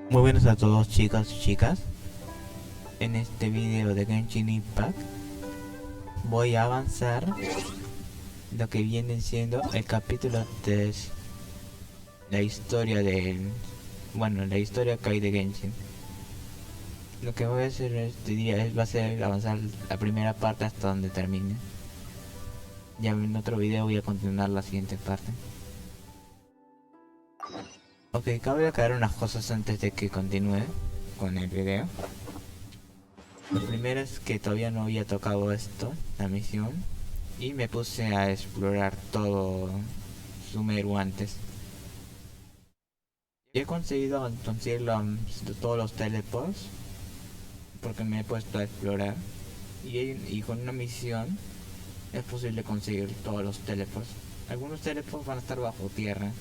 Muy buenos a todos, chicas y chicas. En este video de Genshin Impact voy a avanzar lo que viene siendo el capítulo 3, la historia del... bueno, la historia que hay de Genshin. Lo que voy a hacer este día va a ser avanzar la primera parte hasta donde termine. Ya en otro video voy a continuar la siguiente parte. Ok, cabe aclarar unas cosas antes de que continúe con el video. Lo primero es que todavía no había tocado esto, la misión, y me puse a explorar todo Sumeru antes. Y he conseguido conseguir todos los teleports porque me he puesto a explorar, y con una misión es posible conseguir todos los teleports. Algunos teleports van a estar bajo tierra,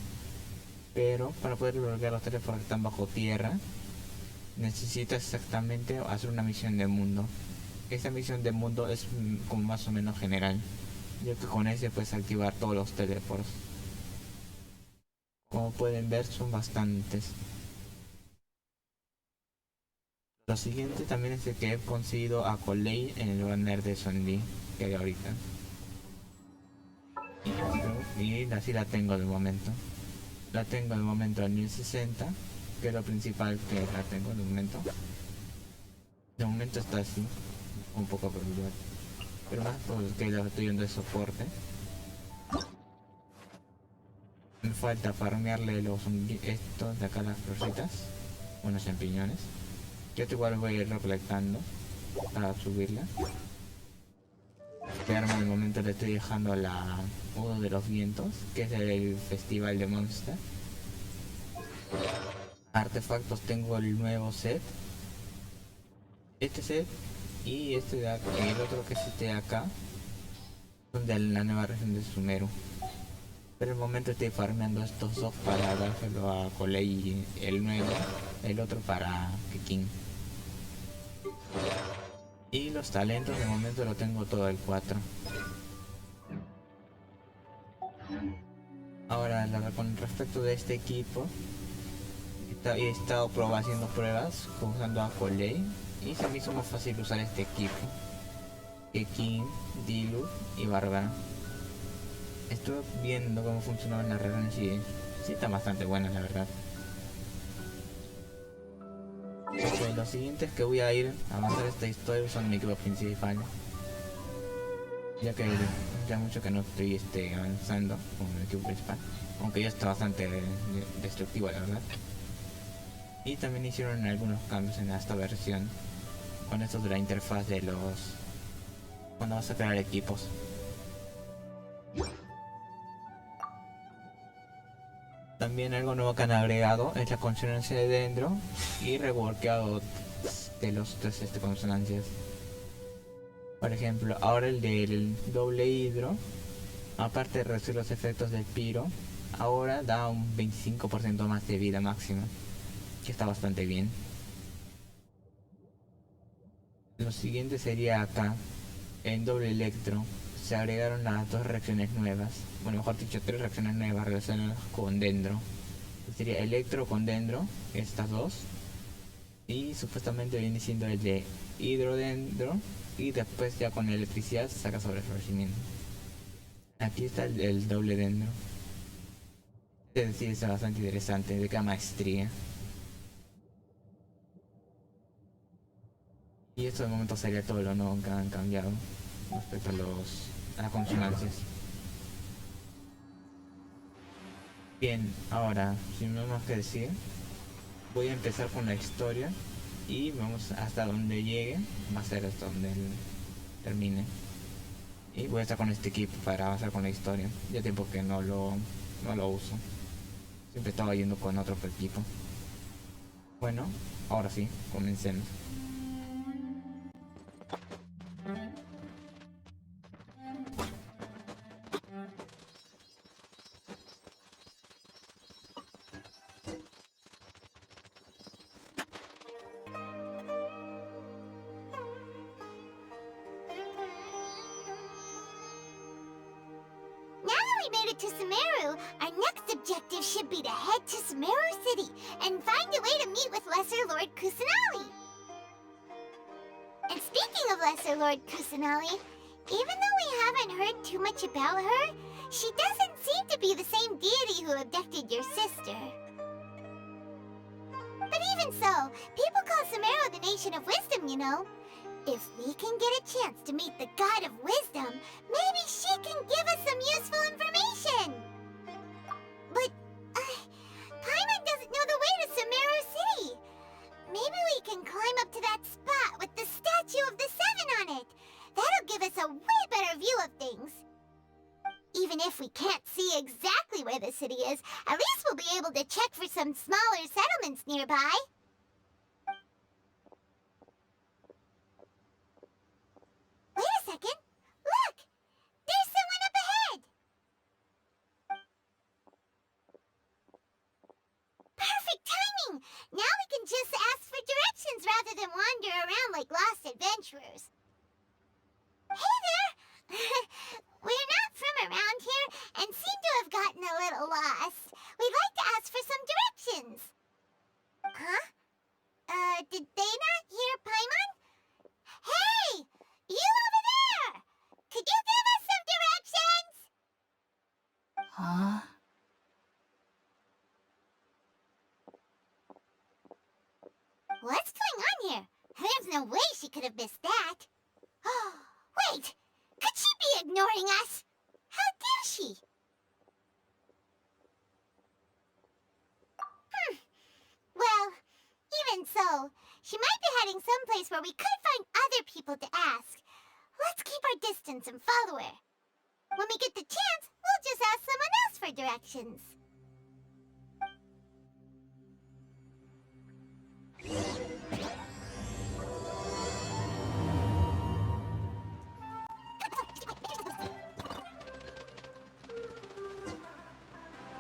pero para poder lograr los teleports que están bajo tierra necesitas exactamente hacer una misión de mundo. Esta misión de mundo es como más o menos general, ya que con ese puedes activar todos los teleports. Como pueden ver, son bastantes. Lo siguiente también es el que he conseguido a Coley en el banner de Sondy que hay ahorita. Y así la tengo de momento. La tengo de momento al 1060, que es lo principal que la tengo de momento. De momento está así, un poco peculiar. Pero más porque la estoy viendo de soporte. Me falta farmearle estos de acá, las florcitas, unos champiñones. Yo igual voy a ir recolectando para subirla. De arma de momento le estoy dejando a la Uno de los Vientos, que es el festival de Monster. Artefactos tengo el nuevo set. Este set y este de acá, y el otro que es este de acá, son de la nueva región de Sumeru. Pero el momento estoy farmeando estos dos para dárselo a Colei el nuevo, el otro para Kikin. Y los talentos de momento lo tengo todo el 4. Ahora con respecto de este equipo, he estado haciendo pruebas usando a Colei y se me hizo más fácil usar este equipo que King, Dilu y Bárbara. Estuve viendo cómo funcionaban las reuniones y sí están bastante buenas, la verdad. Ok, los siguientes que voy a ir a avanzar esta historia son mi equipo principal, ya que ya mucho que no estoy avanzando con el equipo principal, aunque ya está bastante destructivo, la verdad. Y también hicieron algunos cambios en esta versión con esto de la interfaz de los cuando vas a crear equipos. También algo nuevo que han agregado es la consonancia de Dendro y reworkeado de los tres consonancias. Por ejemplo, ahora el del doble hidro, aparte de reducir los efectos del piro, ahora da un 25% más de vida máxima, que está bastante bien. Lo siguiente sería acá, en doble electro, se agregaron las dos reacciones nuevas, bueno, mejor dicho, tres reacciones nuevas relacionadas con Dendro. Sería electro con Dendro, estas dos, y supuestamente viene siendo el de hidrodendro, y después ya con electricidad se saca sobre el florecimiento. Aquí está el doble dendro. Es decir, es bastante interesante, de cada maestría. Y esto de momento sería todo lo nuevo que han cambiado respecto a las consonancias. Bien, ahora, sin nada más que decir, voy a empezar con la historia y vamos hasta donde llegue, va a ser hasta donde él termine. Y voy a estar con este equipo para avanzar con la historia. Ya tiempo que no lo uso. Siempre estaba yendo con otro equipo. Bueno, ahora sí, comencemos. it to Sumeru, our next objective should be to head to Sumeru City and find a way to meet with Lesser Lord Kusanali. And speaking of Lesser Lord Kusanali, even though we haven't heard too much about her, she doesn't seem to be the same deity who abducted your sister. But even so, people call Sumeru the Nation of Wisdom, you know. If we can get a chance to meet the God of Wisdom, maybe she can give us some useful information. But, Paimon doesn't know the way to Sumeru City. Maybe we can climb up to that spot with the statue of the Seven on it. That'll give us a way better view of things. Even if we can't see exactly where the city is, at least we'll be able to check for some smaller settlements nearby. Wait a second! Look! There's someone up ahead! Perfect timing! Now we can just ask for directions rather than wander around like lost adventurers. Hey there! We're not from around here and seem to have gotten a little lost. We'd like to ask for some directions. Huh? Did they not hear Paimon? Hey! You over there! Could you give us some directions? Huh? What's going on here? There's no way she could have missed that. Wait! Could she be ignoring us? How dare she? Well, even so, she might be heading someplace where we could find other people to ask. Let's keep our distance and follow her. When we get the chance, we'll just ask someone else for directions.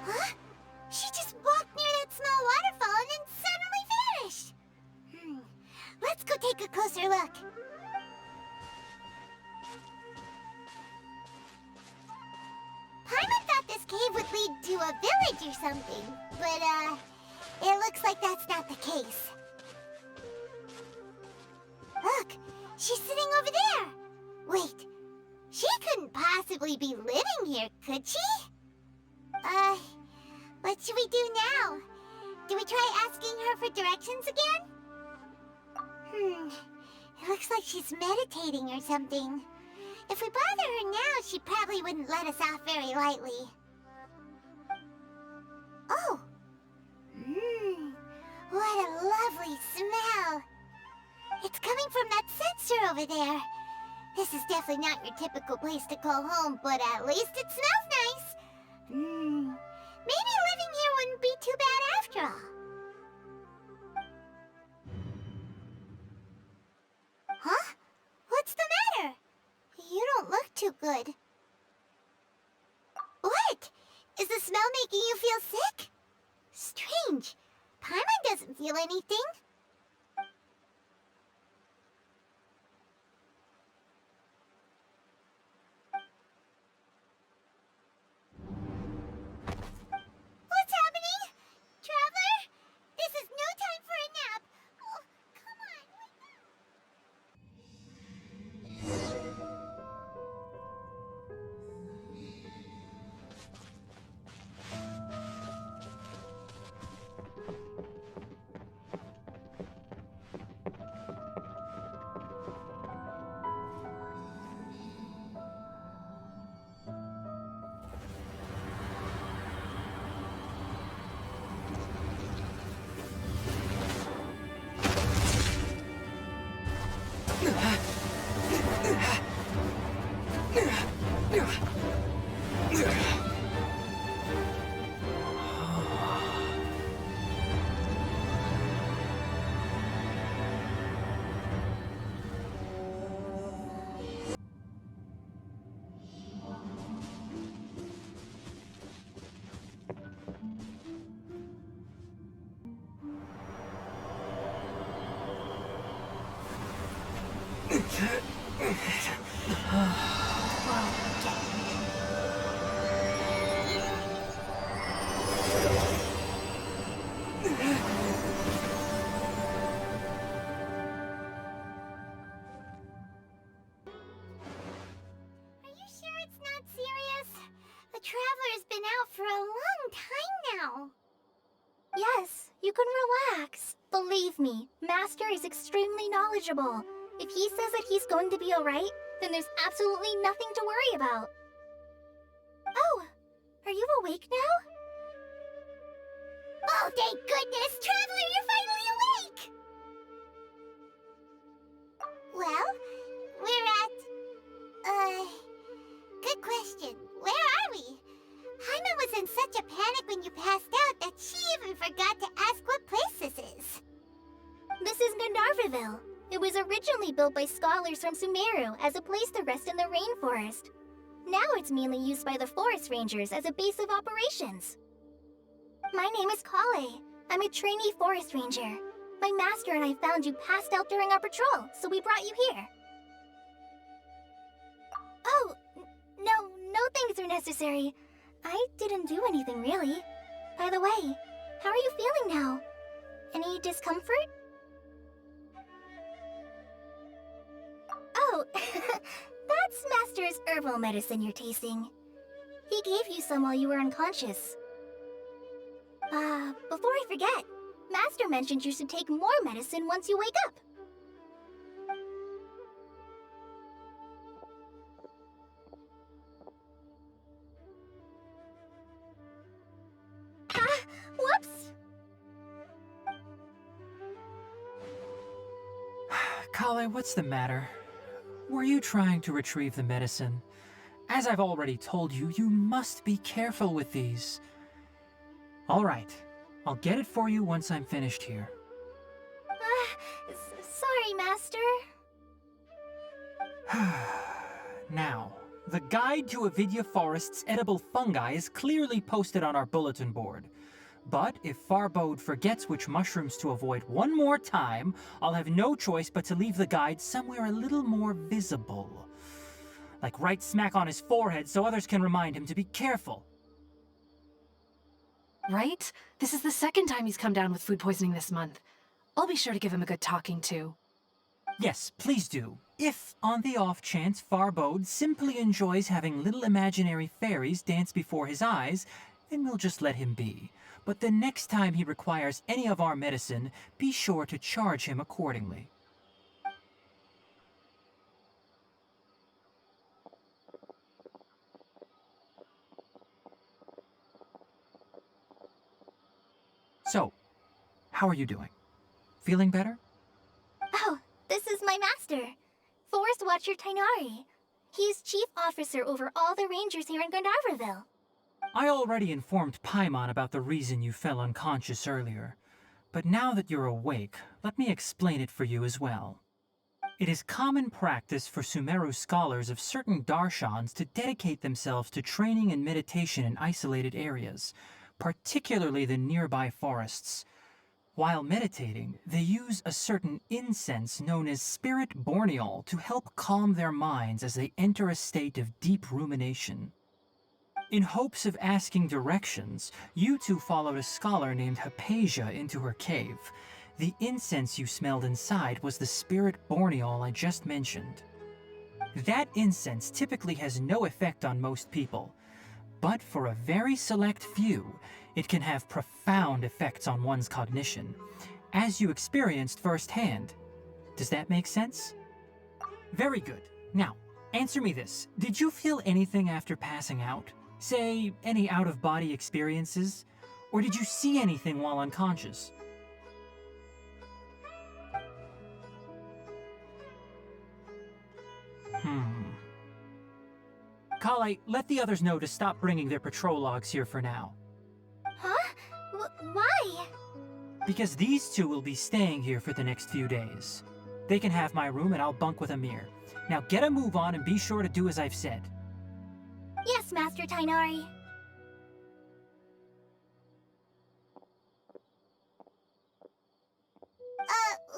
Huh? She just walked near that small waterfall and then suddenly vanished. Let's go take a closer look. Paimon thought this cave would lead to a village or something, but, it looks like that's not the case. Look, she's sitting over there. Wait, she couldn't possibly be living here, could she? What should we do now? Do we try asking her for directions again? It looks like she's meditating or something. If we bother her now, she probably wouldn't let us off very lightly. Oh! What a lovely smell! It's coming from that sensor over there. This is definitely not your typical place to call home, but at least it smells nice. Maybe living here wouldn't be too bad after all. Huh? What's the matter? You don't look too good. What? Is the smell making you feel sick? Strange. Paimon doesn't feel anything. What's happening? Traveler? This is no time for a nap. Oh, come on, wake up. relax. Believe me, Master is extremely knowledgeable. If he says that he's going to be alright, then there's absolutely nothing to worry about. Oh, are you awake now? Oh, thank goodness! Traveler, you're finally awake! Well, we're at... Good question. Where are we? Hyman was in such a panic when you passed out that she even forgot to ask what place this is. This is Gandharvaville. It was originally built by scholars from Sumeru as a place to rest in the rainforest. Now it's mainly used by the forest rangers as a base of operations. My name is Kale. I'm a trainee forest ranger. My master and I found you passed out during our patrol, so we brought you here. Oh, no thanks are necessary. I didn't do anything really. By the way, how are you feeling now? Any discomfort? Oh, that's Master's herbal medicine you're tasting. He gave you some while you were unconscious. Before I forget, Master mentioned you should take more medicine once you wake up. Whoops! Kale, what's the matter? Were you trying to retrieve the medicine? As I've already told you, you must be careful with these. All right, I'll get it for you once I'm finished here. Sorry, Master. Now, the guide to Avidya Forest's edible fungi is clearly posted on our bulletin board. But if Farbode forgets which mushrooms to avoid one more time, I'll have no choice but to leave the guide somewhere a little more visible. Like right smack on his forehead so others can remind him to be careful. Right? This is the second time he's come down with food poisoning this month. I'll be sure to give him a good talking to. Yes, please do. If, on the off chance, Farbode simply enjoys having little imaginary fairies dance before his eyes, then we'll just let him be. But the next time he requires any of our medicine, be sure to charge him accordingly. So, how are you doing? Feeling better? Oh, this is my master, Forest Watcher Tainari. He's chief officer over all the rangers here in Gandharvaville. I already informed Paimon about the reason you fell unconscious earlier. But now that you're awake, let me explain it for you as well. It is common practice for Sumeru scholars of certain darshans to dedicate themselves to training and meditation in isolated areas, particularly the nearby forests. While meditating, they use a certain incense known as spirit borneol to help calm their minds as they enter a state of deep rumination. In hopes of asking directions, you two followed a scholar named Hypatia into her cave. The incense you smelled inside was the spirit borneol I just mentioned. That incense typically has no effect on most people, but for a very select few, it can have profound effects on one's cognition, as you experienced firsthand. Does that make sense? Very good. Now, answer me this. Did you feel anything after passing out? Say, any out-of-body experiences? Or did you see anything while unconscious? Kale, let the others know to stop bringing their patrol logs here for now. Huh? Why? Because these two will be staying here for the next few days. They can have my room and I'll bunk with Amir. Now get a move on and be sure to do as I've said. Yes, Master Tainari.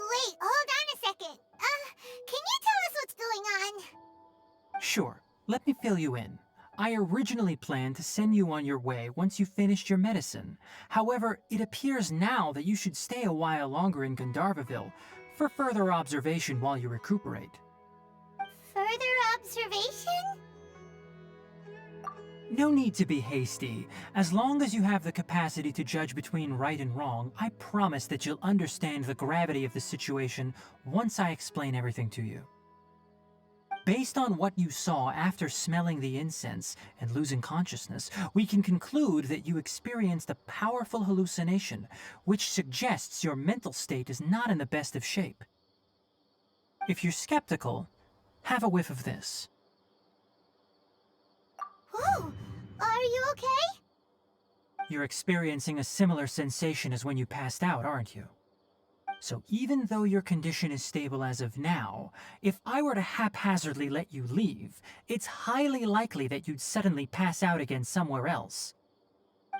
Wait, hold on a second. Can you tell us what's going on? Sure, let me fill you in. I originally planned to send you on your way once you finished your medicine. However, it appears now that you should stay a while longer in Gandharvaville for further observation while you recuperate. Further observation? No need to be hasty. As long as you have the capacity to judge between right and wrong, I promise that you'll understand the gravity of the situation once I explain everything to you. Based on what you saw after smelling the incense and losing consciousness, we can conclude that you experienced a powerful hallucination, which suggests your mental state is not in the best of shape. If you're skeptical, have a whiff of this. Whoa! Are you okay? You're experiencing a similar sensation as when you passed out, aren't you? So even though your condition is stable as of now, if I were to haphazardly let you leave, it's highly likely that you'd suddenly pass out again somewhere else.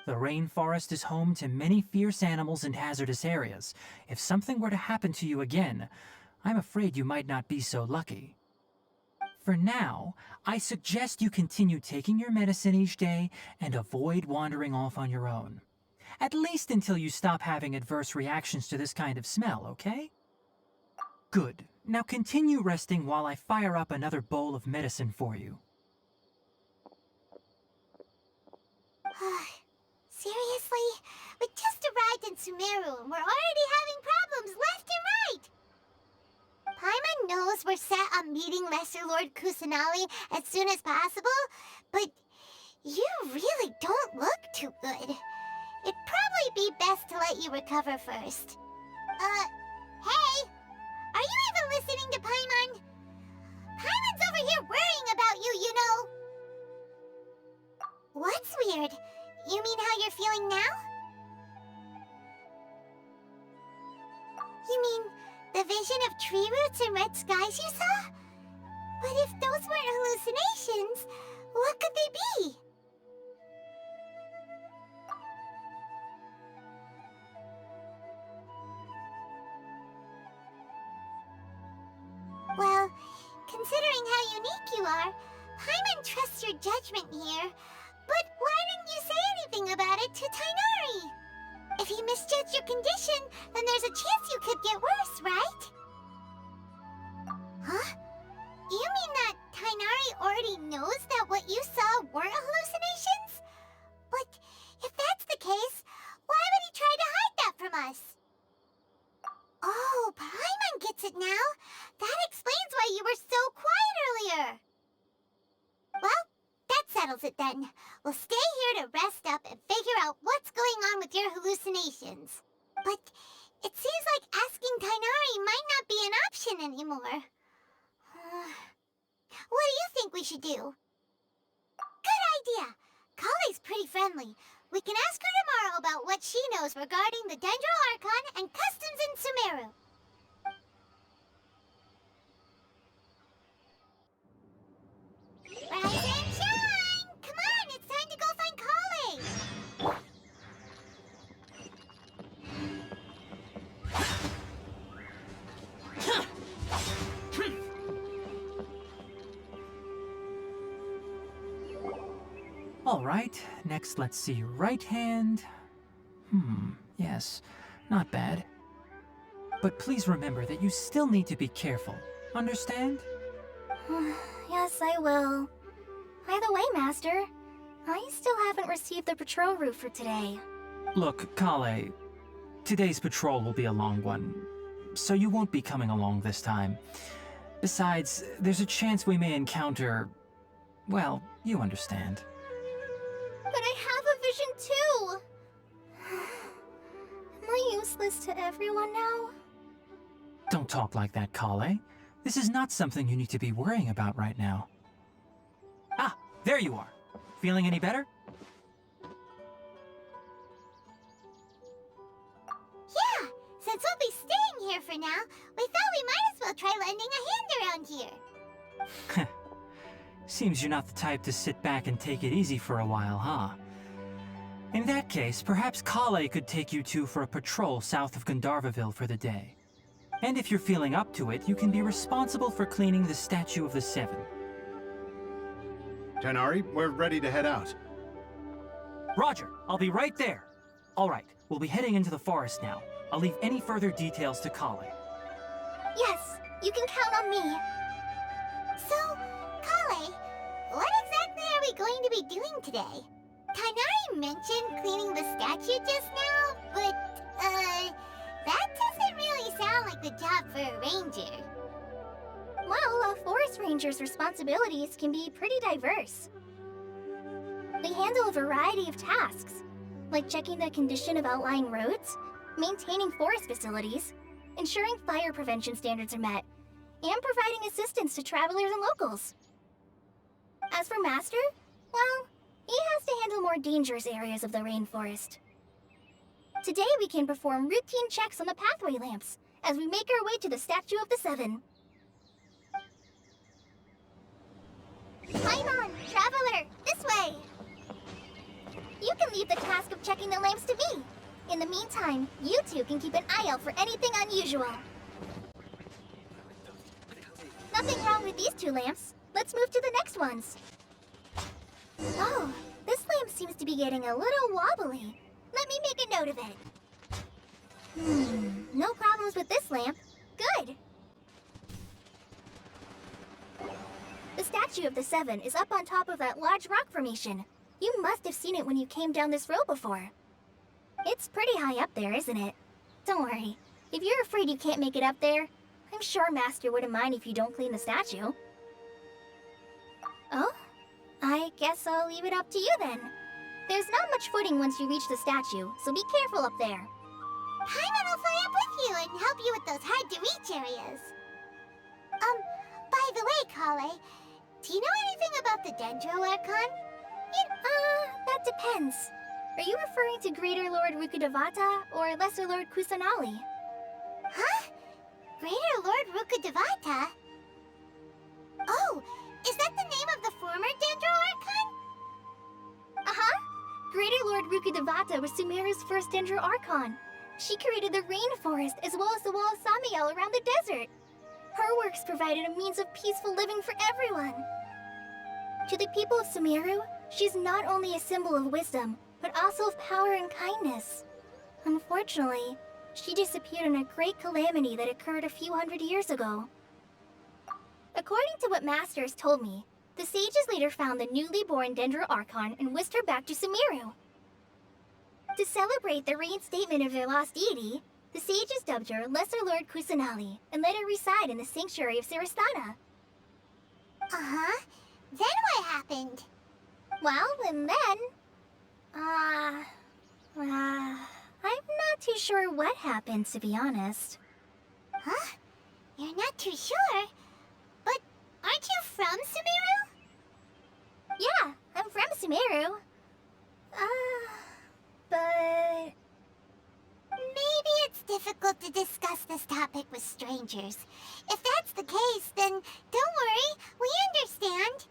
The rainforest is home to many fierce animals and hazardous areas. If something were to happen to you again, I'm afraid you might not be so lucky. For now, I suggest you continue taking your medicine each day and avoid wandering off on your own. At least until you stop having adverse reactions to this kind of smell, okay? Good. Now continue resting while I fire up another bowl of medicine for you. Seriously? We just arrived in Sumeru and we're already having problems left and right! Paimon knows we're set on meeting Lesser Lord Kusanali as soon as possible, but you really don't look too good. It'd probably be best to let you recover first. Hey! Are you even listening to Paimon? Paimon's over here worrying about you, you know! What's weird? You mean how you're feeling now? You mean the vision of tree roots and red skies you saw? But if those weren't hallucinations, what could they be? Well, considering how unique you are, Paimon trusts your judgment here. But why didn't you say anything about it to Tighnari? If he misjudged your condition, then there's a chance you could get worse, right? Huh? You mean that Tighnari already knows that what you saw weren't hallucinations? But if that's the case, why would he try to hide that from us? Oh, Paimon gets it now. That explains why you were so quiet earlier. Well, that settles it then. We'll stay here to rest up and figure out what's going on with your hallucinations. But it seems like asking Tighnari might not be an option anymore. What do you think we should do? Good idea. Kale's pretty friendly. We can ask her tomorrow about what she knows regarding the Dendro Archon and customs in Sumeru. Rise and shine! Come on, it's time to go find Kale! All right, next let's see your right hand. Yes, not bad. But please remember that you still need to be careful. Understand? Yes, I will. By the way, Master, I still haven't received the patrol route for today. Look, Kale, today's patrol will be a long one, so you won't be coming along this time. Besides, there's a chance we may encounter... well, you understand. But I have a vision too! Am I useless to everyone now? Don't talk like that, Kale. This is not something you need to be worrying about right now. Ah, there you are. Feeling any better? Yeah, since we'll be staying here for now, we thought we might as well try lending a hand around here. Seems you're not the type to sit back and take it easy for a while, huh? In that case, perhaps Kale could take you two for a patrol south of Gandharvaville for the day. And if you're feeling up to it, you can be responsible for cleaning the Statue of the Seven. Tighnari, we're ready to head out. Roger, I'll be right there. All right, we'll be heading into the forest now. I'll leave any further details to Kale. Yes, you can count on me. So, Kale, what exactly are we going to be doing today? Tighnari mentioned cleaning the statue just now, but, that doesn't really sound like the job for a ranger. Well, a forest ranger's responsibilities can be pretty diverse. They handle a variety of tasks, like checking the condition of outlying roads, maintaining forest facilities, ensuring fire prevention standards are met, and providing assistance to travelers and locals. As for Master, well, he has to handle more dangerous areas of the rainforest. Today we can perform routine checks on the pathway lamps as we make our way to the Statue of the Seven. Paimon, traveler, this way! You can leave the task of checking the lamps to me. In the meantime, you two can keep an eye out for anything unusual. Nothing wrong with these two lamps. Let's move to the next ones. Oh, this lamp seems to be getting a little wobbly. Let me make a note of it. No problems with this lamp. Good. The Statue of the Seven is up on top of that large rock formation. You must have seen it when you came down this road before. It's pretty high up there, isn't it? Don't worry. If you're afraid you can't make it up there, I'm sure Master wouldn't mind if you don't clean the statue. Oh? I guess I'll leave it up to you then. There's not much footing once you reach the statue, so be careful up there. Paimon will fly up with you and help you with those hard-to-reach areas. By the way, Kale, do you know anything about the Dendro Archon? That depends. Are you referring to Greater Lord Rukkhadevata or Lesser Lord Kusanali? Huh? Greater Lord Rukkhadevata? Oh, is that the name of the former Dendro Archon? Uh-huh. Greater Lord Rukkhadevata was Sumeru's first Dendro Archon. She created the rainforest as well as the wall of Samiel around the desert. Her works provided a means of peaceful living for everyone. To the people of Sumeru, she's not only a symbol of wisdom, but also of power and kindness. Unfortunately, she disappeared in a great calamity that occurred a few hundred years ago. According to what Master has told me, the sages later found the newly born Dendro Archon and whisked her back to Sumeru. To celebrate the reinstatement of their lost deity, the sages dubbed her Lesser Lord Kusanali and let her reside in the sanctuary of Sarastana. Uh-huh. Then what happened? Well, and then... I'm not too sure what happened, to be honest. Huh? You're not too sure? But aren't you from Sumeru? Yeah, I'm from Sumeru. But... Maybe it's difficult to discuss this topic with strangers. If that's the case, then don't worry, we understand.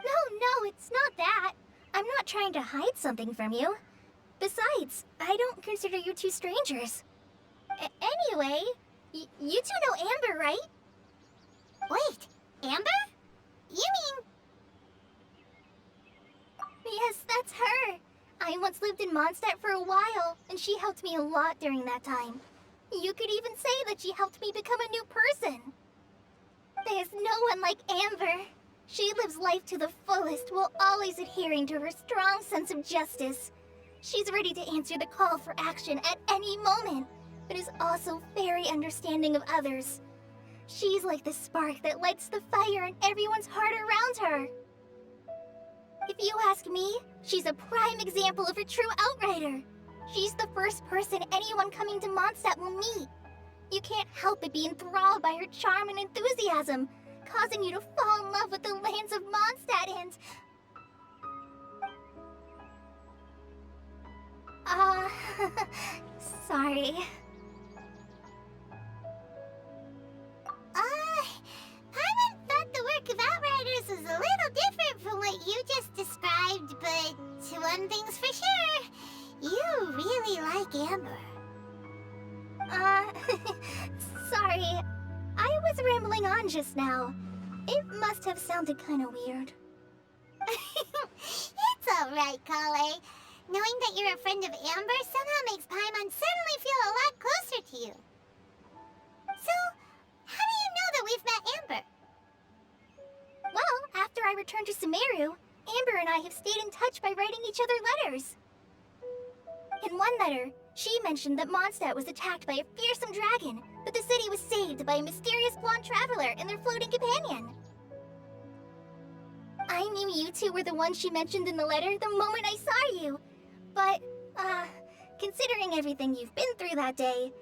No, it's not that. I'm not trying to hide something from you. Besides, I don't consider you two strangers. Anyway, you two know Amber, right? Wait, Amber? You mean... Yes, that's her. I once lived in Mondstadt for a while, and she helped me a lot during that time. You could even say that she helped me become a new person. There's no one like Amber. She lives life to the fullest while always adhering to her strong sense of justice. She's ready to answer the call for action at any moment, but is also very understanding of others. She's like the spark that lights the fire in everyone's heart around her. If you ask me, she's a prime example of a true outrider. She's the first person anyone coming to Mondstadt will meet. You can't help but be enthralled by her charm and enthusiasm, causing you to fall in love with the lands of Mondstadt and... sorry. Paimon thought the work of Outriders was a little different from what you just described, but one thing's for sure, you really like Amber. Sorry. I was rambling on just now. It must have sounded kind of weird. It's alright, Kale. Knowing that you're a friend of Amber somehow makes Paimon suddenly feel a lot closer to you. So, how do you know that we've met Amber? Well, after I returned to Sumeru, I have stayed in touch by writing each other letters. In one letter, she mentioned that Mondstadt was attacked by a fearsome dragon, but the city was saved by a mysterious blonde traveler and their floating companion. I knew you two were the ones she mentioned in the letter the moment I saw you. But, considering everything you've been through that day,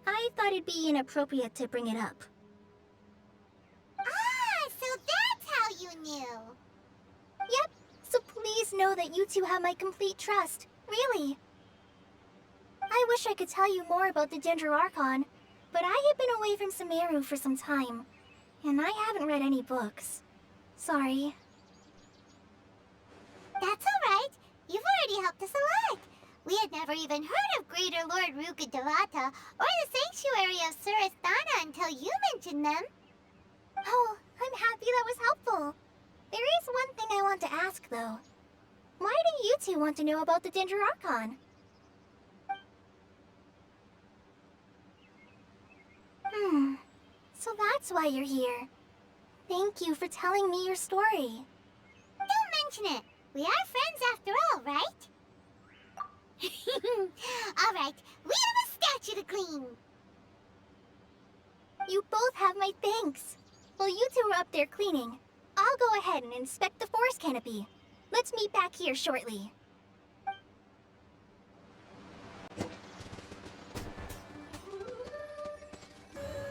I thought it'd be inappropriate to bring it up. Ah, so that's how you knew. Yep, so please know that you two have my complete trust, really. I wish I could tell you more about the Ginger Archon, but I have been away from Sumeru for some time, and I haven't read any books. Sorry. That's alright. You've already helped us a lot. We had never even heard of Greater Lord Ruka Devata or the Sanctuary of Surasthana until you mentioned them. Oh, I'm happy that was helpful. There is one thing I want to ask, though. Why do you two want to know about the Ginger Archon? So that's why you're here. Thank you for telling me your story. Don't mention it. We are friends after all, right? Alright, we have a statue to clean. You both have my thanks. While you two are up there cleaning, I'll go ahead and inspect the forest canopy. Let's meet back here shortly.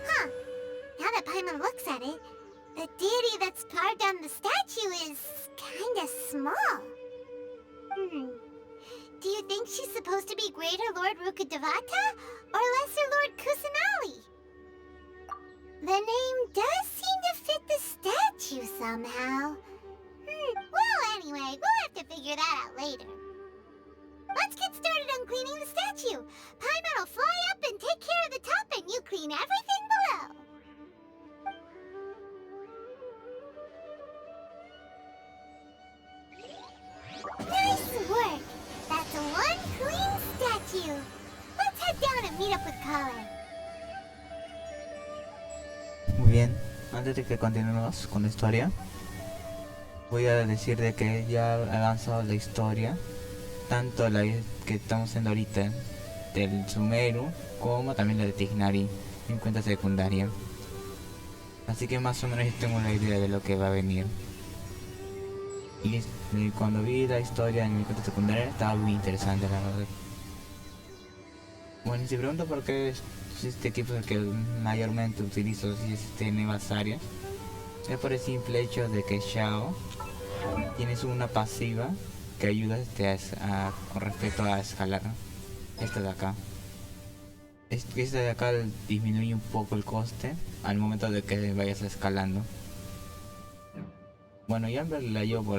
Huh. Now that Paimon looks at it, the deity that's carved on the statue is kinda small. Do you think she's supposed to be Greater Lord Ruka Devata or Lesser Lord Kusanali? The name does seem to fit the statue somehow. Well, anyway, we'll have to figure that out later. Let's get started on cleaning the statue. Paimon will fly up and take care of the top, and you clean everything below. Nice work! That's one clean statue. Let's head down and meet up with Kale. Muy bien, antes de que continuemos con la historia, voy a decir de que ya ha avanzado la historia, tanto la que estamos haciendo ahorita del Sumeru, como también la de Tignari, en cuenta secundaria. Así que más o menos yo tengo una idea de lo que va a venir. Y cuando vi la historia en mi cuenta secundaria estaba muy interesante, la verdad. Bueno, y si pregunto por qué este equipo es el que mayormente utilizo si tiene nuevas áreas, es por el simple hecho de que Xiao tiene una pasiva que ayuda con respecto a escalar. Esta de acá. Esta de acá disminuye un poco el coste al momento de que vayas escalando. Bueno, ya la llevo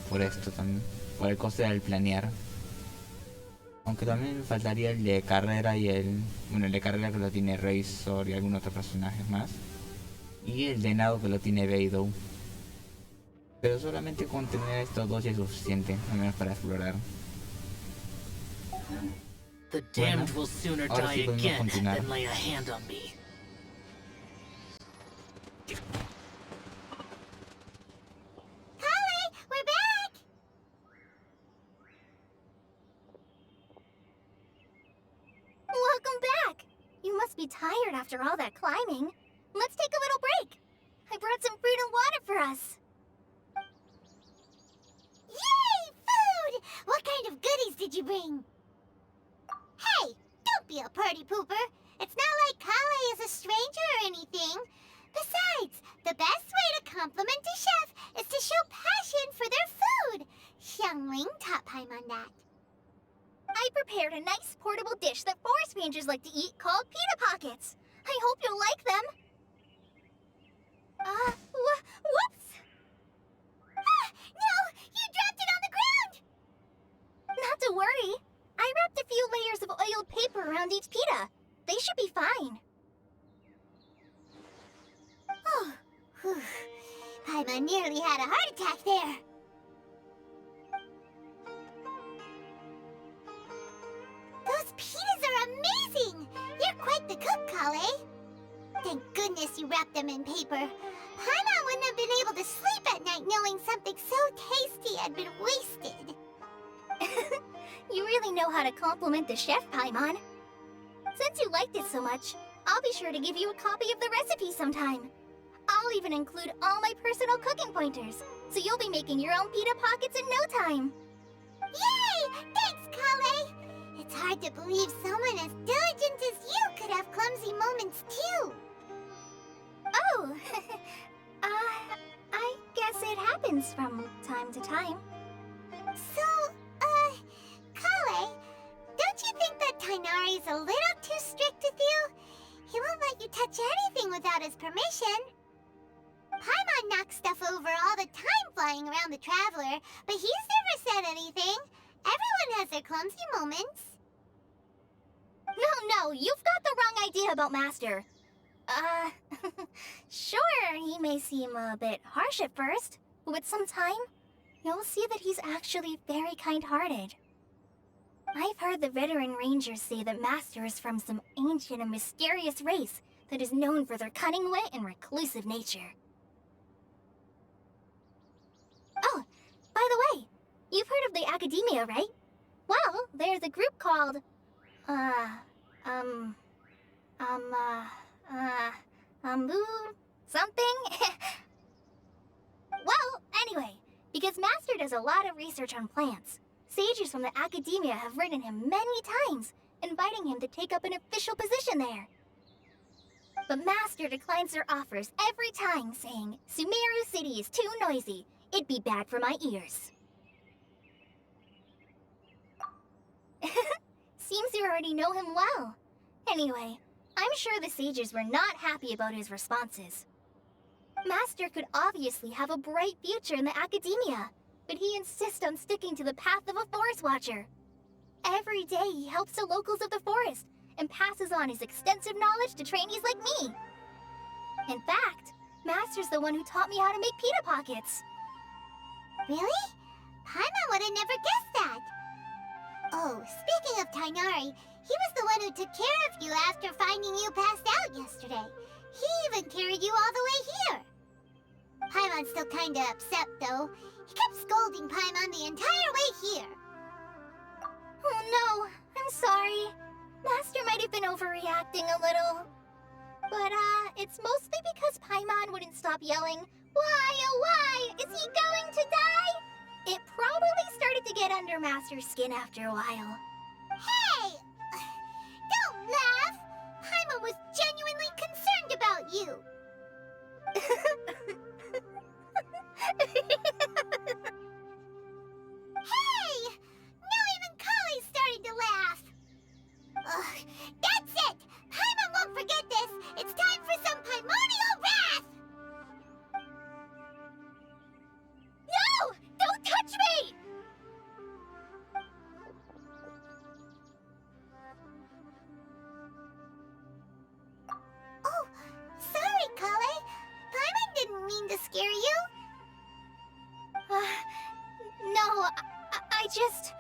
por esto también, por el coste del planear. Aunque también me faltaría el de carrera y el de carrera que lo tiene Razor y algún otro personaje más. Y el de nado que lo tiene Beidou. Pero solamente con tener estos dos ya es suficiente, al menos para explorar. The damned will sooner ahora sí die podemos again continuar. than lay a hand on me. Kale, we're back! Welcome back! You must be tired after all that climbing. Let's take a little break. I brought some fruit and water for us. Yay, food! What kind of goodies did you bring? Hey, don't be a party pooper. It's not like Kale is a stranger or anything. Besides, the best way to compliment a chef is to show passion for their food. Xiangling taught Paimon that. I prepared a nice portable dish that forest rangers like to eat called pita pockets. I hope you'll like them. Whoops! Ah, no! You dropped it on the ground! Not to worry. I wrapped a few layers of oiled paper around each pita. They should be fine. Oh, whew. Paimon nearly had a heart attack there. Those pitas are amazing! You're quite the cook, Kale. Thank goodness you wrapped them in paper. Paimon wouldn't have been able to sleep at night knowing something so tasty had been wasted. You really know how to compliment the chef, Paimon. Since you liked it so much, I'll be sure to give you a copy of the recipe sometime. I'll even include all my personal cooking pointers, so you'll be making your own pita pockets in no time. Yay! Thanks, Kale! It's hard to believe someone as diligent as you could have clumsy moments too. Oh, I guess it happens from time to time. So, Kale, don't you think that Tainari's a little too strict with you? He won't let you touch anything without his permission. Paimon knocks stuff over all the time flying around the Traveler, but he's never said anything. Everyone has their clumsy moments. No, you've got the wrong idea about Master. Sure, he may seem a bit harsh at first, but with some time, you'll see that he's actually very kind-hearted. I've heard the veteran rangers say that Master is from some ancient and mysterious race that is known for their cunning wit and reclusive nature. Oh, by the way, you've heard of the Academia, right? Well, there's a group called, something? Well, anyway, because Master does a lot of research on plants, sages from the Academia have written him many times, inviting him to take up an official position there. But Master declines their offers every time, saying, Sumeru City is too noisy. It'd be bad for my ears. Seems you already know him well. Anyway, I'm sure the sages were not happy about his responses. Master could obviously have a bright future in the Academia, but he insists on sticking to the path of a forest watcher. Every day he helps the locals of the forest and passes on his extensive knowledge to trainees like me. In fact, Master's the one who taught me how to make pita pockets. Really? Paimon would have never guessed that. Oh, speaking of Tainari, he was the one who took care of you after finding you passed out yesterday. He even carried you all the way here. Paimon's still kinda upset, though. He kept scolding Paimon the entire way here. Oh no, I'm sorry. Master might have been overreacting a little. But, it's mostly because Paimon wouldn't stop yelling, Why, oh why, is he going to die? It probably started to get under Master's skin after a while. Hey! Don't laugh! Paimon was genuinely concerned about you. Hey! Now even Kali's starting to laugh. Ugh, that's it! Paimon won't forget this! It's time for some Paimonial wrath! No! Don't touch me! Oh, sorry, Kale. Paimon didn't mean to scare you. No, I just...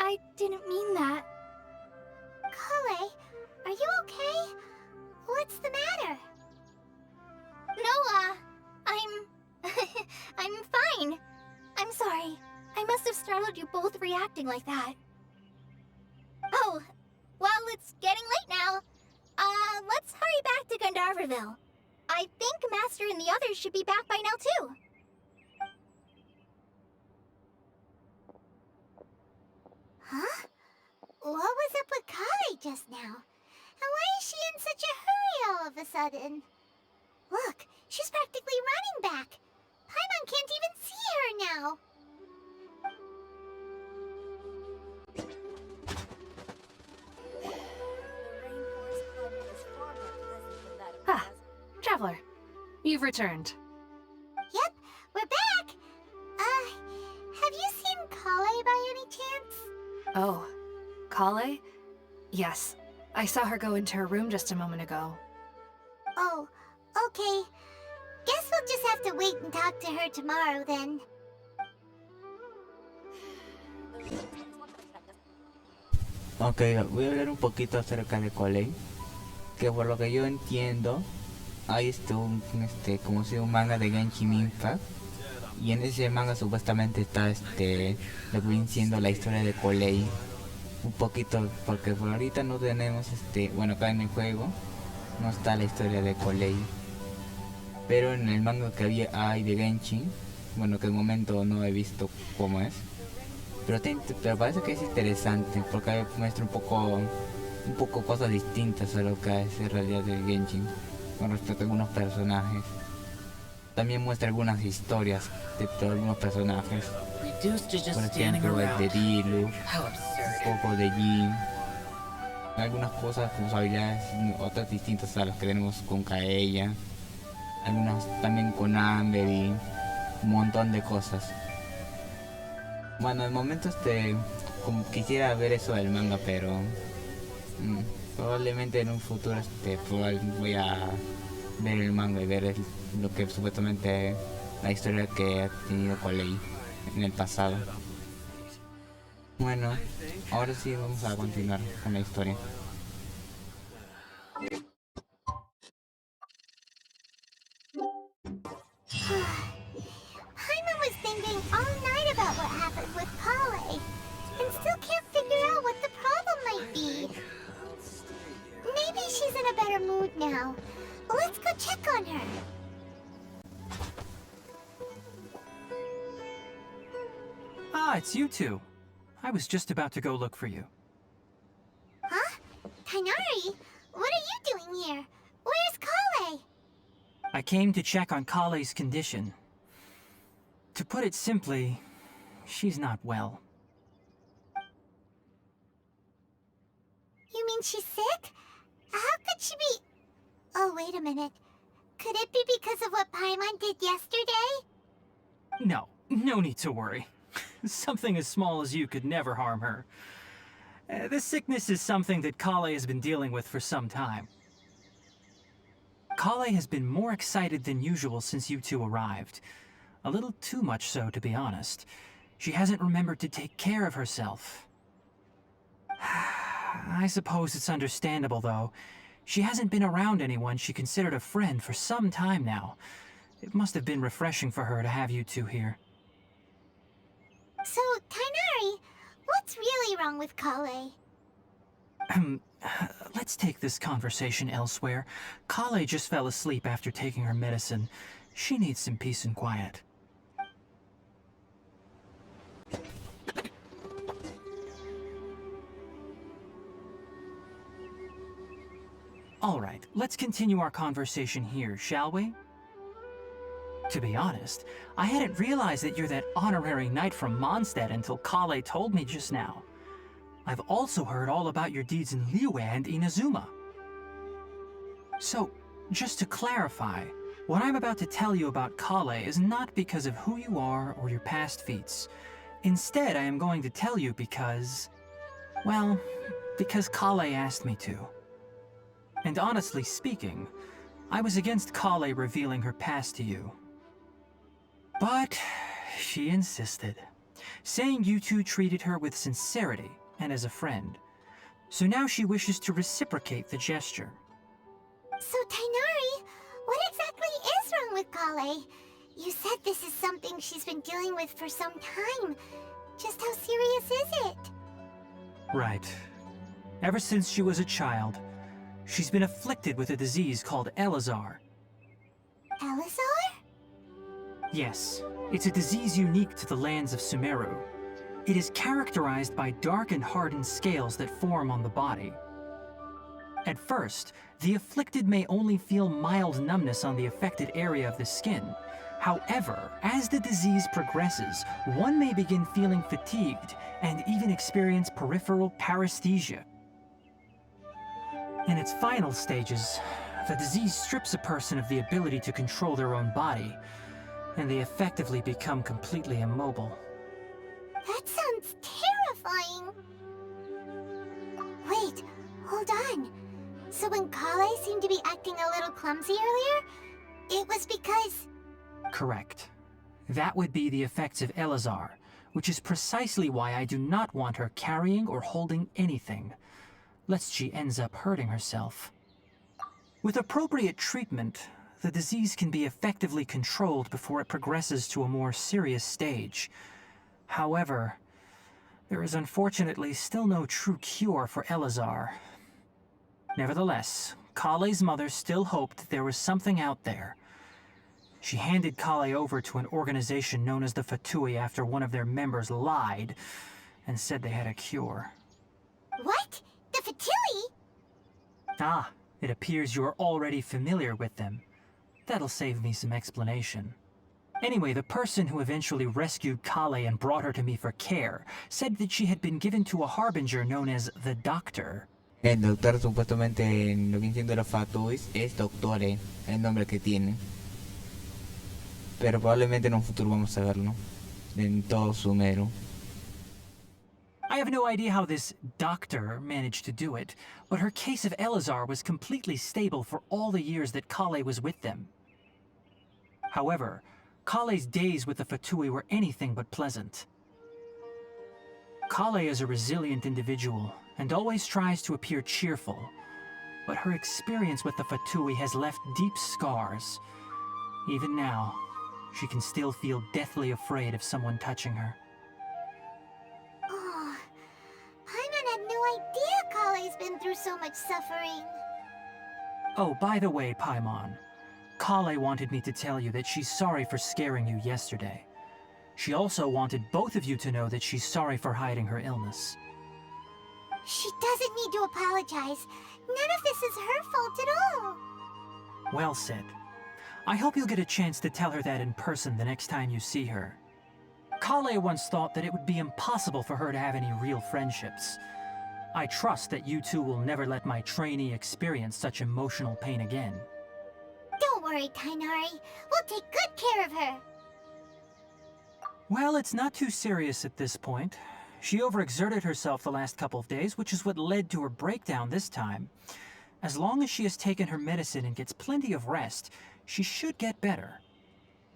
I didn't mean that. Kale, are you okay? What's the matter? No, I'm fine. I'm sorry. I must have startled you both reacting like that. Oh, well, it's getting late now. Let's hurry back to Gandharville. I think Master and the others should be back by now, too. Huh? What was up with Kale just now? And why is she in such a hurry all of a sudden? Look, she's practically running back. Paimon can't even see her now. Ah, Traveler, you've returned. Yep, we're back. Have you seen Kale by any chance? Oh, Kale? Yes, I saw her go into her room just a moment ago. Oh, okay. Guess we'll just have to wait and talk to her tomorrow then. Ok, voy a hablar un poquito acerca de Coley, que por lo que yo entiendo, hay como si un manga de Genshin Impact. Y en ese manga supuestamente está lo que viene siendo la historia de Colei. Un poquito, porque por ahorita no tenemos bueno, acá en el juego no está la historia de Colei. Pero en el manga que hay de Genshin, bueno, que de momento no he visto cómo es. Pero parece que es interesante, porque muestra un poco cosas distintas a lo que es en realidad de Genshin, con respecto a algunos personajes. También muestra algunas historias de algunos personajes. Reduced to just Por standing ejemplo, el de around. Dilu, How absurd. un poco de Jin. Algunas cosas como habilidades, otras distintas a las que tenemos con Kaeya. Algunas también con Amber y un montón de cosas. Bueno, de momento como quisiera ver eso del manga, pero probablemente en un futuro voy a ver el manga y ver lo que supuestamente la historia que ha tenido Colei en el pasado. Bueno, ahora sí vamos a continuar con la historia. Paimon was thinking all night about what happened with Kale, and still can't figure out what the problem might be. Maybe she's in a better mood now. Let's go check on her. Ah, it's you two. I was just about to go look for you. Huh? Kainari? What are you doing here? Where's Kale? I came to check on Kale's condition. To put it simply, she's not well. You mean she's sick? How could she be... Oh, wait a minute. Could it be because of what Paimon did yesterday? No need to worry. Something as small as you could never harm her. This sickness is something that Kale has been dealing with for some time. Kale has been more excited than usual since you two arrived. A little too much so, to be honest. She hasn't remembered to take care of herself. I suppose it's understandable, though. She hasn't been around anyone she considered a friend for some time now. It must have been refreshing for her to have you two here. So, Kainari, what's really wrong with Kale? Let's take this conversation elsewhere. Kale just fell asleep after taking her medicine. She needs some peace and quiet. Alright, let's continue our conversation here, shall we? To be honest, I hadn't realized that you're that honorary knight from Mondstadt until Kale told me just now. I've also heard all about your deeds in Liyue and Inazuma. So, just to clarify, what I'm about to tell you about Kale is not because of who you are or your past feats. Instead, I am going to tell you because... well, because Kale asked me to. And honestly speaking, I was against Kale revealing her past to you. But she insisted, saying you two treated her with sincerity and as a friend. So now she wishes to reciprocate the gesture. So, Tainari, what exactly is wrong with Kale? You said this is something she's been dealing with for some time. Just how serious is it? Right. Ever since she was a child, she's been afflicted with a disease called Elazar. Elazar? Yes, it's a disease unique to the lands of Sumeru. It is characterized by dark and hardened scales that form on the body. At first, the afflicted may only feel mild numbness on the affected area of the skin. However, as the disease progresses, one may begin feeling fatigued and even experience peripheral paresthesia. In its final stages, the disease strips a person of the ability to control their own body, and they effectively become completely immobile. That sounds terrifying. Wait, hold on. So when Kale seemed to be acting a little clumsy earlier, it was because... Correct. That would be the effects of Elazar, which is precisely why I do not want her carrying or holding anything, lest she ends up hurting herself. With appropriate treatment, the disease can be effectively controlled before it progresses to a more serious stage. However, there is unfortunately still no true cure for Elazar. Nevertheless, Kale's mother still hoped that there was something out there. She handed Kale over to an organization known as the Fatui after one of their members lied and said they had a cure. What? The Fatui? Ah, it appears you are already familiar with them. That'll save me some explanation. Anyway, the person who eventually rescued Kale and brought her to me for care said that she had been given to a harbinger known as the Doctor. El doctor supuestamente en lo que entiendo de los Fatuis es Doctore, el nombre que tiene. Pero probablemente en un futuro vamos a verlo en todo Sumeru. I have no idea how this doctor managed to do it, but her case of Elazar was completely stable for all the years that Kale was with them. However, Kale's days with the Fatui were anything but pleasant. Kale is a resilient individual and always tries to appear cheerful, but her experience with the Fatui has left deep scars. Even now, she can still feel deathly afraid of someone touching her. Oh, Paimon had no idea Kale's been through so much suffering. Oh, by the way, Paimon, Kale wanted me to tell you that she's sorry for scaring you yesterday. She also wanted both of you to know that she's sorry for hiding her illness. She doesn't need to apologize. None of this is her fault at all. Well said. I hope you'll get a chance to tell her that in person the next time you see her. Kale once thought that it would be impossible for her to have any real friendships. I trust that you two will never let my trainee experience such emotional pain again. Don't worry, Tainari. We'll take good care of her. Well, it's not too serious at this point. She overexerted herself the last couple of days, which is what led to her breakdown this time. As long as she has taken her medicine and gets plenty of rest, she should get better.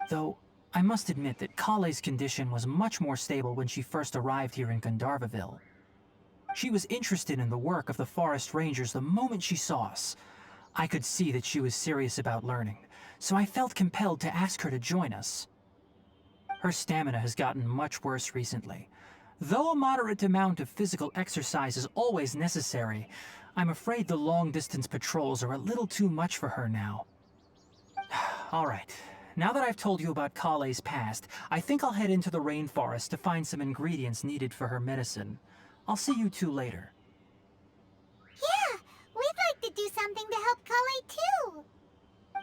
Though, I must admit that Kale's condition was much more stable when she first arrived here in Gandharvaville. She was interested in the work of the forest rangers the moment she saw us. I could see that she was serious about learning, so I felt compelled to ask her to join us. Her stamina has gotten much worse recently. Though a moderate amount of physical exercise is always necessary, I'm afraid the long-distance patrols are a little too much for her now. All right, now that I've told you about Kale's past, I think I'll head into the rainforest to find some ingredients needed for her medicine. I'll see you two later. Yeah, we'd like to do something to help Kale too.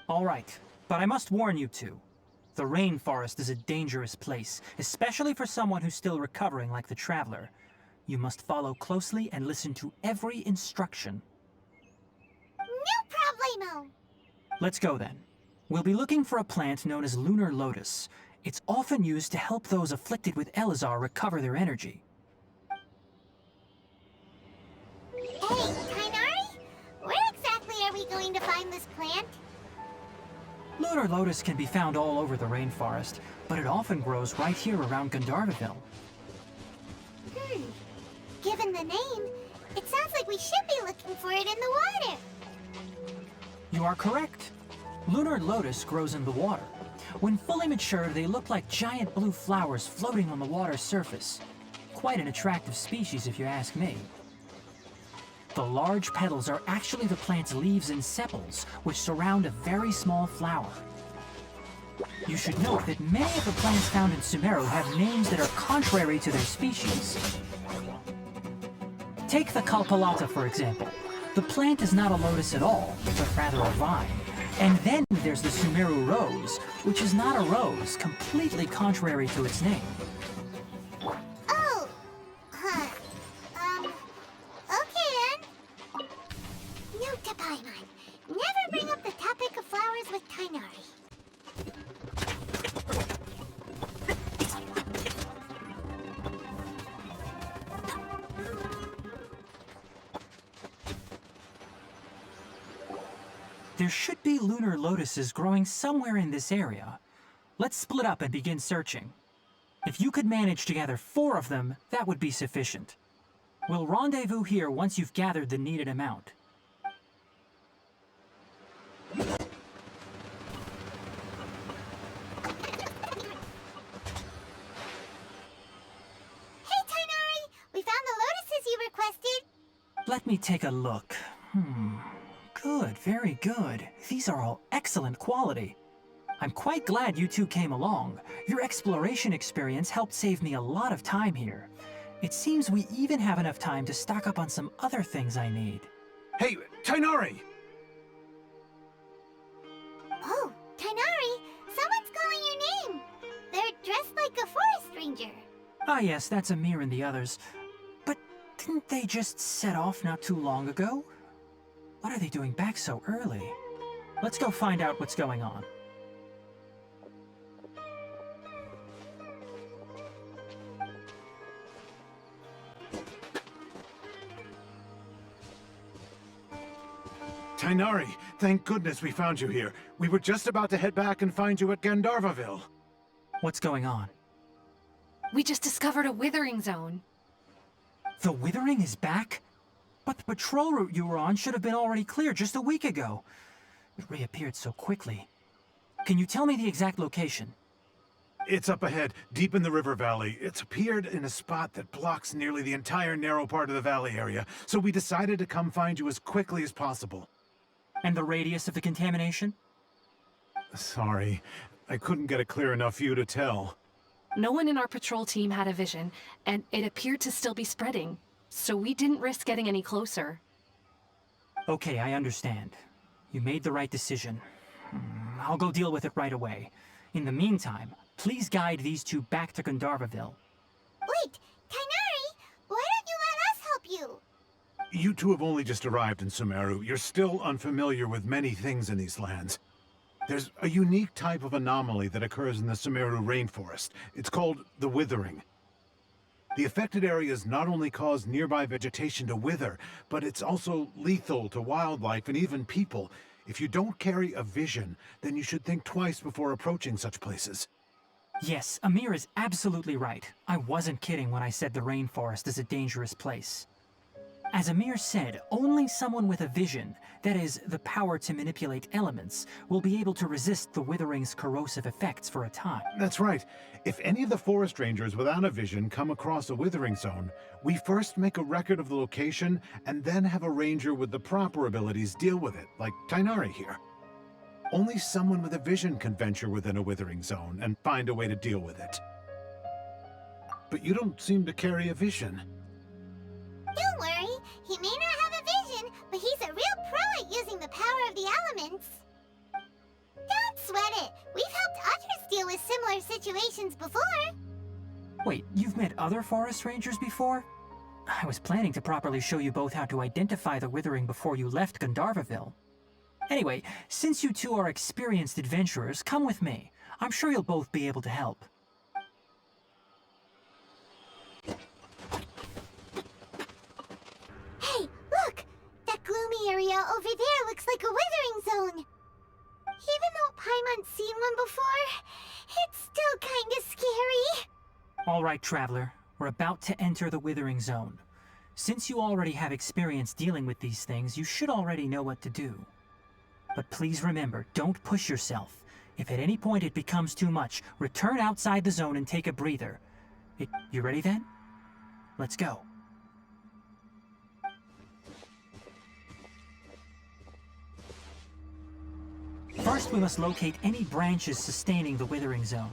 All right, but I must warn you two. The rainforest is a dangerous place, especially for someone who's still recovering like the Traveler. You must follow closely and listen to every instruction. No problemo. Let's go then. We'll be looking for a plant known as Lunar Lotus. It's often used to help those afflicted with Elazar recover their energy. Hey, Tainari? Where exactly are we going to find this plant? Lunar Lotus can be found all over the rainforest, but it often grows right here around Gandharvaville. Given the name, it sounds like we should be looking for it in the water. You are correct. Lunar Lotus grows in the water. When fully mature, they look like giant blue flowers floating on the water's surface. Quite an attractive species, if you ask me. The large petals are actually the plant's leaves and sepals, which surround a very small flower. You should note that many of the plants found in Sumeru have names that are contrary to their species. Take the Kalpalata, for example. The plant is not a lotus at all, but rather a vine. And then there's the Sumeru rose, which is not a rose, completely contrary to its name. Oh, huh. Okay then. Note to Paimon. Never bring up the topic of flowers with Tainari. There should be lunar lotuses growing somewhere in this area. Let's split up and begin searching. If you could manage to gather 4 of them, that would be sufficient. We'll rendezvous here once you've gathered the needed amount. Let me take a look. Good, very good. These are all excellent quality. I'm quite glad you two came along. Your exploration experience helped save me a lot of time here. It seems we even have enough time to stock up on some other things I need. Hey, Tainari! Oh, Tainari, someone's calling your name. They're dressed like a forest ranger. Ah yes, that's Amir and the others. But didn't they just set off not too long ago? What are they doing back so early? Let's go find out what's going on. Tainari, thank goodness we found you here. We were just about to head back and find you at Gandharvaville. What's going on? We just discovered a withering zone. The Withering is back? But the patrol route you were on should have been already cleared just a week ago. It reappeared so quickly. Can you tell me the exact location? It's up ahead, deep in the river valley. It's appeared in a spot that blocks nearly the entire narrow part of the valley area, so we decided to come find you as quickly as possible. And the radius of the contamination? Sorry, I couldn't get a clear enough view to tell. No one in our patrol team had a vision, and it appeared to still be spreading, so we didn't risk getting any closer. Okay, I understand. You made the right decision. I'll go deal with it right away. In the meantime, please guide these two back to Gandharvaville. Wait, Tainari, why don't you let us help you? You two have only just arrived in Sumeru. You're still unfamiliar with many things in these lands. There's a unique type of anomaly that occurs in the Sumeru rainforest. It's called the Withering. The affected areas not only cause nearby vegetation to wither, but it's also lethal to wildlife and even people. If you don't carry a vision, then you should think twice before approaching such places. Yes, Amir is absolutely right. I wasn't kidding when I said the rainforest is a dangerous place. As Amir said, only someone with a vision, that is, the power to manipulate elements, will be able to resist the Withering's corrosive effects for a time. That's right. If any of the forest rangers without a vision come across a withering zone, we first make a record of the location and then have a ranger with the proper abilities deal with it, like Tainari here. Only someone with a vision can venture within a withering zone and find a way to deal with it. But you don't seem to carry a vision. Don't worry, he may not have a vision, but he's a real pro at using the power of the elements. Don't sweat it. We've helped others deal with similar situations before. Wait, you've met other forest rangers before? I was planning to properly show you both how to identify the Withering before you left Gandharvaville. Anyway, since you two are experienced adventurers, come with me. I'm sure you'll both be able to help. Hey, look! That gloomy area over there looks like a withering zone. Even though Paimon's seen one before, it's still kinda scary. All right, Traveler. We're about to enter the Withering Zone. Since you already have experience dealing with these things, you should already know what to do. But please remember, don't push yourself. If at any point it becomes too much, return outside the zone and take a breather. You ready then? Let's go. First, we must locate any branches sustaining the Withering Zone.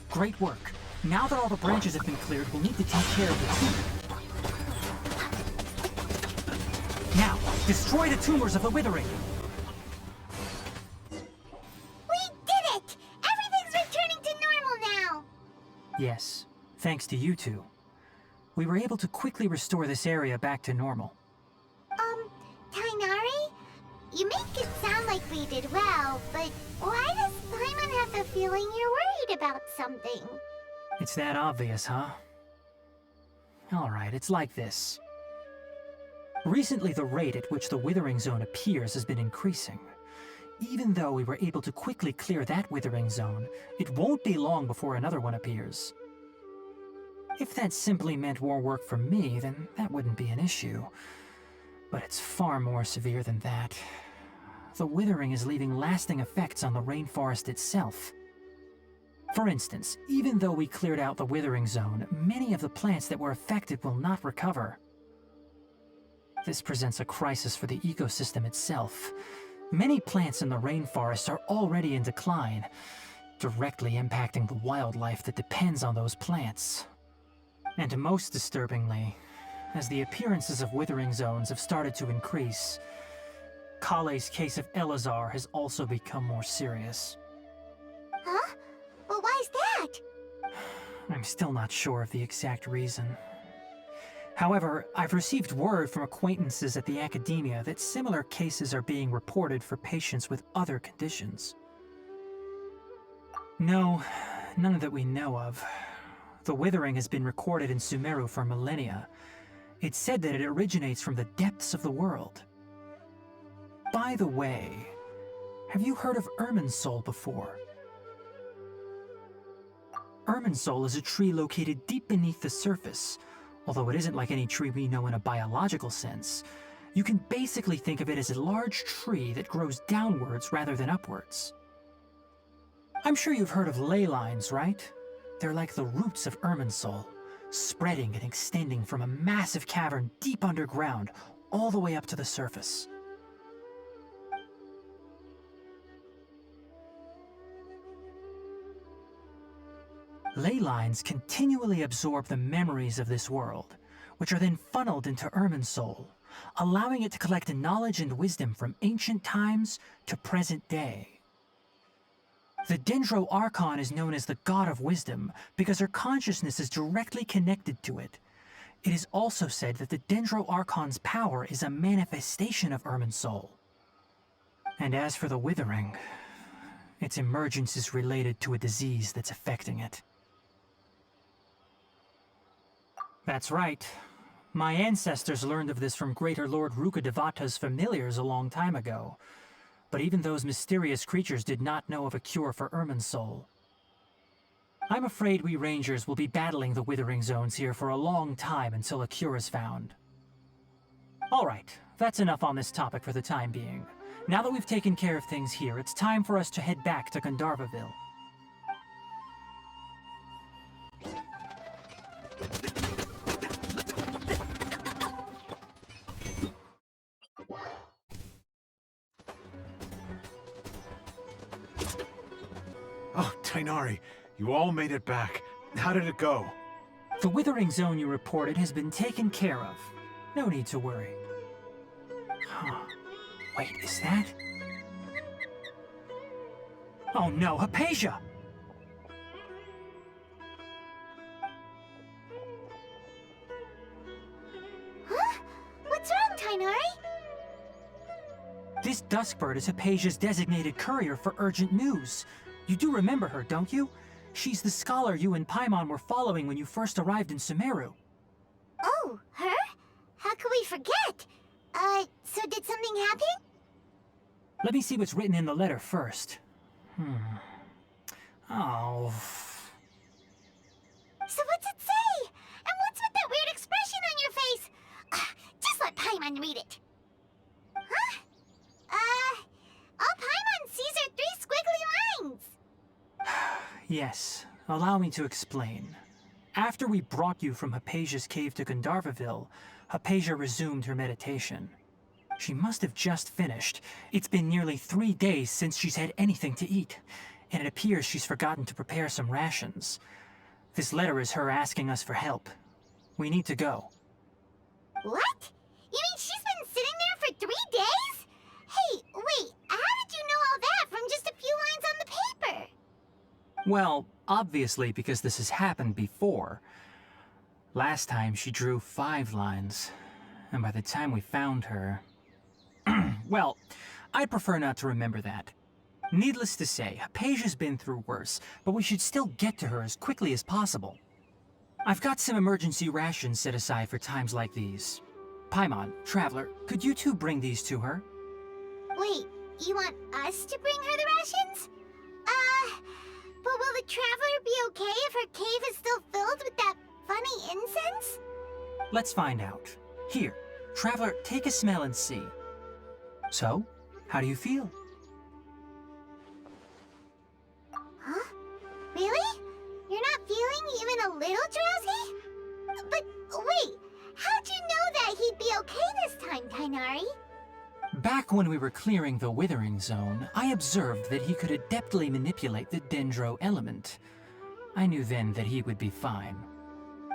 Great work. Now that all the branches have been cleared, we'll need to take care of the tumor. Now, destroy the tumors of the Withering. We did it! Everything's returning to normal now! Yes, thanks to you two. We were able to quickly restore this area back to normal. Tainari? You make it sound like we did well, but why does Paimon have the feeling you're worried about something? It's that obvious, huh? Alright, it's like this. Recently, the rate at which the Withering Zone appears has been increasing. Even though we were able to quickly clear that Withering Zone, it won't be long before another one appears. If that simply meant more work for me, then that wouldn't be an issue. But it's far more severe than that. the withering is leaving lasting effects on the rainforest itself. For instance, even though we cleared out the withering zone, many of the plants that were affected will not recover. This presents a crisis for the ecosystem itself. Many plants in the rainforest are already in decline, directly impacting the wildlife that depends on those plants. And most disturbingly, as the appearances of withering zones have started to increase, Kale's case of Elazar has also become more serious. Huh? Well, why's that? I'm still not sure of the exact reason. However, I've received word from acquaintances at the academia that similar cases are being reported for patients with other conditions. No, none that we know of. The withering has been recorded in Sumeru for millennia. It's said that it originates from the depths of the world. By the way, have you heard of Irminsul before? Irminsul is a tree located deep beneath the surface. Although it isn't like any tree we know in a biological sense, you can basically think of it as a large tree that grows downwards rather than upwards. I'm sure you've heard of ley lines, right? They're like the roots of Irminsul, spreading and extending from a massive cavern deep underground all the way up to the surface. Ley lines continually absorb the memories of this world, which are then funneled into Irminsul, allowing it to collect knowledge and wisdom from ancient times to present day. The Dendro Archon is known as the God of Wisdom because her consciousness is directly connected to it. It is also said that the Dendro Archon's power is a manifestation of Irminsul. And as for the Withering, its emergence is related to a disease that's affecting it. That's right. My ancestors learned of this from Greater Lord Rukkhadevata's familiars a long time ago. But even those mysterious creatures did not know of a cure for Irminsul. I'm afraid we Rangers will be battling the Withering Zones here for a long time until a cure is found. Alright, that's enough on this topic for the time being. Now that we've taken care of things here, it's time for us to head back to Gandharvaville. Oh, Tainari, you all made it back. How did it go? The Withering Zone you reported has been taken care of. No need to worry. Huh. Wait, is that? Oh no, Hypatia! Huh? What's wrong, Tainari? This Duskbird is Hypatia's designated courier for urgent news. You do remember her, don't you? She's the scholar you and Paimon were following when you first arrived in Sumeru. Oh, her? How could we forget? So did something happen? Let me see what's written in the letter first. Oh. So what's it say? And what's with that weird expression on your face? Just let Paimon read it. Huh? All Paimon sees are 3 squiggly lines. Yes, allow me to explain. After we brought you from Hypatia's cave to Gandharvaville, Hypatia resumed her meditation. She must have just finished. It's been nearly 3 days since she's had anything to eat, and it appears she's forgotten to prepare some rations. This letter is her asking us for help. We need to go. What? You mean she's been sitting there for 3 days? Hey, wait, how did you know all that from just a few lines on the paper? Well, obviously because this has happened before. Last time she drew 5 lines, and by the time we found her... Well, I'd prefer not to remember that. Needless to say, Hypatia's been through worse, but we should still get to her as quickly as possible. I've got some emergency rations set aside for times like these. Paimon, Traveler, could you two bring these to her? Wait, you want us to bring her the rations? But will the Traveler be okay if her cave is still filled with that funny incense? Let's find out. Here, Traveler, take a smell and see. So, How do you feel? Huh? Really? You're not feeling even a little drowsy? But wait, how'd you know that he'd be okay this time, Tainari? Back when we were clearing the Withering Zone, I observed that he could adeptly manipulate the Dendro element. I knew then that he would be fine.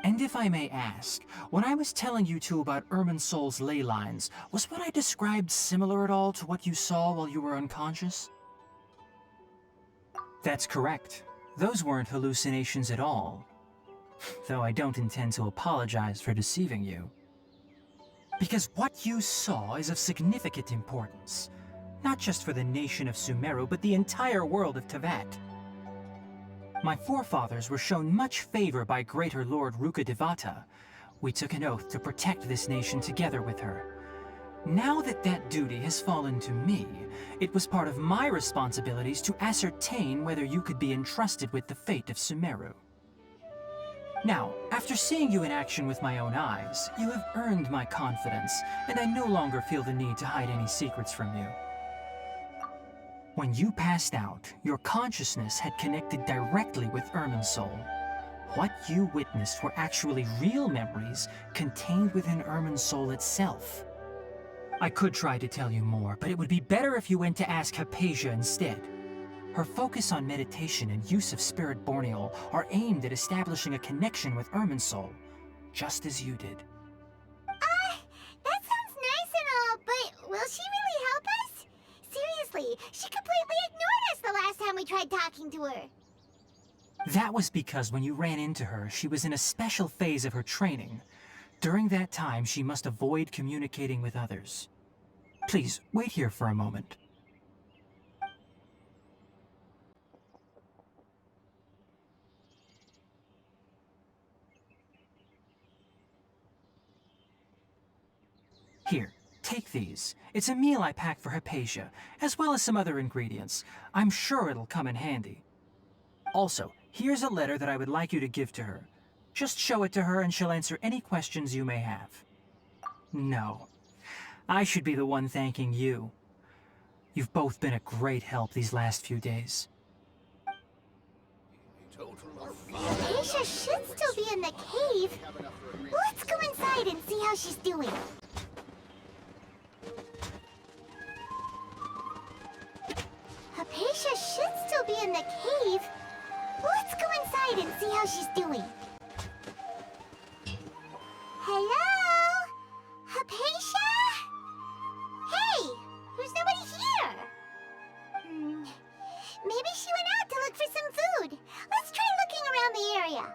And if I may ask, when I was telling you two about Irminsol's ley lines, was what I described similar at all to what you saw while you were unconscious? That's correct. Those weren't hallucinations at all. Though I don't intend to apologize for deceiving you. Because what you saw is of significant importance. Not just for the nation of Sumeru, but the entire world of Teyvat. My forefathers were shown much favor by Greater Lord Rukkhadevata. We took an oath to protect this nation together with her. Now that that duty has fallen to me, it was part of my responsibilities to ascertain whether you could be entrusted with the fate of Sumeru. Now, after seeing you in action with my own eyes, you have earned my confidence, and I no longer feel the need to hide any secrets from you. When you passed out, your consciousness had connected directly with Irminsul. What you witnessed were actually real memories contained within Irminsul itself. I could try to tell you more, but it would be better if you went to ask Hypatia instead. Her focus on meditation and use of Spirit Borneal are aimed at establishing a connection with Irminsul, just as you did. That sounds nice and all, but will she really help us? Seriously, she completely ignored us the last time we tried talking to her. That was because when you ran into her, she was in a special phase of her training. During that time, she must avoid communicating with others. Please, wait here for a moment. Here, take these. It's a meal I packed for Hypatia, as well as some other ingredients. I'm sure it'll come in handy. Also, here's a letter that I would like you to give to her. Just show it to her and she'll answer any questions you may have. No, I should be the one thanking you. You've both been a great help these last few days. Aisha should still be in the cave. Let's go inside and see how she's doing. Hypatia should still be in the cave. Let's go inside and see how she's doing. Hello? Hypatia? Hey, there's nobody here. Maybe she went out to look for some food. Let's try looking around the area.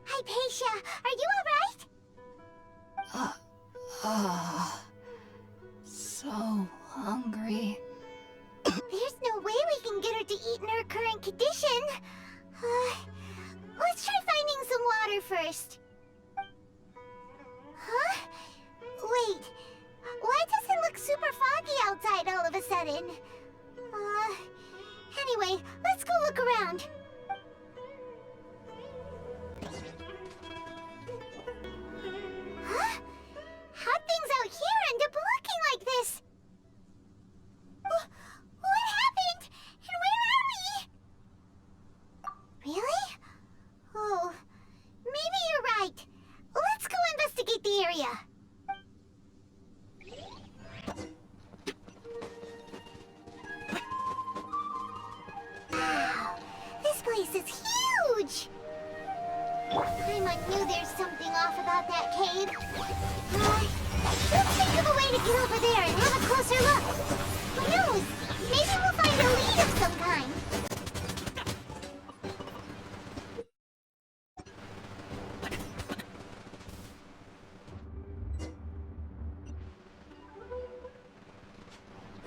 Hypatia, are you alright? So hungry. There's no way we can get her to eat in her current condition. Let's try finding some water first. Huh? Wait, why does it look super foggy outside all of a sudden? Anyway, let's go look around. Huh? How'd things out here end up looking like this? What happened? And where are we? Really? Oh, maybe you're right. Let's go investigate the area. get over there and have a closer look. Who knows? Maybe we'll find a lead of some kind.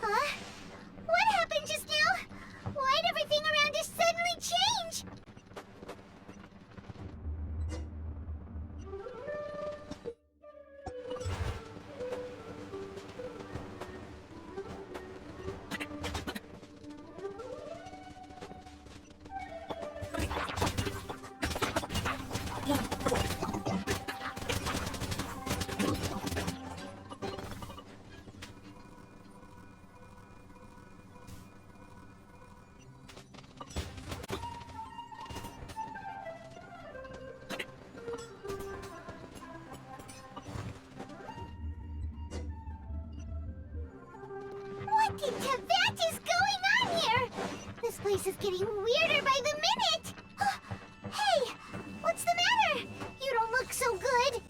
Huh? What happened just now? Why'd everything around us suddenly change? What the Tavat is going on here? This place is getting weirder by the minute. Hey, what's the matter? You don't look so good.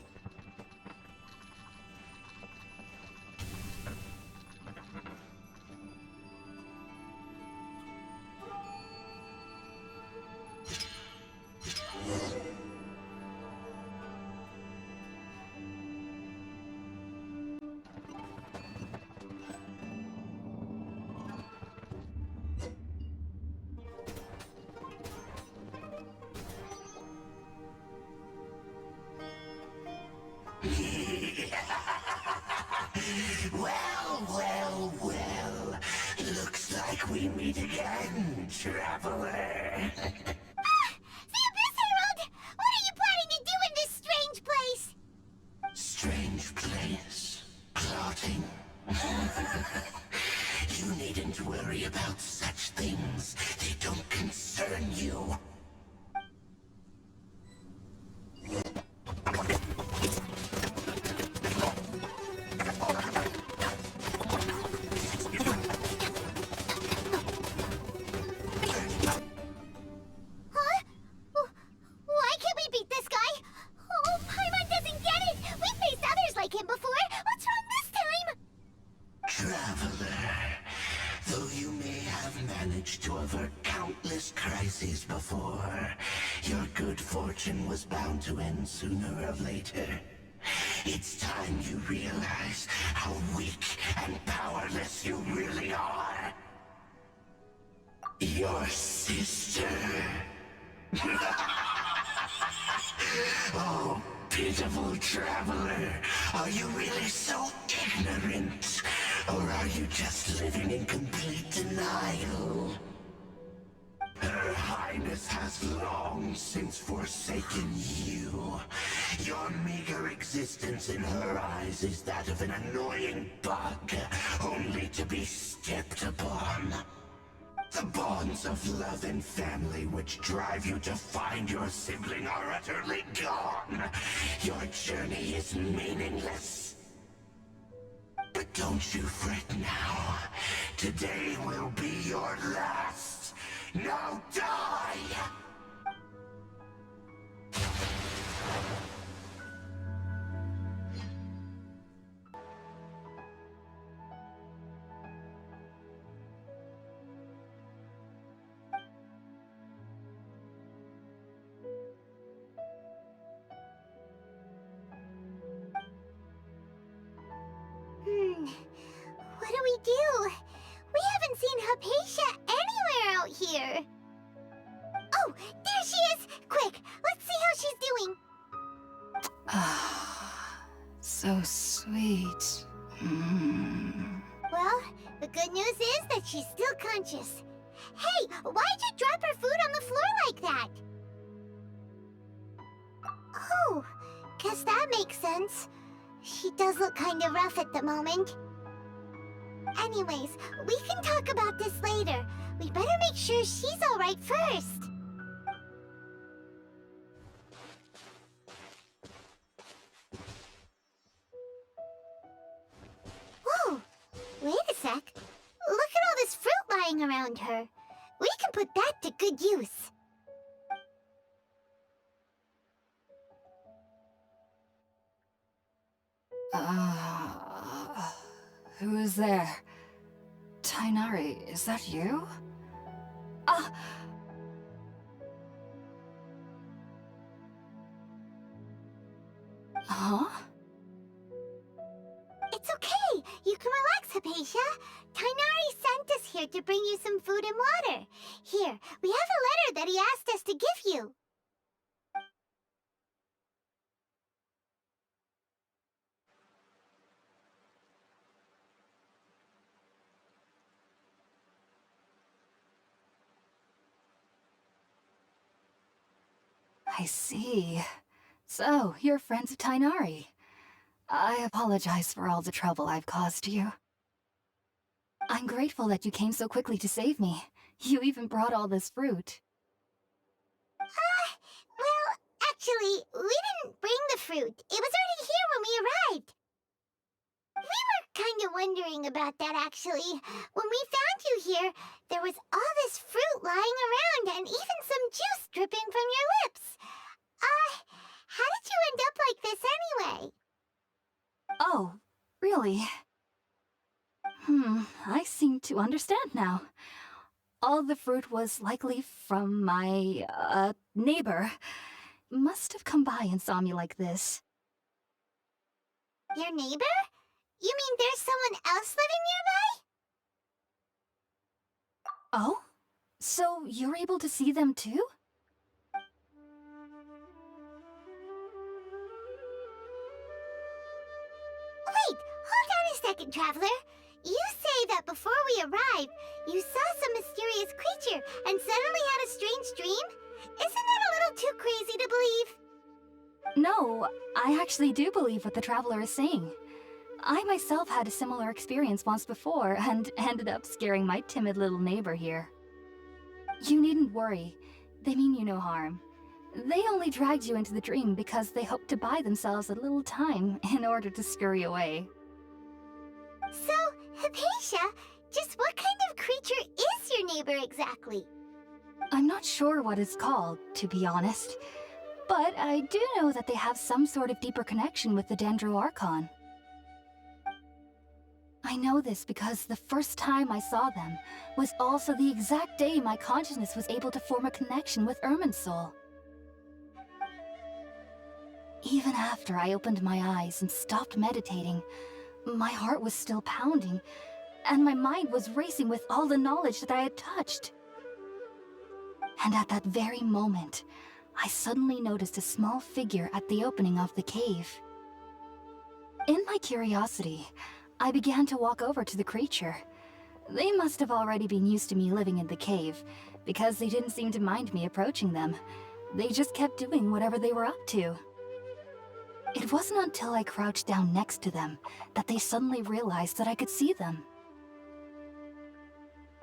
Well. Looks like we meet again, traveler. The Abyss Herald! What are you planning to do in this strange place? Strange place. Plotting. You needn't worry about such things. They don't concern you. Huh? Why can't we beat this guy? Oh, Paimon doesn't get it! We've faced others like him before! What's wrong this time? Traveler, though you may have managed to avert countless crises before, your good fortune was bound to end sooner or later. It's time you realize how weak and powerless you really are. Your sister. Oh, pitiful traveler. Are you really so ignorant? Or are you just living in complete denial? Her Highness has long since forsaken you. Your meager existence in her eyes is that of an annoying bug, only to be stepped upon. The bonds of love and family which drive you to find your sibling are utterly gone. Your journey is meaningless. But don't you fret now. Today will be your last. Now die! What do we do? We haven't seen Hypatia anywhere out here. Oh, there she is! Quick, let's see how she's doing. Ah, so sweet. Mm. Well, the good news is that she's still conscious. Hey, why'd you drop her food on the floor like that? Oh, guess that makes sense. She does look kind of rough at the moment. Anyways, we can talk about this later. We better make sure she's alright first. Whoa, wait a sec. Look at all this fruit lying around her. We can put that to good use. Who is there? Tainari, is that you? Ah! Huh? It's okay. You can relax, Hypatia. Tainari sent us here to bring you some food and water. Here, we have a letter that he asked us to give you. I see. So, you're friends of Tainari. I apologize for all the trouble I've caused you. I'm grateful that you came so quickly to save me. You even brought all this fruit. Well, actually, we didn't bring the fruit. It was already here when we arrived. We were kind of wondering about that, actually. When we found you here, there was all this fruit lying around and even some juice dripping from your lips. How did you end up like this anyway? Oh, really? I seem to understand now. All the fruit was likely from my, neighbor. Must have come by and saw me like this. Your neighbor? You mean there's someone else living nearby? Oh? So you're able to see them too? Wait, hold on a second, Traveler. You say that before we arrived, you saw some mysterious creature and suddenly had a strange dream? Isn't that a little too crazy to believe? No, I actually do believe what the Traveler is saying. I myself had a similar experience once before and ended up scaring my timid little neighbor here. You needn't worry. They mean you no harm. They only dragged you into the dream because they hoped to buy themselves a little time in order to scurry away. So, Hypatia, just what kind of creature is your neighbor exactly? I'm not sure what it's called, to be honest. But I do know that they have some sort of deeper connection with the Dendro Archon. I know this because the first time I saw them was also the exact day my consciousness was able to form a connection with Irminsul. Even after I opened my eyes and stopped meditating, my heart was still pounding, and my mind was racing with all the knowledge that I had touched. And at that very moment, I suddenly noticed a small figure at the opening of the cave. In my curiosity, I began to walk over to the creature. They must have already been used to me living in the cave, because they didn't seem to mind me approaching them. They just kept doing whatever they were up to. It wasn't until I crouched down next to them that they suddenly realized that I could see them.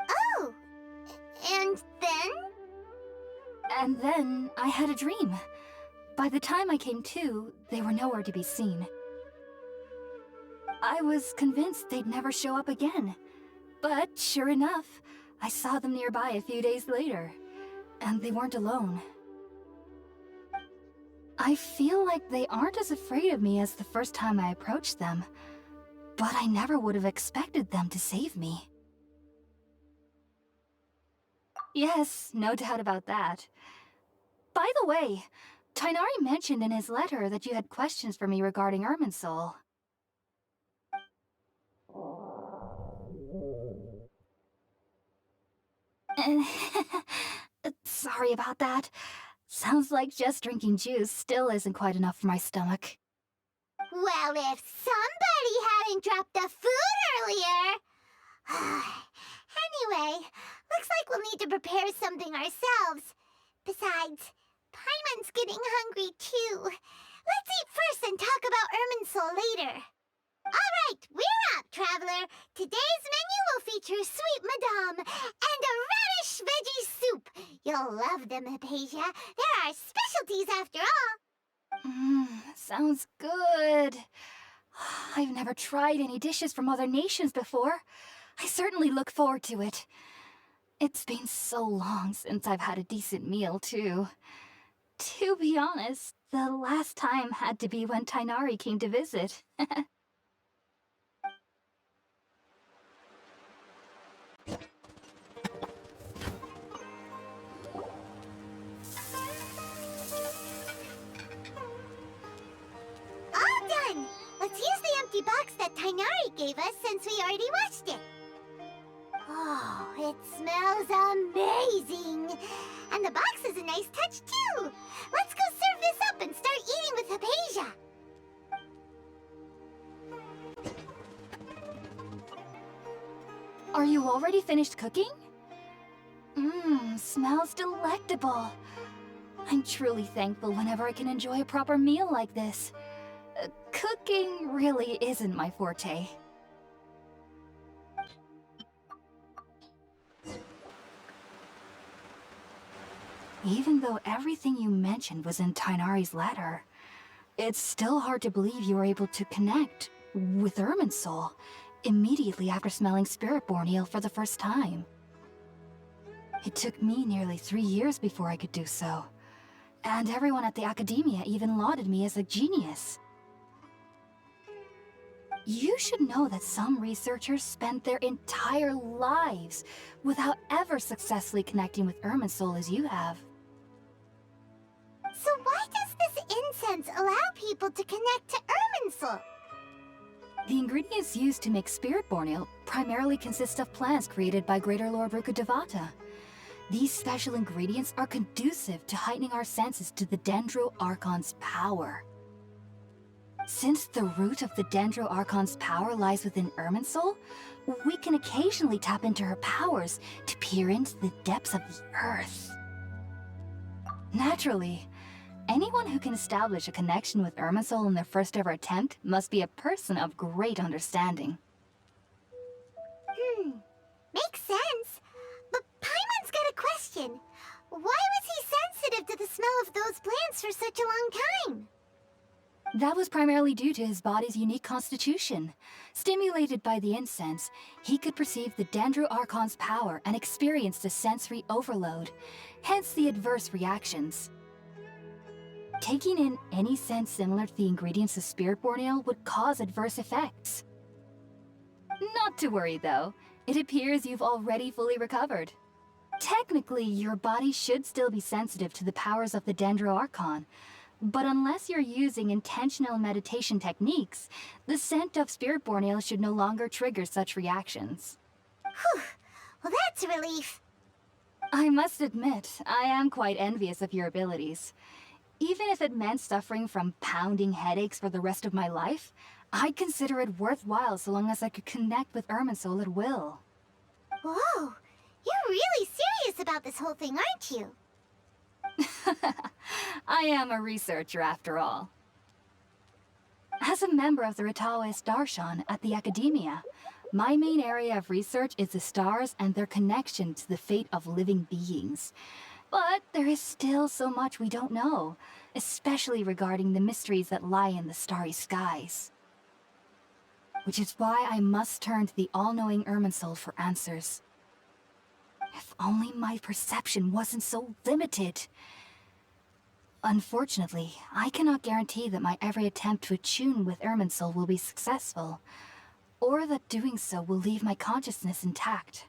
Oh! And then? And then I had a dream. By the time I came to, they were nowhere to be seen. I was convinced they'd never show up again. But sure enough, I saw them nearby a few days later. And they weren't alone. I feel like they aren't as afraid of me as the first time I approached them. But I never would have expected them to save me. Yes, no doubt about that. By the way, Tainari mentioned in his letter that you had questions for me regarding Irminsul. Sorry about that. Sounds like just drinking juice still isn't quite enough for my stomach. Well, if somebody hadn't dropped the food earlier... Anyway, looks like we'll need to prepare something ourselves. Besides, Paimon's getting hungry too. Let's eat first and talk about Irminsul later. Alright, we're up, Traveler. Today's menu will feature sweet madame and a radish veggie soup. You'll love them, Hypatia. They're our specialties after all. Sounds good. I've never tried any dishes from other nations before. I certainly look forward to it. It's been so long since I've had a decent meal, too. To be honest, the last time had to be when Tainari came to visit. gave us since we already watched it. Oh, it smells amazing! And the box is a nice touch, too! Let's go serve this up and start eating with Hypatia! Are you already finished cooking? Mmm, smells delectable. I'm truly thankful whenever I can enjoy a proper meal like this. Cooking really isn't my forte. Even though everything you mentioned was in Tighnari's letter, it's still hard to believe you were able to connect with Irminsul immediately after smelling Spiritborn Ale for the first time. It took me nearly 3 years before I could do so, and everyone at the Academia even lauded me as a genius. You should know that some researchers spent their entire lives without ever successfully connecting with Irminsul as you have. So why does this incense allow people to connect to Irminsul? The ingredients used to make Spiritborn Ale primarily consist of plants created by Greater Lord Rukkhadevata. These special ingredients are conducive to heightening our senses to the Dendro Archon's power. Since the root of the Dendro Archon's power lies within Irminsul, we can occasionally tap into her powers to peer into the depths of the earth. Naturally, anyone who can establish a connection with Irminsul in their first ever attempt must be a person of great understanding. Makes sense. But Paimon's got a question. Why was he sensitive to the smell of those plants for such a long time? That was primarily due to his body's unique constitution. Stimulated by the incense, he could perceive the Dendro Archon's power and experienced a sensory overload, hence the adverse reactions. Taking in any scent similar to the ingredients of Spiritborn Ale would cause adverse effects. Not to worry though, it appears you've already fully recovered. Technically, your body should still be sensitive to the powers of the Dendro Archon, but unless you're using intentional meditation techniques, the scent of Spiritborn Ale should no longer trigger such reactions. Whew. Well, that's a relief. I must admit, I am quite envious of your abilities. Even if it meant suffering from pounding headaches for the rest of my life, I'd consider it worthwhile so long as I could connect with Irminsul at will. Whoa, you're really serious about this whole thing, aren't you? I am a researcher after all. As a member of the Ritaoist Darshan at the Academia, my main area of research is the stars and their connection to the fate of living beings. But there is still so much we don't know, especially regarding the mysteries that lie in the starry skies. Which is why I must turn to the all-knowing Irminsul for answers. If only my perception wasn't so limited. Unfortunately, I cannot guarantee that my every attempt to attune with Irminsul will be successful, or that doing so will leave my consciousness intact.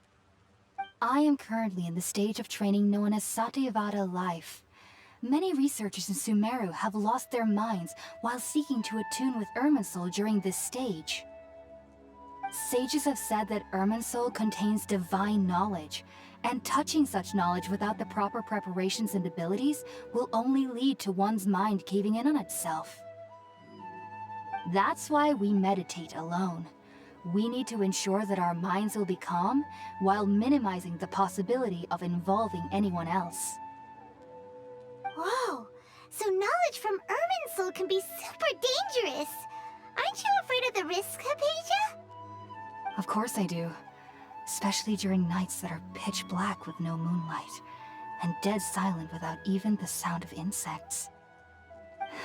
I am currently in the stage of training known as Satyavada life. Many researchers in Sumeru have lost their minds while seeking to attune with Irminsul during this stage. Sages have said that Irminsul contains divine knowledge, and touching such knowledge without the proper preparations and abilities will only lead to one's mind caving in on itself. That's why we meditate alone. We need to ensure that our minds will be calm while minimizing the possibility of involving anyone else. Whoa, so knowledge from Irminsul can be super dangerous. Aren't you afraid of the risk, Hypatia? Of course I do. Especially during nights that are pitch black with no moonlight, and dead silent without even the sound of insects.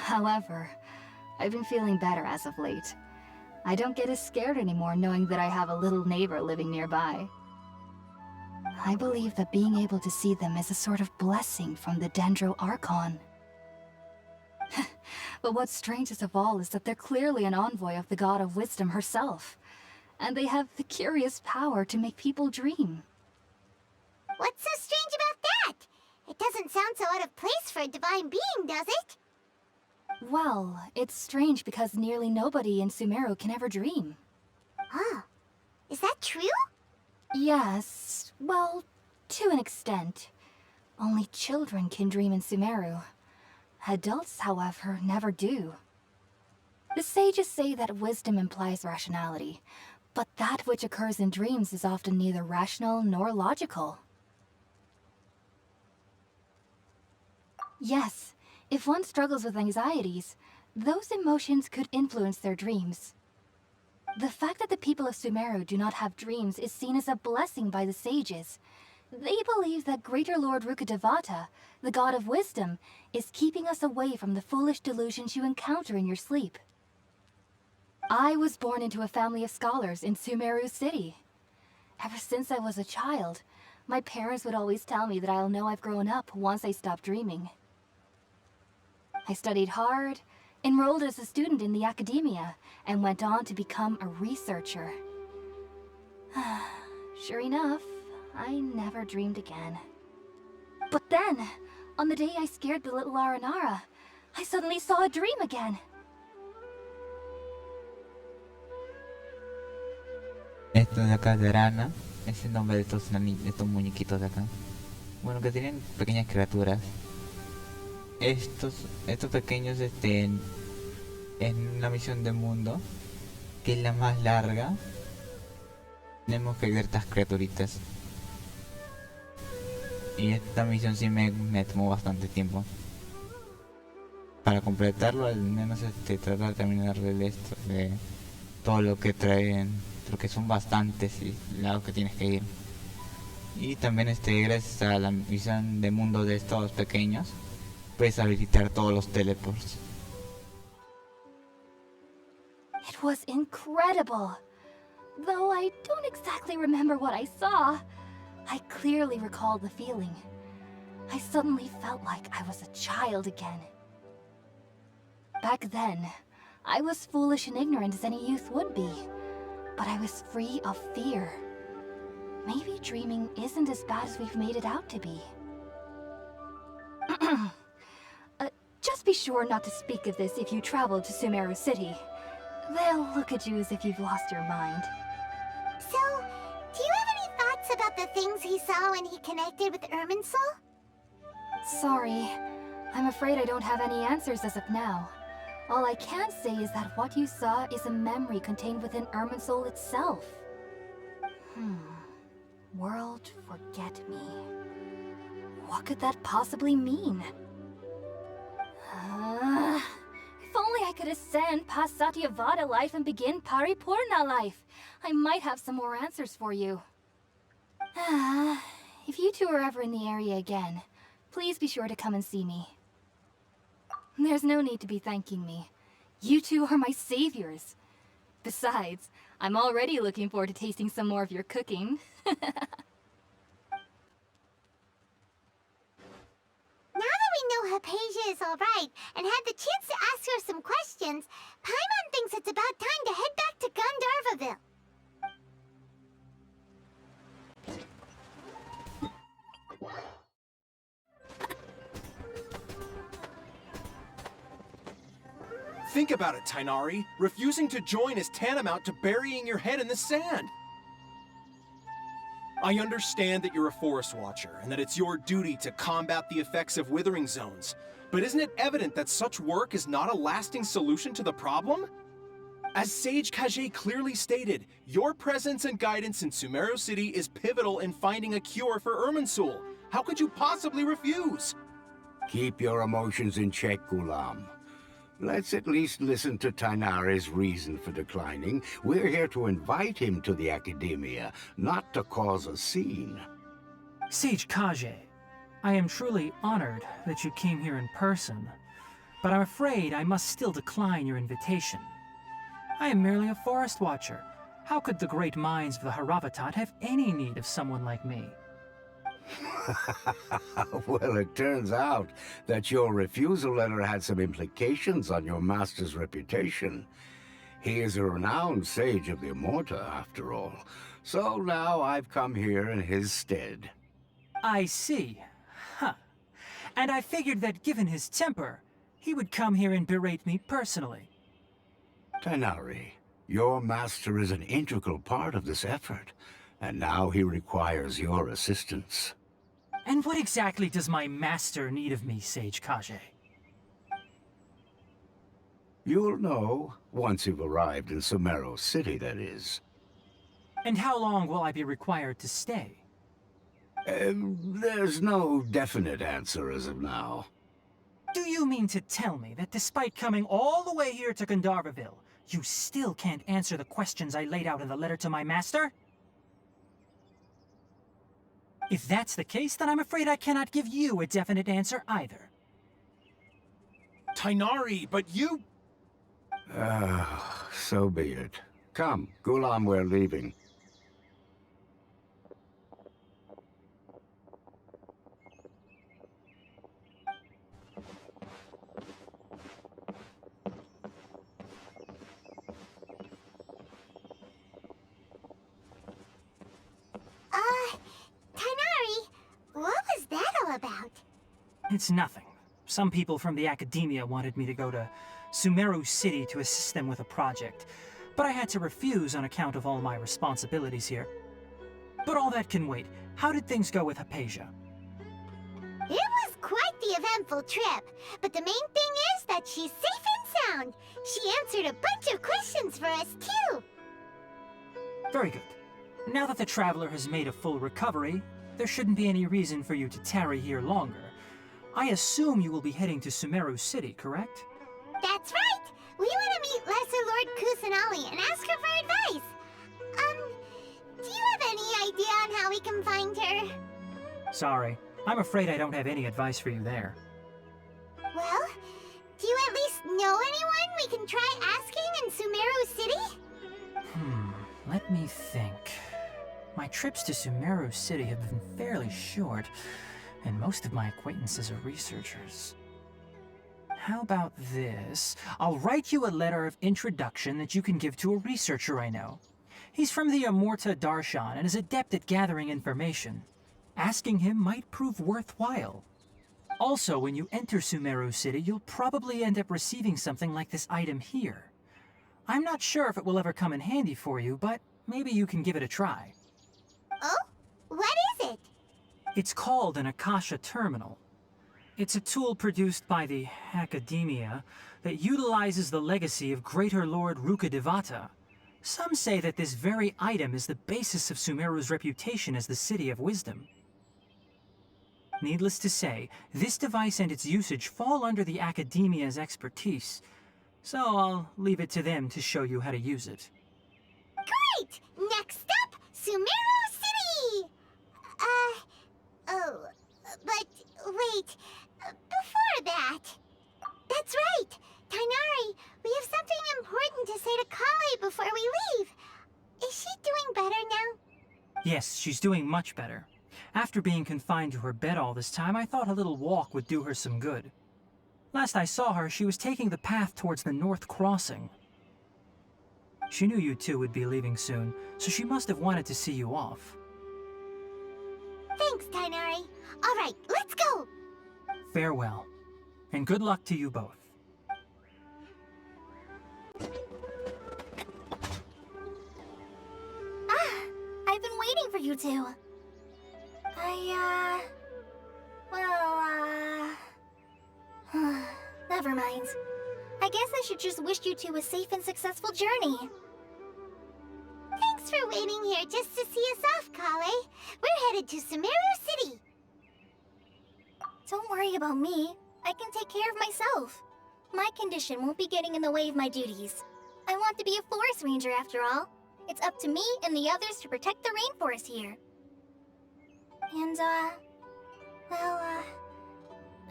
However, I've been feeling better as of late. I don't get as scared anymore knowing that I have a little neighbor living nearby. I believe that being able to see them is a sort of blessing from the Dendro Archon. But what's strangest of all is that they're clearly an envoy of the God of Wisdom herself. And they have the curious power to make people dream. What's so strange about that? It doesn't sound so out of place for a divine being, does it? Well, it's strange because nearly nobody in Sumeru can ever dream. Oh, is that true? Yes, well, to an extent. Only children can dream in Sumeru. Adults, however, never do. The sages say that wisdom implies rationality, but that which occurs in dreams is often neither rational nor logical. Yes, if one struggles with anxieties, those emotions could influence their dreams. The fact that the people of Sumeru do not have dreams is seen as a blessing by the sages. They believe that Greater Lord Rukkhadevata, the god of wisdom, is keeping us away from the foolish delusions you encounter in your sleep. I was born into a family of scholars in Sumeru City. Ever since I was a child, my parents would always tell me that I'll know I've grown up once I stop dreaming. I studied hard, enrolled as a student in the academia, and went on to become a researcher. Sure enough, I never dreamed again. But then, on the day I scared the little Aranara, I suddenly saw a dream again. Esto de acá de Arana es el nombre de estos muñequitos de acá. Bueno, que tienen pequeñas criaturas. Estos pequeños en una misión de mundo, que es la más larga, tenemos que ver estas criaturitas. Y esta misión sí me tomó bastante tiempo. Para completarlo, al menos tratar de terminar de todo lo que traen, porque son bastantes y lados que tienes que ir. Y también gracias a la misión de mundo de estos pequeños, puedes habilitar todos los teleports. It was incredible. Though I don't exactly remember what I saw, I clearly recall the feeling. I suddenly felt like I was a child again. Back then, I was foolish and ignorant as any youth would be, but I was free of fear. Maybe dreaming isn't as bad as we've made it out to be. Just be sure not to speak of this if you travel to Sumeru City. They'll look at you as if you've lost your mind. So, do you have any thoughts about the things he saw when he connected with Irminsul? Sorry. I'm afraid I don't have any answers as of now. All I can say is that what you saw is a memory contained within Irminsul itself. World forget me. What could that possibly mean? If only I could ascend past Satyavada life and begin Paripurna life, I might have some more answers for you. If you two are ever in the area again, please be sure to come and see me. There's no need to be thanking me. You two are my saviors. Besides, I'm already looking forward to tasting some more of your cooking. Now that we know Hypatia is alright and had the chance to ask her some questions, Paimon thinks it's about time to head back to Gandharvaville. Think about it, Tainari. Refusing to join is tantamount to burying your head in the sand. I understand that you're a forest watcher and that it's your duty to combat the effects of withering zones. But isn't it evident that such work is not a lasting solution to the problem? As Sage Kage clearly stated, your presence and guidance in Sumeru City is pivotal in finding a cure for Irminsul. How could you possibly refuse? Keep your emotions in check, Gulam. Let's at least listen to Tainari's reason for declining. We're here to invite him to the Academia, not to cause a scene. Sage Kage, I am truly honored that you came here in person, but I'm afraid I must still decline your invitation. I am merely a forest watcher. How could the great minds of the Haravatat have any need of someone like me? Well, it turns out that your refusal letter had some implications on your master's reputation. He is a renowned sage of the Immorta, after all. So now I've come here in his stead. I see. Huh. And I figured that given his temper, he would come here and berate me personally. Tainari, Your master is an integral part of this effort, and now he requires your assistance. And what exactly does my master need of me, Sage Kage? You'll know once you've arrived in Sumeru City, that is. And how long will I be required to stay? There's no definite answer as of now. Do you mean to tell me that despite coming all the way here to Gandharville, you still can't answer the questions I laid out in the letter to my master? If that's the case, then I'm afraid I cannot give you a definite answer either. Tighnari, but you... So be it. Come, Gulam, we're leaving. Tighnari, what was that all about? It's nothing. Some people from the academia wanted me to go to Sumeru City to assist them with a project, but I had to refuse on account of all my responsibilities here. But all that can wait. How did things go with Hypatia? It was quite the eventful trip, but the main thing is that she's safe and sound. She answered a bunch of questions for us, too. Very good. Now that the traveler has made a full recovery, there shouldn't be any reason for you to tarry here longer. I assume you will be heading to Sumeru City, correct? That's right! We want to meet Lesser Lord Kusanali and ask her for advice. Do you have any idea on how we can find her? Sorry. I'm afraid I don't have any advice for you there. Well, do you at least know anyone we can try asking in Sumeru City? Let me think. My trips to Sumeru City have been fairly short, and most of my acquaintances are researchers. How about this? I'll write you a letter of introduction that you can give to a researcher I know. He's from the Amurta Darshan and is adept at gathering information. Asking him might prove worthwhile. Also, when you enter Sumeru City, you'll probably end up receiving something like this item here. I'm not sure if it will ever come in handy for you, but maybe you can give it a try. Oh? What is it? It's called an Akasha Terminal. It's a tool produced by the Academia that utilizes the legacy of Greater Lord Rukadevata. Some say that this very item is the basis of Sumeru's reputation as the City of Wisdom. Needless to say, this device and its usage fall under the Academia's expertise, so I'll leave it to them to show you how to use it. Great! Next up, Sumeru City! But wait, before that... That's right! Tighnari, we have something important to say to Kale before we leave. Is she doing better now? Yes, she's doing much better. After being confined to her bed all this time, I thought a little walk would do her some good. Last I saw her, she was taking the path towards the North Crossing. She knew you two would be leaving soon, so she must have wanted to see you off. Thanks, Tighnari. All right, let's go! Farewell, and good luck to you both. I've been waiting for you two. Never mind. I guess I should just wish you two a safe and successful journey. Thanks for waiting here just to see us off, Kale. We're headed to Sumeru City. Don't worry about me. I can take care of myself. My condition won't be getting in the way of my duties. I want to be a forest ranger after all. It's up to me and the others to protect the rainforest here. And,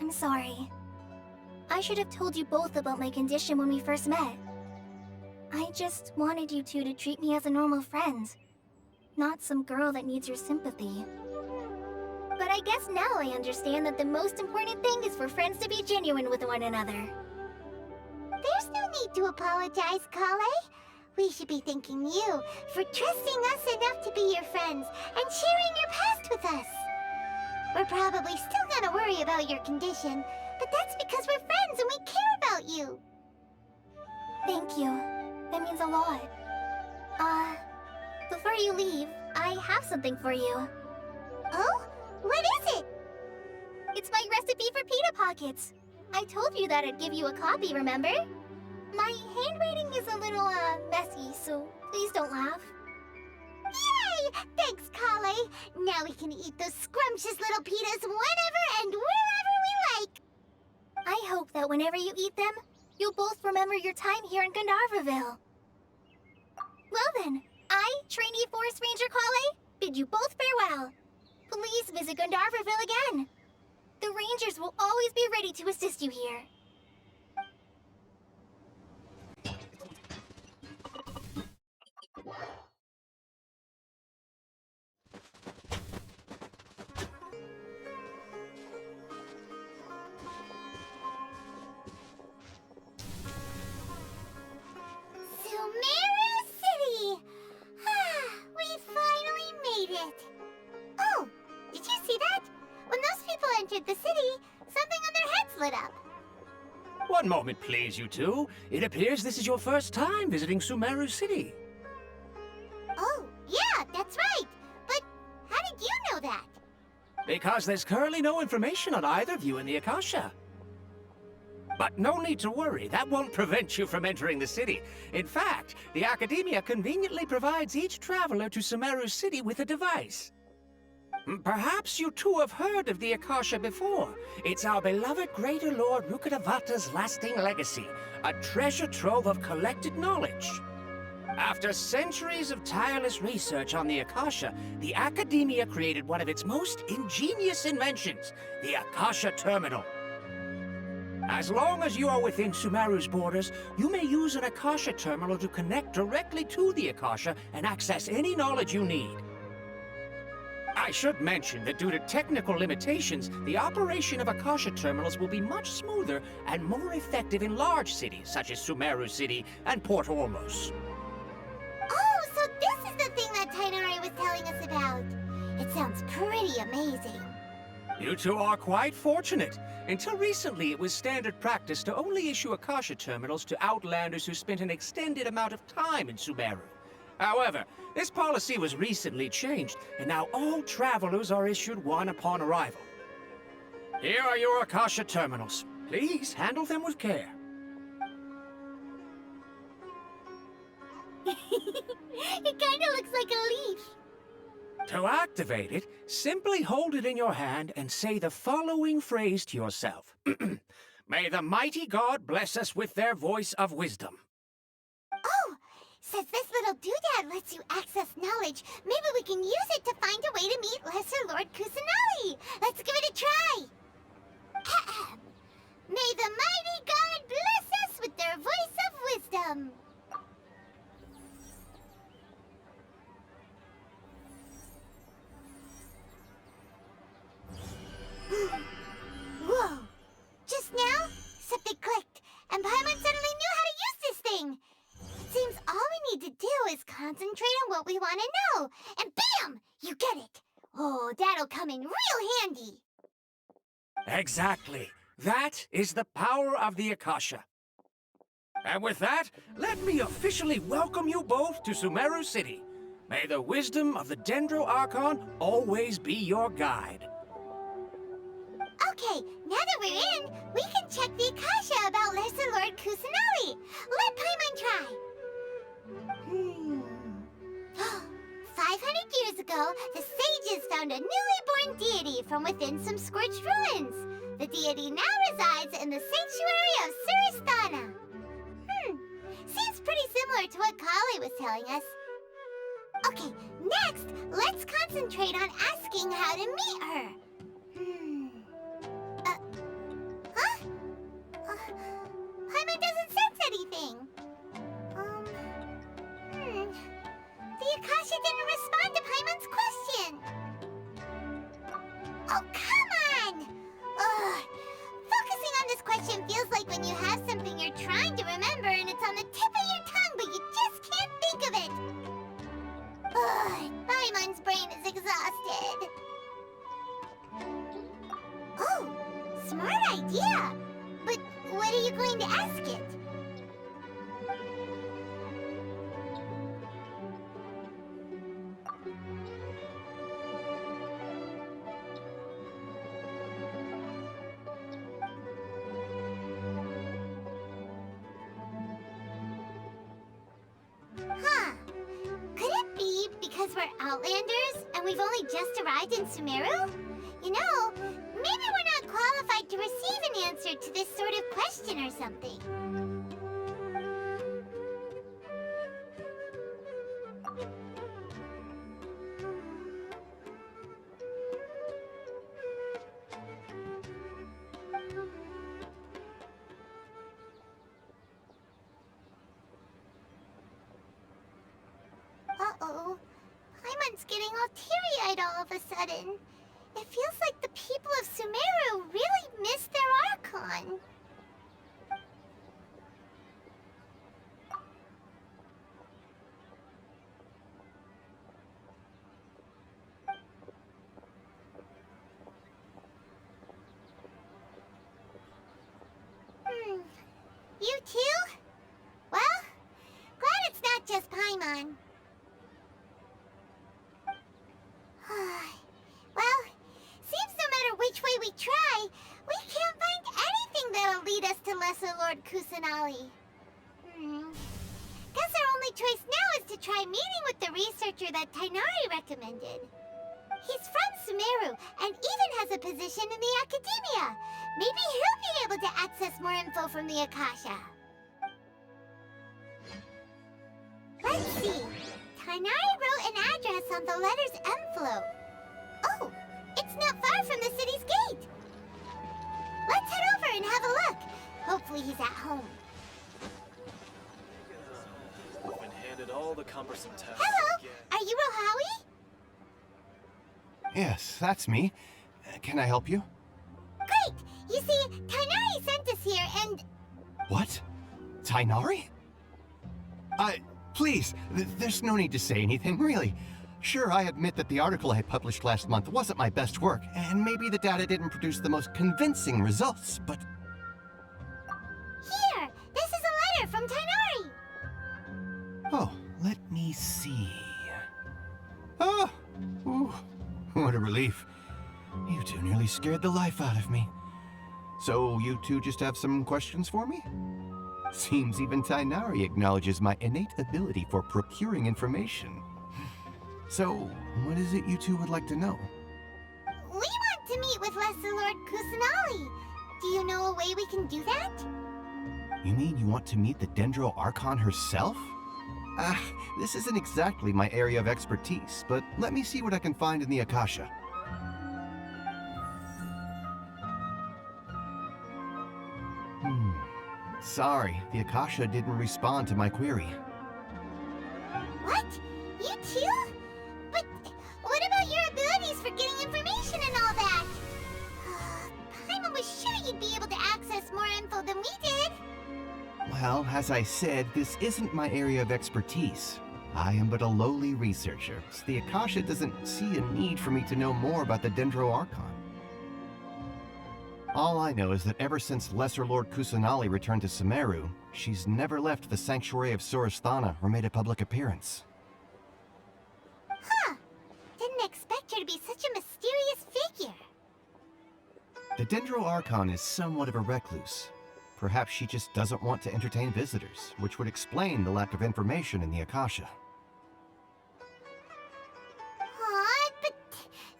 I'm sorry. I should have told you both about my condition when we first met. I just wanted you two to treat me as a normal friend, not some girl that needs your sympathy. But I guess now I understand that the most important thing is for friends to be genuine with one another. There's no need to apologize, Kale. We should be thanking you for trusting us enough to be your friends and sharing your past with us. We're probably still gonna worry about your condition, but that's because we're friends and we care about you. Thank you. That means a lot. Before you leave, I have something for you. Oh? What is it? It's my recipe for pita pockets. I told you that I'd give you a copy, remember? My handwriting is a little, messy, so please don't laugh. Yay! Thanks, Kale. Now we can eat those scrumptious little pitas whenever and wherever we like. I hope that whenever you eat them, you'll both remember your time here in Gandharvaville. Well then, I, trainee Forest Ranger Kale, bid you both farewell. Please visit Gandharvaville again. The Rangers will always be ready to assist you here. Sumeru City! We finally made it. Oh, did you see that? When those people entered the city, something on their heads lit up. One moment, please, you two. It appears this is your first time visiting Sumeru City. Oh, yeah, that's right. But how did you know that? Because there's currently no information on either of you in the Akasha. But no need to worry, that won't prevent you from entering the city. In fact, the Academia conveniently provides each traveler to Sumeru City with a device. Perhaps you two have heard of the Akasha before. It's our beloved Greater Lord Rukkhadevata's lasting legacy, a treasure trove of collected knowledge. After centuries of tireless research on the Akasha, the Academia created one of its most ingenious inventions, the Akasha Terminal. As long as you are within Sumeru's borders, you may use an Akasha terminal to connect directly to the Akasha and access any knowledge you need. I should mention that due to technical limitations, the operation of Akasha terminals will be much smoother and more effective in large cities such as Sumeru City and Port Ormos. Oh, so this is the thing that Tainari was telling us about. It sounds pretty amazing. You two are quite fortunate. Until recently, it was standard practice to only issue Akasha terminals to outlanders who spent an extended amount of time in Sumeru. However, this policy was recently changed, and now all travelers are issued one upon arrival. Here are your Akasha terminals. Please handle them with care. It kinda looks like a leaf. To activate it, simply hold it in your hand and say the following phrase to yourself. May the mighty God bless us with their voice of wisdom. Oh, since this little doodad lets you access knowledge, maybe we can use it to find a way to meet Lesser Lord Kusanali. Let's give it a try. Ahem. May the mighty God bless us with their voice of wisdom. Whoa! Just now, something clicked, and Paimon suddenly knew how to use this thing. It seems all we need to do is concentrate on what we want to know, and bam! You get it. Oh, that'll come in real handy. Exactly. That is the power of the Akasha. And with that, let me officially welcome you both to Sumeru City. May the wisdom of the Dendro Archon always be your guide. Okay, now that we're in, we can check the Akasha about Lesser Lord Kusanali. Let Paimon try. 500 years ago, the sages found a newly born deity from within some scorched ruins. The deity now resides in the sanctuary of Suristana. Seems pretty similar to what Kali was telling us. Okay, next, let's concentrate on asking how to meet her. Paimon doesn't sense anything. The Akasha didn't respond to Paimon's question. Oh, come on! Ugh. Focusing on this question feels like when you have something you're trying to remember and it's on the tip of your tongue, but you just can't think of it. Ugh, Paimon's brain is exhausted. Oh, smart idea. But what are you going to ask it? Outlanders, and we've only just arrived in Sumeru? You know, maybe we're not qualified to receive an answer to this sort of question or something. Uh-oh. Paimon's getting all teary-eyed all of a sudden. It feels like the people of Sumeru really miss their Archon. You too? Well, glad it's not just Paimon. Well, seems no matter which way we try, we can't find anything that'll lead us to Lesser Lord Kusanali. Guess our only choice now is to try meeting with the researcher that Tainari recommended. He's from Sumeru and even has a position in the Academia. Maybe he'll be able to access more info from the Akasha. Let's see. Tainari wrote an address on the letter's envelope. Oh, it's not far from the city's gate. Let's head over and have a look. Hopefully he's at home. When handed all the cumbersome tasks Hello, again. are you Rohawi? Yes, that's me. Can I help you? Great! You see, Tainari sent us here and... What? Tainari? Please, there's no need to say anything, really. Sure, I admit that the article I published last month wasn't my best work, and maybe the data didn't produce the most convincing results, but... Here! This is a letter from Tainari! Oh, let me see... Oh! Ooh, what a relief. You two nearly scared the life out of me. So, you two just have some questions for me? Seems even Tainari acknowledges my innate ability for procuring information. So, what is it you two would like to know? We want to meet with Lesser Lord Kusanali. Do you know a way we can do that? You mean you want to meet the Dendro Archon herself? This isn't exactly my area of expertise, but let me see what I can find in the Akasha. Sorry, the Akasha didn't respond to my query. What? You too? But what about your abilities for getting information and all that? Paimon was sure you'd be able to access more info than we did. Well, as I said, this isn't my area of expertise. I am but a lowly researcher, so the Akasha doesn't see a need for me to know more about the Dendro Archon. All I know is that ever since Lesser Lord Kusanali returned to Sumeru, she's never left the Sanctuary of Sorasthana or made a public appearance. Huh. Didn't expect her to be such a mysterious figure. The Dendro Archon is somewhat of a recluse. Perhaps she just doesn't want to entertain visitors, which would explain the lack of information in the Akasha. Aw, but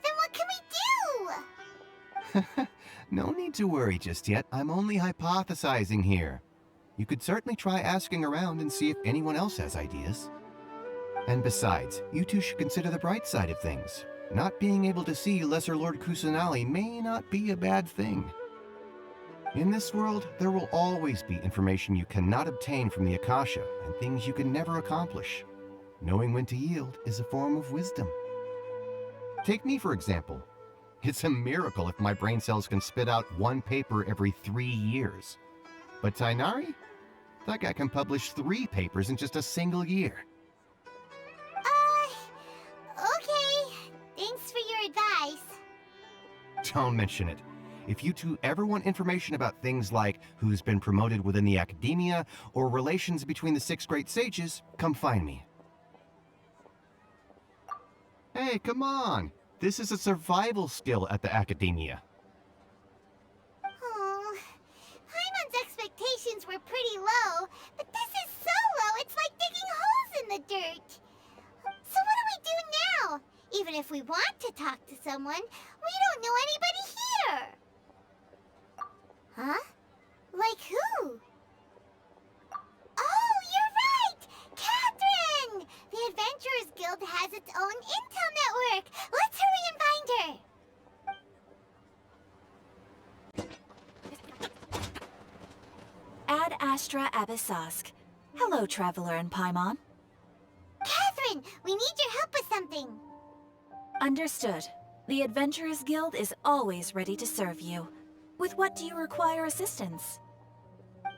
then what can we do? No need to worry just yet. I'm only hypothesizing here. You could certainly try asking around and see if anyone else has ideas. And besides, you two should consider the bright side of things. Not being able to see Lesser Lord Kusanali may not be a bad thing. In this world, there will always be information you cannot obtain from the Akasha and things you can never accomplish. Knowing when to yield is a form of wisdom. Take me, for example. It's a miracle if my brain cells can spit out one paper every 3 years. But Tainari? That guy can publish 3 papers in just a single year. Okay. Thanks for your advice. Don't mention it. If you two ever want information about things like who's been promoted within the Academia or relations between the 6 great sages, come find me. Hey, come on! This is a survival skill at the Academia. Oh, Paimon's expectations were pretty low, but this is so low it's like digging holes in the dirt. So what do we do now? even if we want to talk to someone, we don't know anybody here. Huh? Like who? Oh, you're right! Catherine! The Adventurers Guild has its own intel network. Let's hurry and find her. Ad Astra Abyssosk. Hello, Traveler and Paimon. Catherine, we need your help with something. Understood. The Adventurers Guild is always ready to serve you. With what do you require assistance?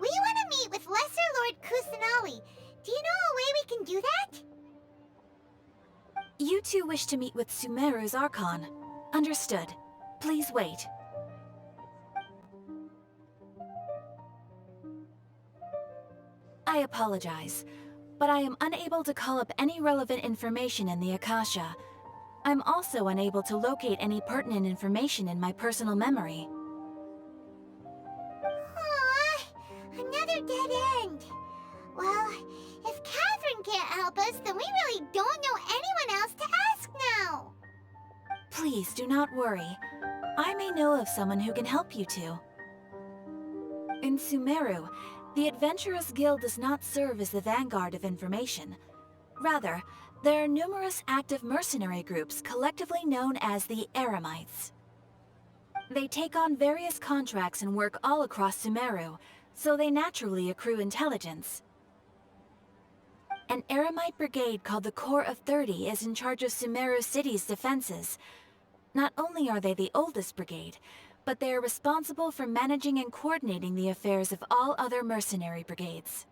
We want to meet with Lesser Lord Kusanali. Do you know a way we can do that? You two wish to meet with Sumeru's Archon. Understood. Please wait. I apologize, but I am unable to call up any relevant information in the Akasha. I'm also unable to locate any pertinent information in my personal memory. Aww, another dead end. Well, if Catherine can't help us, then we really don't know anyone else to ask now. Please do not worry. I may know of someone who can help you two. In Sumeru, the Adventurers Guild does not serve as the vanguard of information. Rather, there are numerous active mercenary groups collectively known as the Eremites. They take on various contracts and work all across Sumeru, so they naturally accrue intelligence. An Eremite brigade called the Corps of 30 is in charge of Sumeru City's defenses. Not only are they the oldest brigade, but they are responsible for managing and coordinating the affairs of all other mercenary brigades.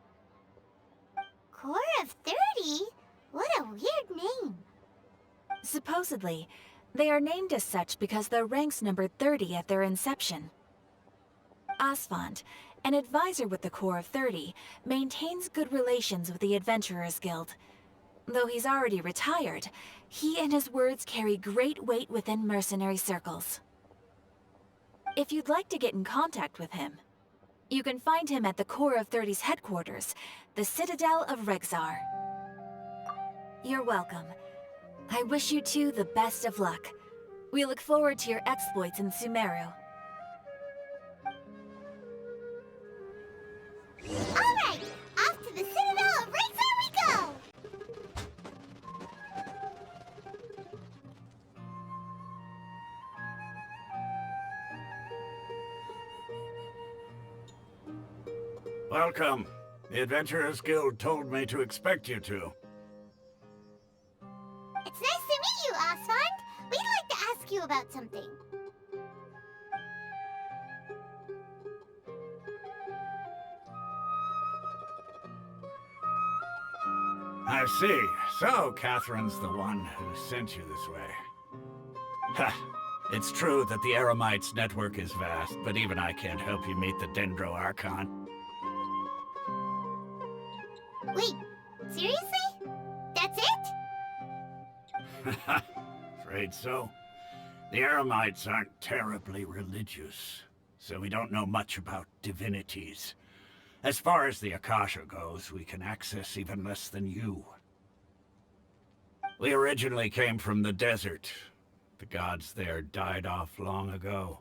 Corps of 30? What a weird name. Supposedly, they are named as such because their ranks numbered 30 at their inception. Asfand, an advisor with the Corps of 30, maintains good relations with the Adventurers Guild. Though he's already retired, he and his words carry great weight within mercenary circles. If you'd like to get in contact with him, you can find him at the Corps of 30's headquarters, the Citadel of Rexar. You're welcome. I wish you two the best of luck. We look forward to your exploits in Sumeru. Alright, off to the Citadel of Rexar we go! Welcome. The Adventurers Guild told me to expect you two. It's nice to meet you, Asfand. We'd like to ask you about something. I see. So, Catherine's the one who sent you this way. Ha! It's true that the Eremites' network is vast, but even I can't help you meet the Dendro Archon. Wait, seriously? That's it? Afraid so. The Eremites aren't terribly religious, so we don't know much about divinities. As far as the Akasha goes, we can access even less than you. We originally came from the desert. The gods there died off long ago.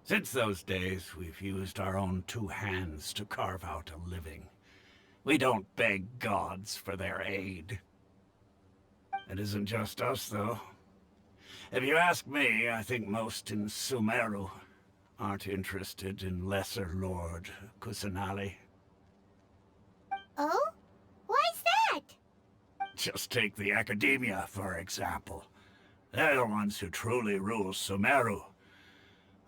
Since those days, we've used our own two hands to carve out a living. We don't beg gods for their aid. It isn't just us, though. If you ask me, I think most in Sumeru aren't interested in Lesser Lord Kusanali. Oh? Why's that? Just take the Academia, for example. They're the ones who truly rule Sumeru.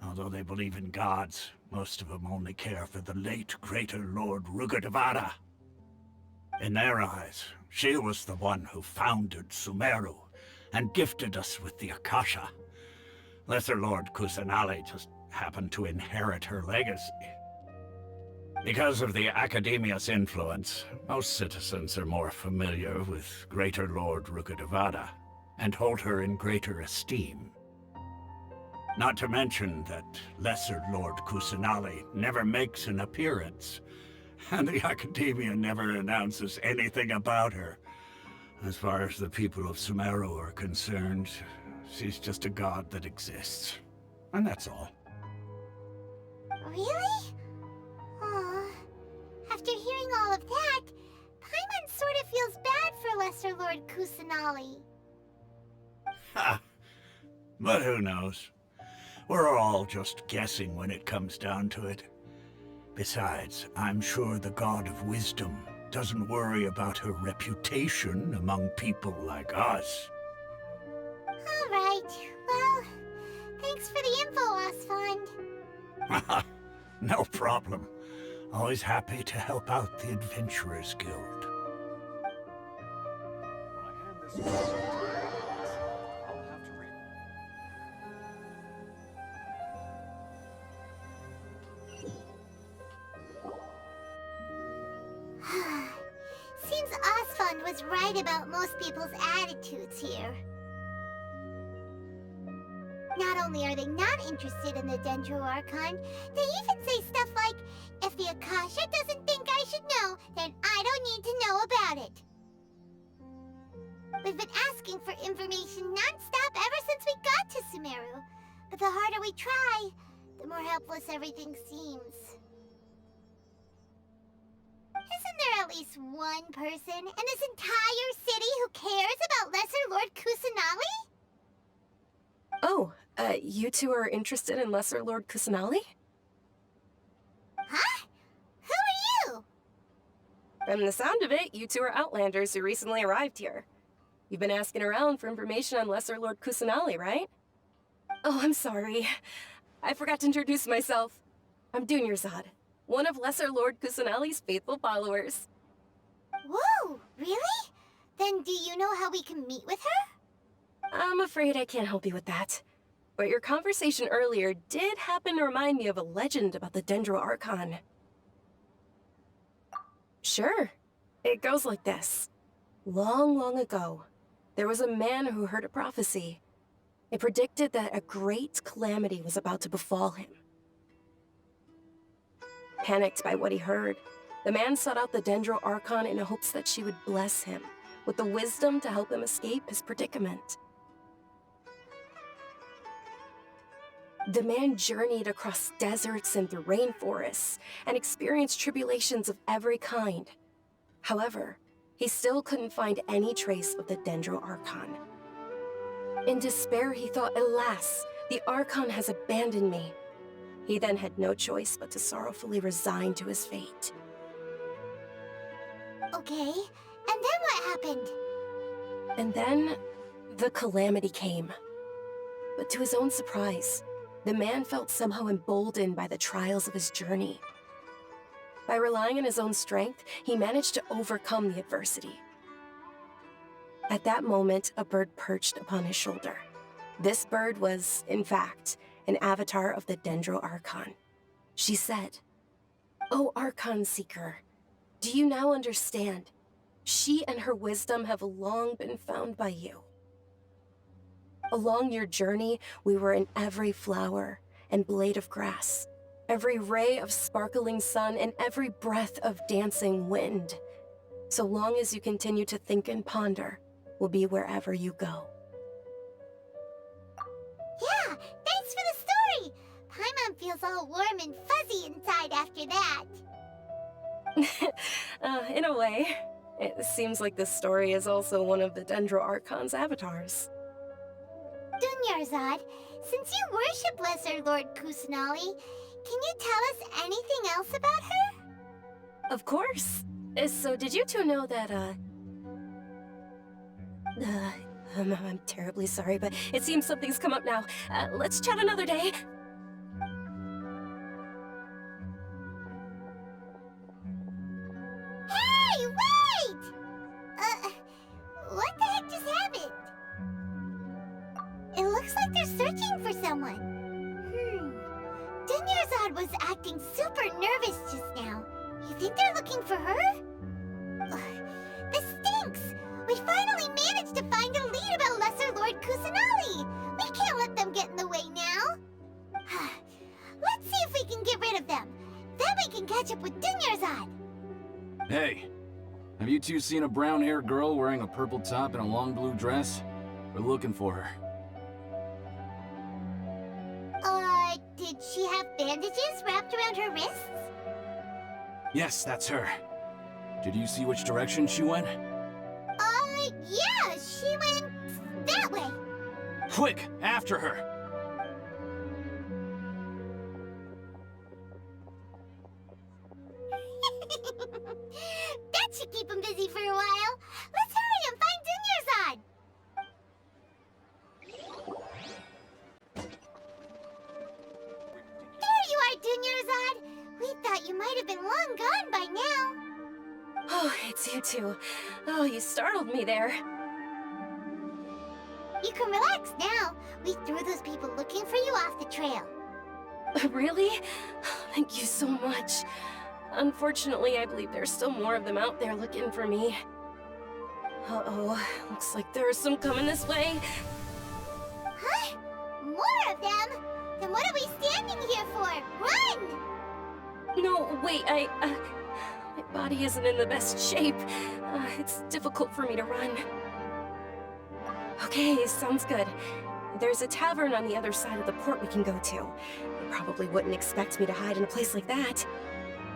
Although they believe in gods, most of them only care for the late Greater Lord Rugurtavara. In their eyes, she was the one who founded Sumeru and gifted us with the Akasha. Lesser Lord Kusanali just happened to inherit her legacy. Because of the Academia's influence, most citizens are more familiar with Greater Lord Rugurtavara and hold her in greater esteem. Not to mention that Lesser Lord Kusanali never makes an appearance, and the Academia never announces anything about her. As far as the people of Sumeru are concerned, she's just a god that exists. And that's all. Really? Aw. After hearing all of that, Paimon sort of feels bad for Lesser Lord Kusanali. Ha! But who knows? We're all just guessing when it comes down to it. Besides, I'm sure the God of Wisdom doesn't worry about her reputation among people like us. Alright, well, thanks for the info, Osfond. No problem. Always happy to help out the Adventurers Guild. Seems Osfond was right about most people's attitudes here. Not only are they not interested in the Dendro Archon, they even say stuff like, if the Akasha doesn't think I should know, then I don't need to know about it. We've been asking for information non-stop ever since we got to Sumeru, but the harder we try, the more helpless everything seems. Isn't there at least one person in this entire city who cares about Lesser Lord Kusanali? Oh, you two are interested in Lesser Lord Kusanali? Huh? Who are you? From the sound of it, you two are Outlanders who recently arrived here. You've been asking around for information on Lesser Lord Kusanali, right? Oh, I'm sorry. I forgot to introduce myself. I'm Dunyarzad, one of Lesser Lord Kusanali's faithful followers. Whoa, really? Then do you know how we can meet with her? I'm afraid I can't help you with that. But your conversation earlier did happen to remind me of a legend about the Dendro Archon. Sure. It goes like this. Long, long ago, there was a man who heard a prophecy. It predicted that a great calamity was about to befall him. Panicked by what he heard, the man sought out the Dendro Archon in hopes that she would bless him with the wisdom to help him escape his predicament. The man journeyed across deserts and through rainforests and experienced tribulations of every kind. However, he still couldn't find any trace of the Dendro Archon. In despair, he thought, alas, the Archon has abandoned me. He then had no choice but to sorrowfully resign to his fate. Okay, and then what happened? And then, the calamity came. But to his own surprise, the man felt somehow emboldened by the trials of his journey. By relying on his own strength, he managed to overcome the adversity. At that moment, a bird perched upon his shoulder. This bird was, in fact, an avatar of the Dendro Archon. She said, "O Archon Seeker, do you now understand? She and her wisdom have long been found by you. Along your journey, we were in every flower and blade of grass, every ray of sparkling sun, and every breath of dancing wind. So long as you continue to think and ponder, we'll be wherever you go." Yeah, thanks for the story! Paimon feels all warm and fuzzy inside after that. In a way, it seems like this story is also one of the Dendro Archon's avatars. Dunyarzad, since you worship Lesser Lord Kusanali, can you tell us anything else about her? Of course. So did you two know that, I'm terribly sorry, but it seems something's come up now. Let's chat another day. Hey, wait! What the heck just happened? It looks like they're searching for someone. Dunyarzad was acting super nervous just now. You think they're looking for her? This stinks! We finally managed to find a lead about Lesser Lord Kusanali! We can't let them get in the way now! Let's see if we can get rid of them. Then we can catch up with Dunyarzad! Hey, Have you two seen a brown-haired girl wearing a purple top and a long blue dress? We're looking for her. Did she have bandages wrapped around her wrists? Yes, that's her. Did you see which direction she went? Yeah, she went that way. Quick, after her! That should keep him busy for a while. Let's hurry and find Dunyarzad. There you are, Dunyarzad. We thought you might have been long gone by now. Oh, it's you two. Oh, you startled me there. You can relax now. We threw those people looking for you off the trail. Really? Thank you so much. Unfortunately, I believe there's still more of them out there looking for me. Uh-oh, looks like there are some coming this way. Huh? More of them? Then what are we standing here for? Run! No, wait, my body isn't in the best shape. It's difficult for me to run. Okay, sounds good. There's a tavern on the other side of the port we can go to. They probably wouldn't expect me to hide in a place like that.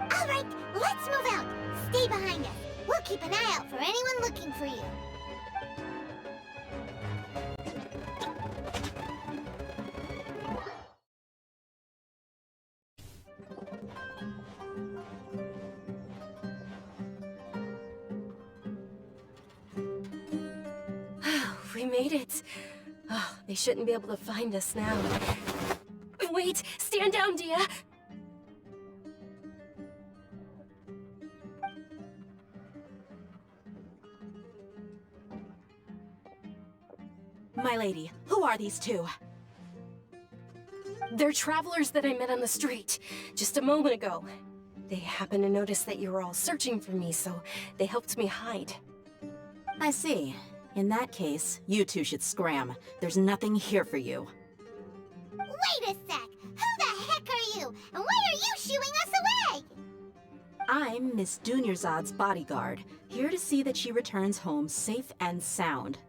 All right, let's move out. Stay behind us. We'll keep an eye out for anyone looking for you. We made it. Oh, they shouldn't be able to find us now. Wait, stand down, Dia. My lady, who are these two? They're travelers that I met on the street just a moment ago. They happened to notice that you were all searching for me, so they helped me hide. I see. In that case, you two should scram. There's nothing here for you. Wait a sec! Who the heck are you? And why are you shooing us away? I'm Miss Dunyarzad's bodyguard, here to see that she returns home safe and sound.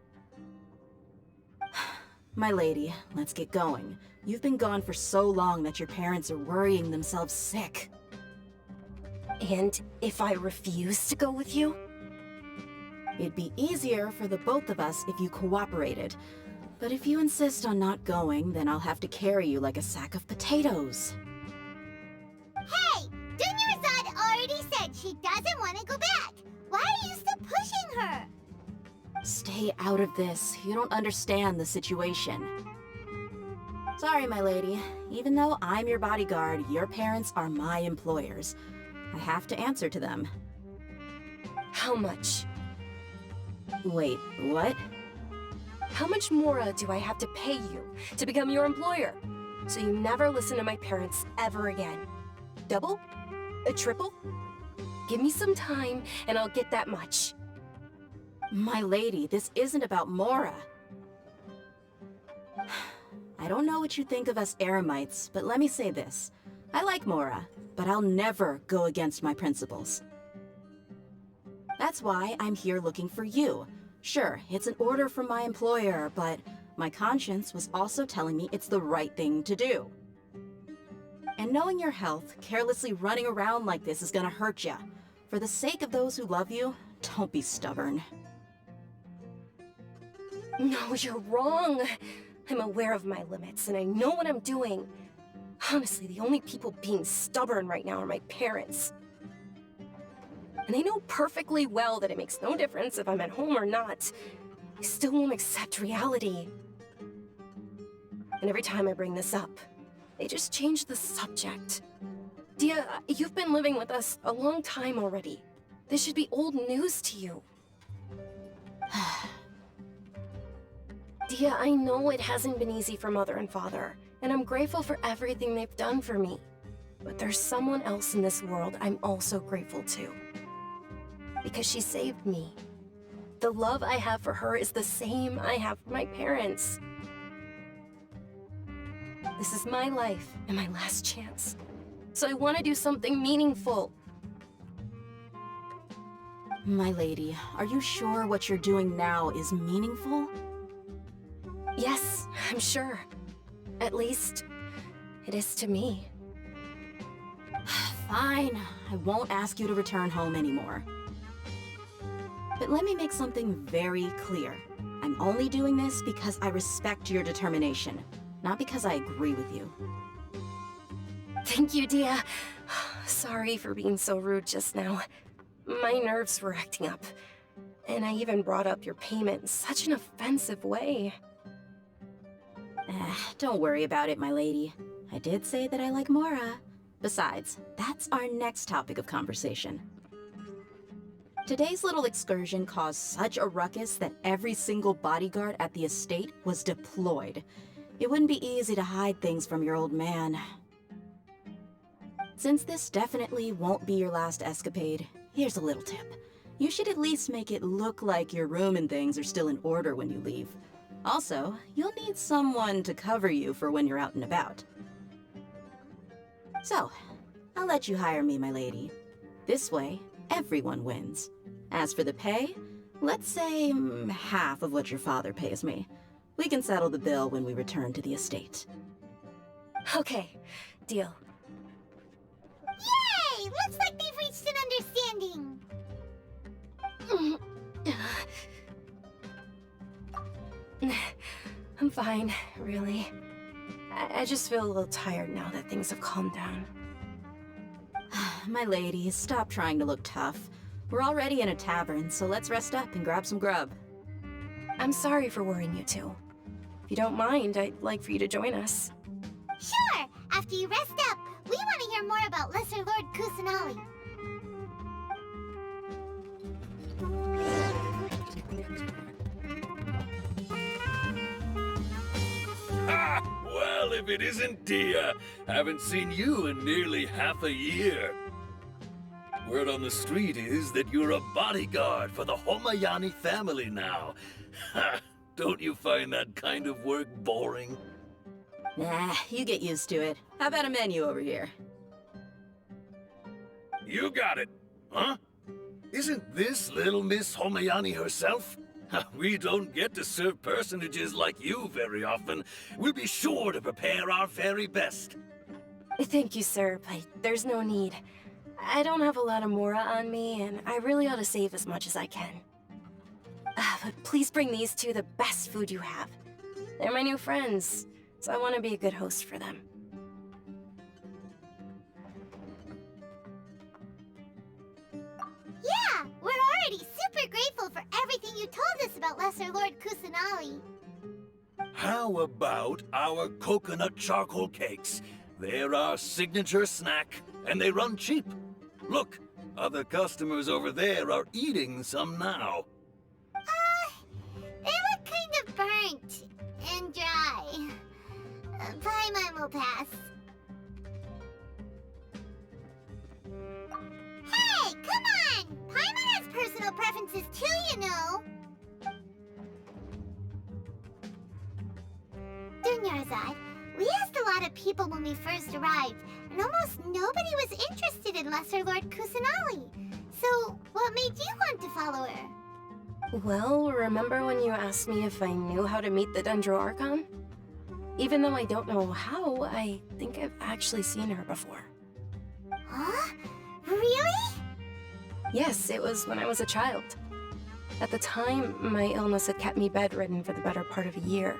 My lady, let's get going. You've been gone for so long that your parents are worrying themselves sick. And if I refuse to go with you? It'd be easier for the both of us if you cooperated. But if you insist on not going, then I'll have to carry you like a sack of potatoes. Hey! Dunyarzad already said she doesn't want to go back. Why are you still pushing her? Stay out of this. You don't understand the situation. Sorry, my lady. Even though I'm your bodyguard, your parents are my employers. I have to answer to them. How much? Wait, what? How much more do I have to pay you to become your employer? So you never listen to my parents ever again. Double? A triple? Give me some time and I'll get that much. My lady, this isn't about Mora. I don't know what you think of us Eremites, but let me say this. I like Mora, but I'll never go against my principles. That's why I'm here looking for you. Sure, it's an order from my employer, but my conscience was also telling me it's the right thing to do. And knowing your health, carelessly running around like this is gonna hurt ya. For the sake of those who love you, don't be stubborn. No, you're wrong. I'm aware of my limits, and I know what I'm doing. Honestly, the only people being stubborn right now are my parents. And they know perfectly well that it makes no difference if I'm at home or not. They still won't accept reality. And every time I bring this up, they just change the subject. Dia, you've been living with us a long time already. This should be old news to you. Dia, I know it hasn't been easy for Mother and Father, and I'm grateful for everything they've done for me. But there's someone else in this world I'm also grateful to. Because she saved me. The love I have for her is the same I have for my parents. This is my life and my last chance. So I want to do something meaningful. My lady, are you sure what you're doing now is meaningful? Yes, I'm sure. At least, it is to me. Fine. I won't ask you to return home anymore. But let me make something very clear. I'm only doing this because I respect your determination, not because I agree with you. Thank you, Dia. Sorry for being so rude just now. My nerves were acting up. And I even brought up your payment in such an offensive way. Don't worry about it, my lady. I did say that I like Mora. Besides, that's our next topic of conversation. Today's little excursion caused such a ruckus that every single bodyguard at the estate was deployed. It wouldn't be easy to hide things from your old man. Since this definitely won't be your last escapade, here's a little tip. You should at least make it look like your room and things are still in order when you leave. Also, you'll need someone to cover you for when you're out and about. So, I'll let you hire me, my lady. This way, everyone wins. As for the pay, let's say half of what your father pays me. We can settle the bill when we return to the estate. Okay, deal. Yay! Looks like they've reached an understanding. I'm fine, really. I just feel a little tired now that things have calmed down. My lady, stop trying to look tough. We're already in a tavern, so let's rest up and grab some grub. I'm sorry for worrying you two. If you don't mind, I'd like for you to join us. Sure! After you rest up, we want to hear more about Lesser Lord Kusanali. Ha! Well, if it isn't Dia, haven't seen you in nearly half a year. Word on the street is that you're a bodyguard for the Homayani family now. Ha! Don't you find that kind of work boring? Nah, you get used to it. How about a menu over here? You got it, huh? Isn't this little Miss Homayani herself? We don't get to serve personages like you very often. We'll be sure to prepare our very best. Thank you, sir, but there's no need. I don't have a lot of Mora on me, and I really ought to save as much as I can. But please bring these two the best food you have. They're my new friends, so I want to be a good host for them. Yeah, we're already super grateful for everything you told us about Lesser Lord Kusanali. How about our coconut charcoal cakes? They're our signature snack, and they run cheap. Look, other customers over there are eating some now. They look kind of burnt and dry. Paimon will pass. Hey, come on! Paimon has personal preferences too, you know. Dunyarzad, we asked a lot of people when we first arrived, and almost nobody was interested in Lesser Lord Kusanali. So, what made you want to follow her? Well, remember when you asked me if I knew how to meet the Dendro Archon? Even though I don't know how, I think I've actually seen her before. Huh? Really? Yes, it was when I was a child. At the time, my illness had kept me bedridden for the better part of a year.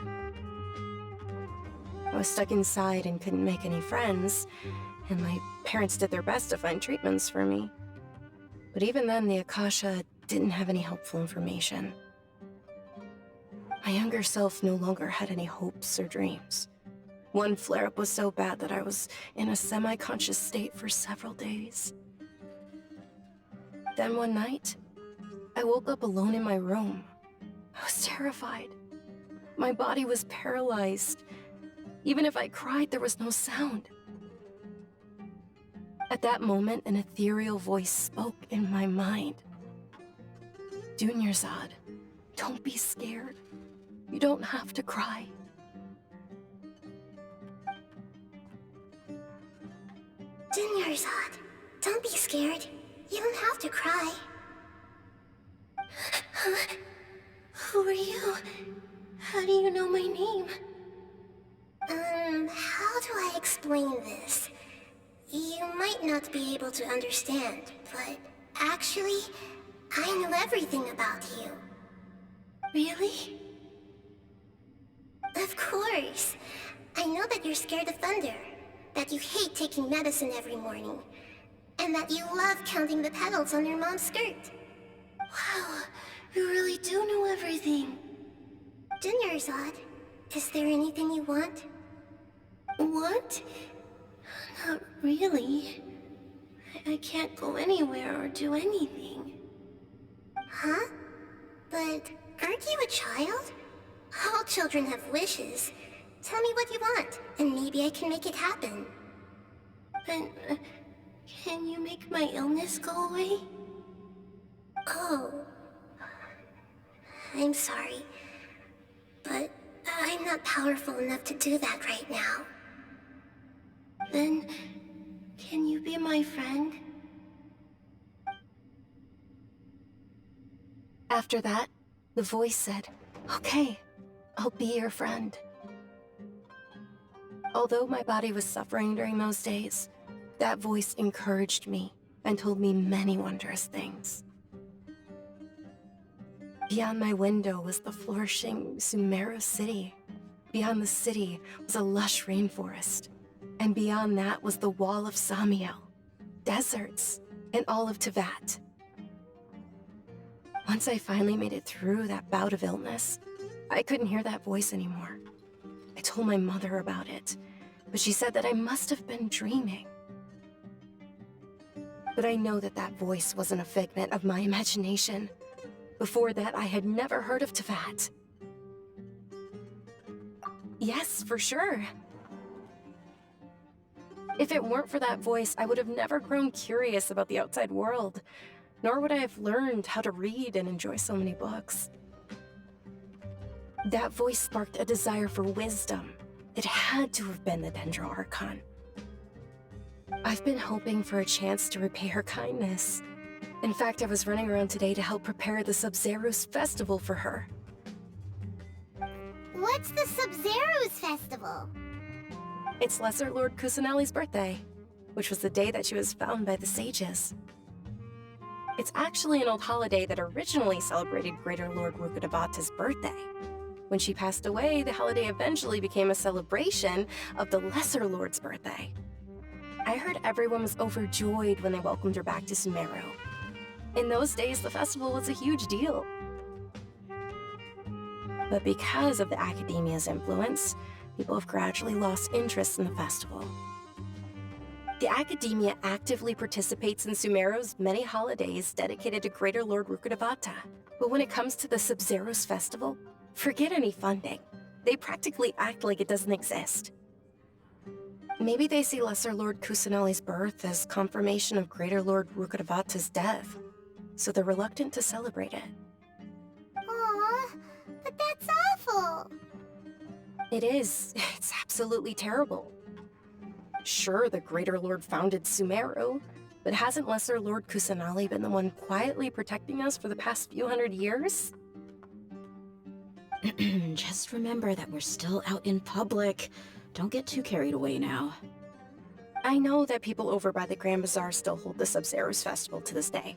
I was stuck inside and couldn't make any friends, and my parents did their best to find treatments for me. But even then, the Akasha didn't have any helpful information. My younger self no longer had any hopes or dreams. One flare-up was so bad that I was in a semi-conscious state for several days. Then one night, I woke up alone in my room. I was terrified. My body was paralyzed. Even if I cried, there was no sound. At that moment, an ethereal voice spoke in my mind. Dunyarzad, don't be scared. You don't have to cry. Dunyarzad, don't be scared. You don't have to cry. Huh? Who are you? How do you know my name? How do I explain this? You might not be able to understand, but actually, I know everything about you. Really? Of course. I know that you're scared of thunder, that you hate taking medicine every morning, and that you love counting the petals on your mom's skirt. Wow, you really do know everything. Junior Zod, is there anything you want? What? Not really. I can't go anywhere or do anything. Huh? But aren't you a child? All children have wishes. Tell me what you want, and maybe I can make it happen. But, can you make my illness go away? Oh. I'm sorry. But I'm not powerful enough to do that right now. Then, can you be my friend? After that, the voice said, "Okay, I'll be your friend." Although my body was suffering during those days, that voice encouraged me and told me many wondrous things. Beyond my window was the flourishing Sumeru city. Beyond the city was a lush rainforest. And beyond that was the wall of Samiel, deserts, and all of Teyvat. Once I finally made it through that bout of illness, I couldn't hear that voice anymore. I told my mother about it, but she said that I must have been dreaming. But I know that that voice wasn't a figment of my imagination. Before that, I had never heard of Teyvat. Yes, for sure. If it weren't for that voice, I would have never grown curious about the outside world, nor would I have learned how to read and enjoy so many books. That voice sparked a desire for wisdom. It had to have been the Dendro Archon. I've been hoping for a chance to repay her kindness. In fact, I was running around today to help prepare the Sub-Zero's festival for her. What's the Sub-Zero's festival? It's Lesser Lord Kusanali's birthday, which was the day that she was found by the sages. It's actually an old holiday that originally celebrated Greater Lord Rukkhadevata's birthday. When she passed away, the holiday eventually became a celebration of the Lesser Lord's birthday. I heard everyone was overjoyed when they welcomed her back to Sumeru. In those days, the festival was a huge deal. But because of the Academia's influence, people have gradually lost interest in the festival. The Academia actively participates in Sumeru's many holidays dedicated to Greater Lord Rukkhadevata. But when it comes to the Sub-Zero's festival, forget any funding. They practically act like it doesn't exist. Maybe they see Lesser Lord Kusanali's birth as confirmation of Greater Lord Rukkhadevata's death, so they're reluctant to celebrate it. Aw, but that's awful. It is. It's absolutely terrible. Sure, the Greater Lord founded Sumeru, but hasn't Lesser Lord Kusanali been the one quietly protecting us for the past few hundred years? Just remember that we're still out in public. Don't get too carried away now. I know that people over by the Grand Bazaar still hold the Sub-Zero's festival to this day.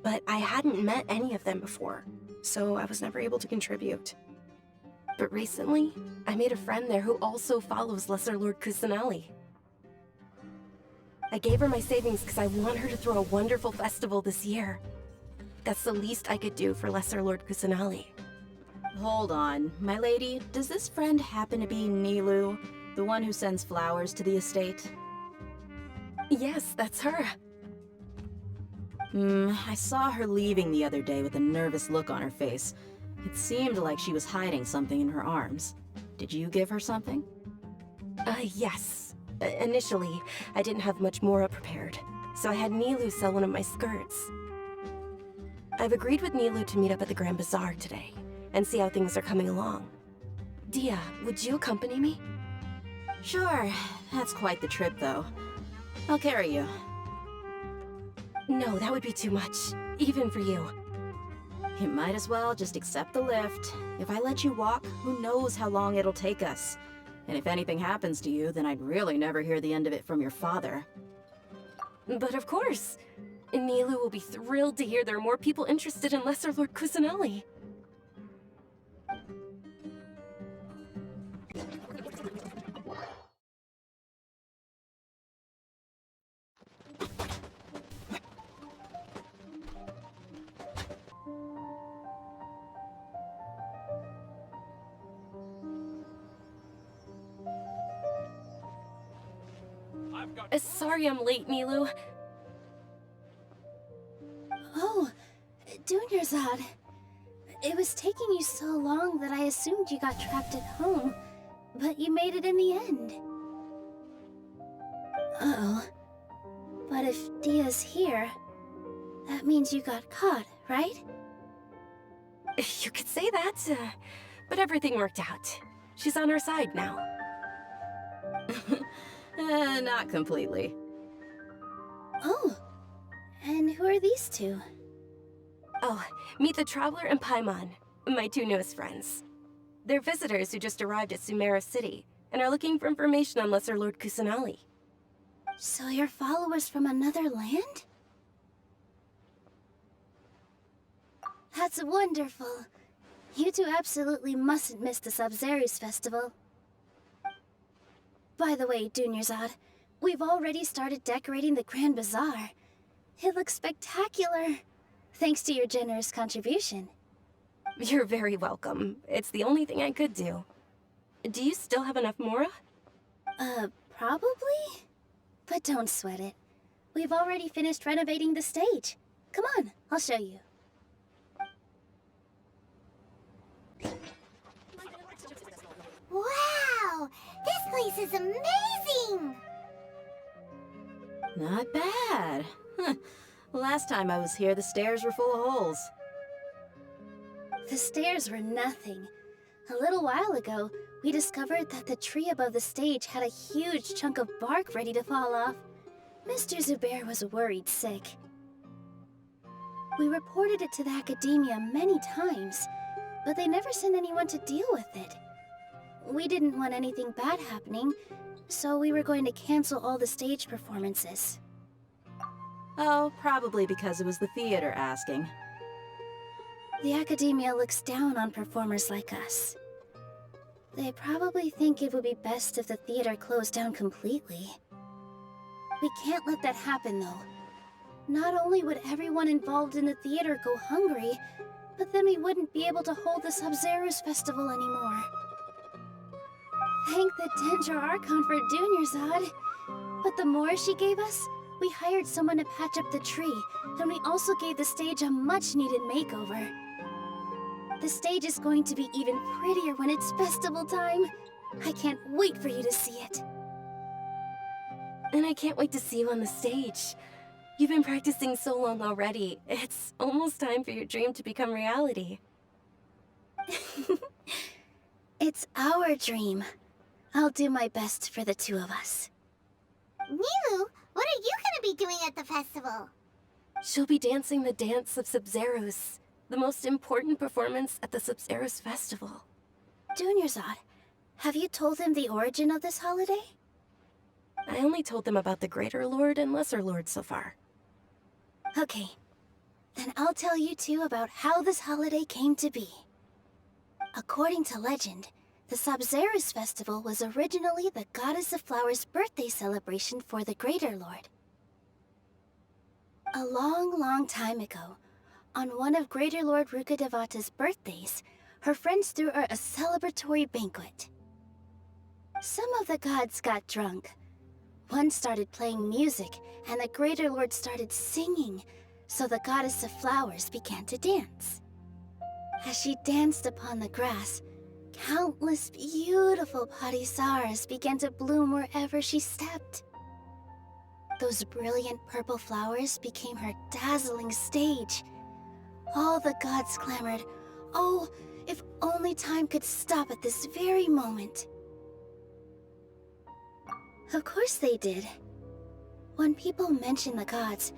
But I hadn't met any of them before, so I was never able to contribute. But recently, I made a friend there who also follows Lesser Lord Kusanali. I gave her my savings because I want her to throw a wonderful festival this year. That's the least I could do for Lesser Lord Kusanali. Hold on, my lady, does this friend happen to be Nilou, the one who sends flowers to the estate? Yes, that's her. I saw her leaving the other day with a nervous look on her face. It seemed like she was hiding something in her arms. Did you give her something? Yes. Initially, I didn't have much more prepared, so I had Nilou sell one of my skirts. I've agreed with Nilou to meet up at the Grand Bazaar today, and see how things are coming along. Dia, would you accompany me? Sure. That's quite the trip, though. I'll carry you. No, that would be too much, even for you. You might as well just accept the lift. If I let you walk, who knows how long it'll take us. And if anything happens to you, then I'd really never hear the end of it from your father. But of course, Nilu will be thrilled to hear there are more people interested in Lesser Lord Kusanali. Sorry I'm late, Nilu. Oh, Dunyarzad. It was taking you so long that I assumed you got trapped at home, but you made it in the end. Uh-oh. But if Dia's here, that means you got caught, right? You could say that, but everything worked out. She's on our side now. Not completely. Oh, and who are these two? Oh, meet the Traveler and Paimon, my two newest friends. They're visitors who just arrived at Sumeru City and are looking for information on Lesser Lord Kusanali. So you're followers from another land? That's wonderful. You two absolutely mustn't miss the Sabzeruz festival. By the way, Dunyarzad, we've already started decorating the Grand Bazaar. It looks spectacular, thanks to your generous contribution. You're very welcome. It's the only thing I could do. Do you still have enough Mora? Probably? But don't sweat it. We've already finished renovating the stage. Come on, I'll show you. Wow! This place is amazing! Not bad. Last time I was here, the stairs were full of holes. The stairs were nothing. A little while ago, we discovered that the tree above the stage had a huge chunk of bark ready to fall off. Mr. Zubair was worried sick. We reported it to the academia many times, but they never sent anyone to deal with it. We didn't want anything bad happening, so we were going to cancel all the stage performances. Oh, probably because it was the theater asking. The academia looks down on performers like us. They probably think it would be best if the theater closed down completely. We can't let that happen, though. Not only would everyone involved in the theater go hungry, but then we wouldn't be able to hold the Sabzeruz festival anymore. Thank the Danger Archon for Dunyarzad. But the more she gave us, we hired someone to patch up the tree, and we also gave the stage a much-needed makeover. The stage is going to be even prettier when it's festival time. I can't wait for you to see it. And I can't wait to see you on the stage. You've been practicing so long already. It's almost time for your dream to become reality. It's our dream. I'll do my best for the two of us. Nilu, what are you gonna be doing at the festival? She'll be dancing the dance of Sabzeruz, the most important performance at the Sabzeruz festival. Dunyarzad, have you told him the origin of this holiday? I only told them about the Greater Lord and Lesser Lord so far. Okay, then I'll tell you two about how this holiday came to be. According to legend, the Sabzeruz festival was originally the Goddess of Flowers' birthday celebration for the Greater Lord. A long, long time ago, on one of Greater Lord Rukkhadevata's birthdays, her friends threw her a celebratory banquet. Some of the gods got drunk. One started playing music, and the Greater Lord started singing, so the Goddess of Flowers began to dance. As she danced upon the grass, countless beautiful parisaras began to bloom wherever she stepped. Those brilliant purple flowers became her dazzling stage. All the gods clamored, "Oh, if only time could stop at this very moment." Of course they did. When people mention the gods,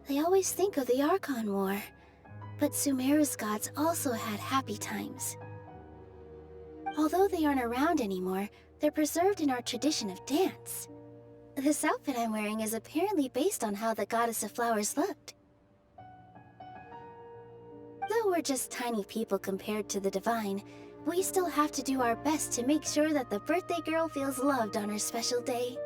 they always think of the Archon War. But Sumeru's gods also had happy times. Although they aren't around anymore, they're preserved in our tradition of dance. This outfit I'm wearing is apparently based on how the goddess of flowers looked. Though we're just tiny people compared to the divine, we still have to do our best to make sure that the birthday girl feels loved on her special day.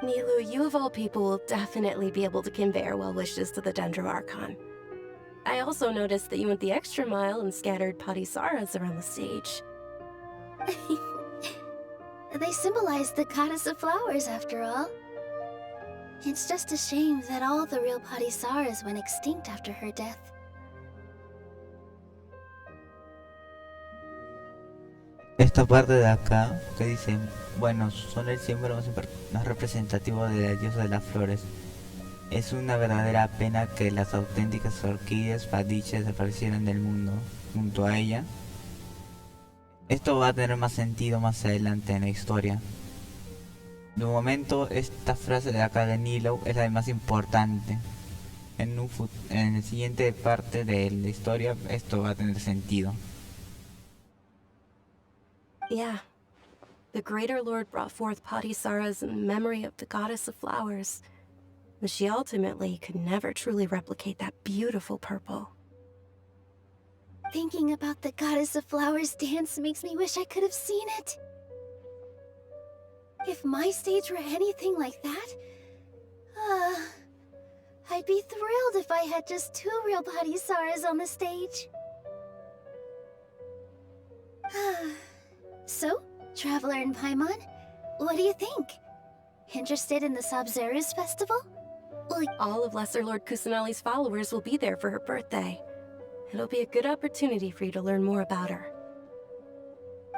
Nilu, you of all people will definitely be able to convey our well wishes to the Dendro Archon. I also noticed that you went the extra mile and scattered Patisaras around the stage. They symbolize the goddess of flowers, after all. It's just a shame that all the real Patisaras went extinct after her death. Esta parte de acá que dice, bueno, son el símbolo más representativo de la diosa de las flores. Es una verdadera pena que las auténticas orquídeas fadiches desaparecieran del mundo junto a ella. Esto va a tener más sentido más adelante en la historia. De momento, esta frase de acá de Nilo es la más importante. En la siguiente parte de la historia, esto va a tener sentido. Yeah. The Greater Lord brought forth Patisaras in memory of the goddess of flowers. But she ultimately could never truly replicate that beautiful purple. Thinking about the goddess of flowers dance makes me wish I could have seen it. If my stage were anything like that, I'd be thrilled if I had just 2 real Patisaras on the stage. So, Traveler and Paimon, what do you think? Interested in the Sabzeruz festival? All of Lesser Lord Kusanali's followers will be there for her birthday. It'll be a good opportunity for you to learn more about her.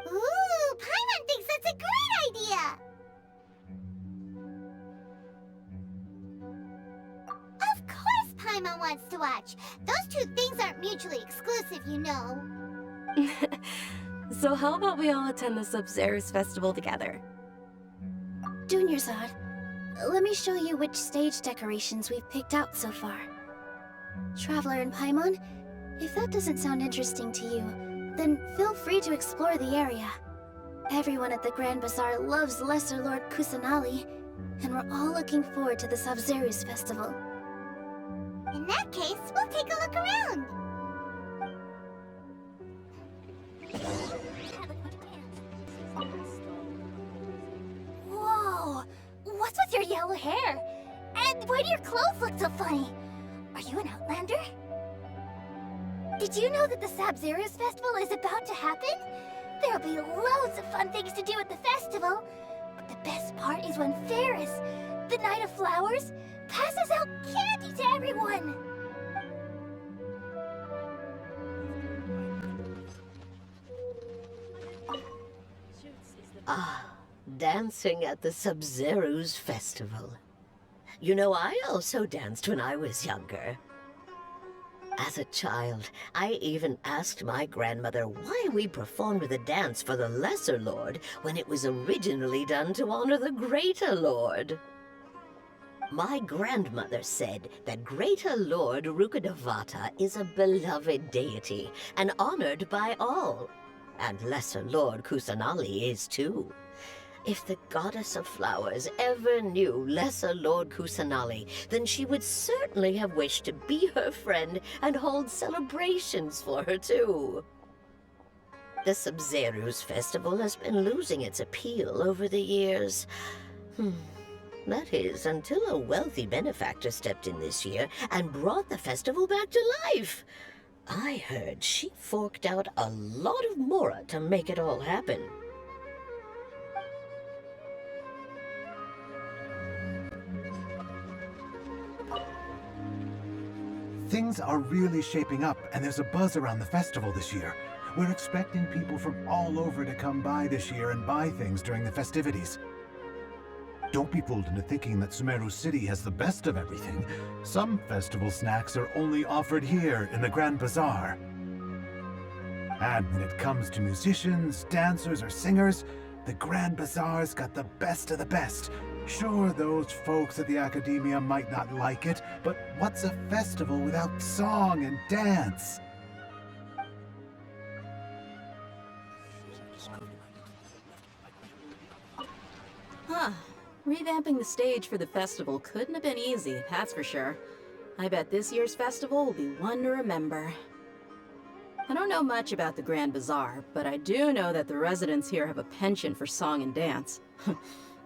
Ooh, Paimon thinks that's a great idea! Of course Paimon wants to watch. Those 2 things aren't mutually exclusive, you know. So how about we all attend the Sabzeruz festival together? Junior Zod, let me show you which stage decorations we've picked out so far. Traveler and Paimon, if that doesn't sound interesting to you, then feel free to explore the area. Everyone at the Grand Bazaar loves Lesser Lord Kusanali, and we're all looking forward to the Sabzeruz festival. In that case, we'll take a look around. Whoa! What's with your yellow hair? And why do your clothes look so funny? Are you an Outlander? Did you know that the Sabzeruz festival is about to happen? There'll be loads of fun things to do at the festival. But the best part is when Ferris, the Knight of Flowers, passes out candy to everyone. Ah, dancing at the Sabzeruz festival. You know, I also danced when I was younger. As a child, I even asked my grandmother why we performed the dance for the Lesser Lord when it was originally done to honor the Greater Lord. My grandmother said that Greater Lord Rukkhadevata is a beloved deity and honored by all. And Lesser Lord Kusanali is too. If the Goddess of Flowers ever knew Lesser Lord Kusanali, then she would certainly have wished to be her friend and hold celebrations for her too. The Sabzeruz festival has been losing its appeal over the years. That is, until a wealthy benefactor stepped in this year and brought the festival back to life. I heard she forked out a lot of mora to make it all happen. Things are really shaping up, and there's a buzz around the festival this year. We're expecting people from all over to come by this year and buy things during the festivities. Don't be fooled into thinking that Sumeru City has the best of everything. Some festival snacks are only offered here in the Grand Bazaar. And when it comes to musicians, dancers, or singers, the Grand Bazaar's got the best of the best. Sure, those folks at the Academia might not like it, but what's a festival without song and dance? Huh. Revamping the stage for the festival couldn't have been easy, that's for sure. I bet this year's festival will be one to remember. I don't know much about the Grand Bazaar, but I do know that the residents here have a penchant for song and dance.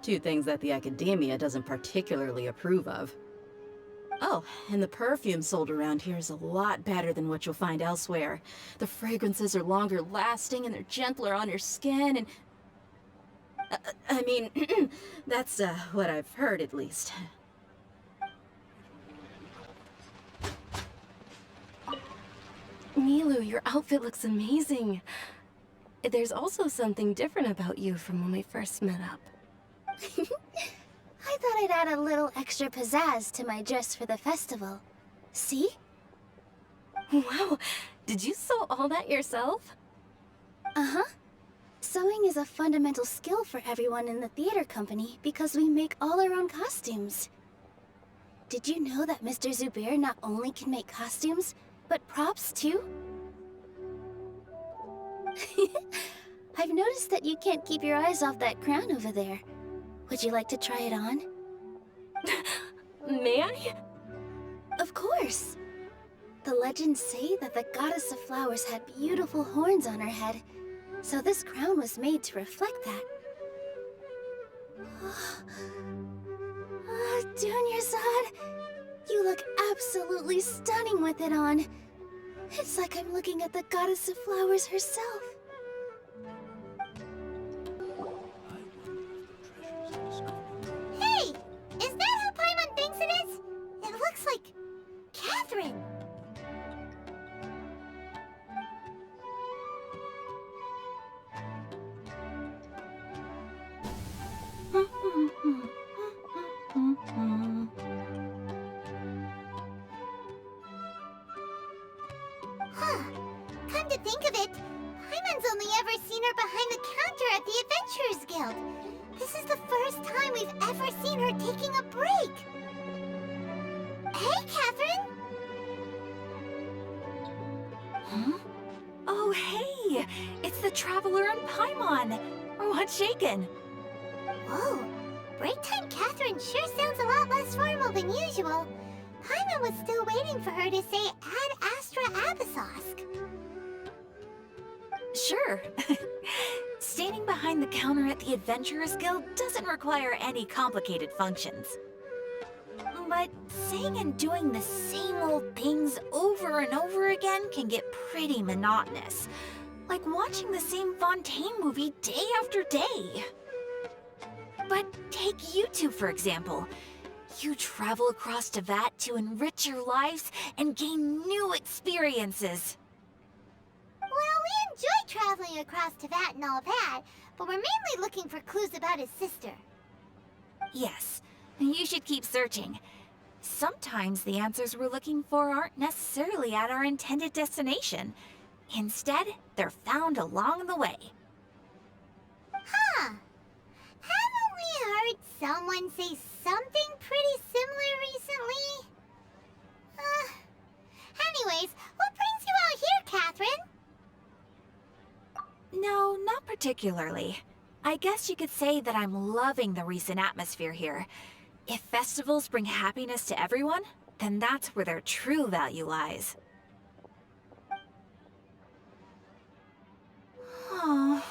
Two things that the Academia doesn't particularly approve of. Oh, and the perfume sold around here is a lot better than what you'll find elsewhere. The fragrances are longer lasting and they're gentler on your skin and... I mean, that's what I've heard at least. Milu, your outfit looks amazing. There's also something different about you from when we first met up. I thought I'd add a little extra pizzazz to my dress for the festival. See? Wow, did you sew all that yourself? Uh-huh. Sewing is a fundamental skill for everyone in the theater company because we make all our own costumes. Did you know that Mr. Zubair not only can make costumes, but props too? I've noticed that you can't keep your eyes off that crown over there. Would you like to try it on? May I? Of course! The legends say that the goddess of flowers had beautiful horns on her head, so this crown was made to reflect that. Dunyarzad, you look absolutely stunning with it on. It's like I'm looking at the goddess of flowers herself. Hey! Is that who Paimon thinks it is? It looks like... Catherine! Huh. Come to think of it, Paimon's only ever seen her behind the counter at the Adventurers Guild. This is the first time we've ever seen her taking a break. Hey, Catherine! Huh? Oh, hey! It's the Traveler and Paimon! What's shaken? Whoa, break time Catherine sure sounds a lot less formal than usual. Paimon was still waiting for her to say Ad Astra Abyssosque. Sure. Standing behind the counter at the Adventurers Guild doesn't require any complicated functions. But saying and doing the same old things over and over again can get pretty monotonous. Like watching the same Fontaine movie day after day. But take you two, for example. You travel across Tevat to enrich your lives and gain new experiences. Well, we enjoy traveling across Tevat and all that, but we're mainly looking for clues about his sister. Yes, you should keep searching. Sometimes the answers we're looking for aren't necessarily at our intended destination. Instead, they're found along the way. Huh. Haven't we heard someone say something pretty similar recently? Anyways, what brings you out here, Catherine? No, not particularly. I guess you could say that I'm loving the recent atmosphere here. If festivals bring happiness to everyone, then that's where their true value lies. Oh,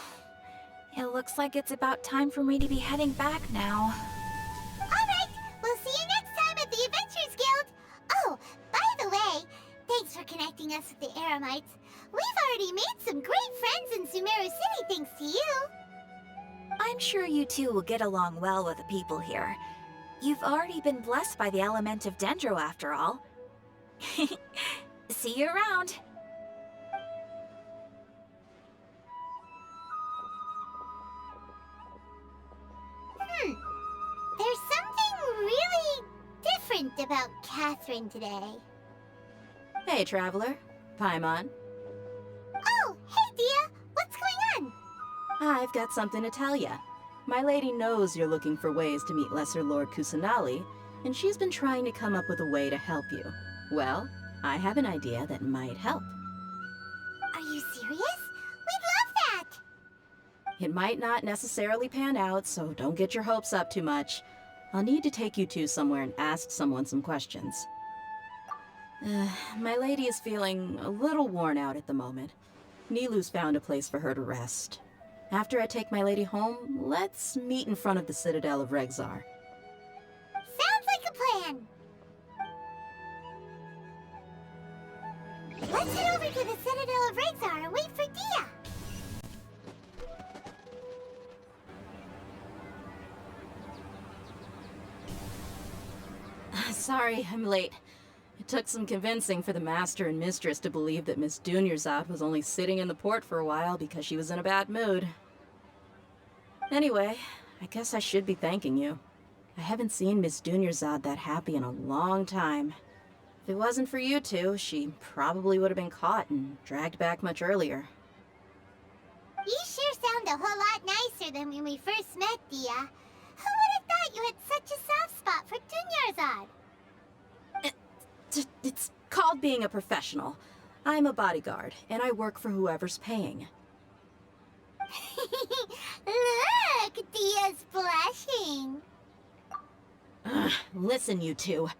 it looks like it's about time for me to be heading back now. Alright, we'll see you next time at the Adventurers Guild. Oh, by the way, thanks for connecting us with the Eremites. We've already made some great friends in Sumeru City thanks to you. I'm sure you two will get along well with the people here. You've already been blessed by the element of Dendro after all. See you around. There's something really different about Catherine today. Hey, Traveler. Paimon. Oh, hey, Dia. What's going on? I've got something to tell ya. my lady knows you're looking for ways to meet Lesser Lord Kusanali, and she's been trying to come up with a way to help you. Well, I have an idea that might help. Are you serious? We'd love that! It might not necessarily pan out, so don't get your hopes up too much. I'll need to take you two somewhere and ask someone some questions. My lady is feeling a little worn out at the moment. Nilu's found a place for her to rest. After I take my lady home, let's meet in front of the Citadel of Regzar. Sounds like a plan! Let's head over to the Citadel of Regzar and wait for Dia! Sorry, I'm late. It took some convincing for the Master and Mistress to believe that Miss Dunyarzad was only sitting in the port for a while because she was in a bad mood. Anyway, I guess I should be thanking you. I haven't seen Miss Dunyarzad that happy in a long time. If it wasn't for you two, she probably would have been caught and dragged back much earlier. You sure sound a whole lot nicer than when we first met, Dia. Who would have thought you had such a soft spot for Dunyarzad? It's called being a professional. I'm a bodyguard, and I work for whoever's paying. Look, Dia's blushing. Listen, you two.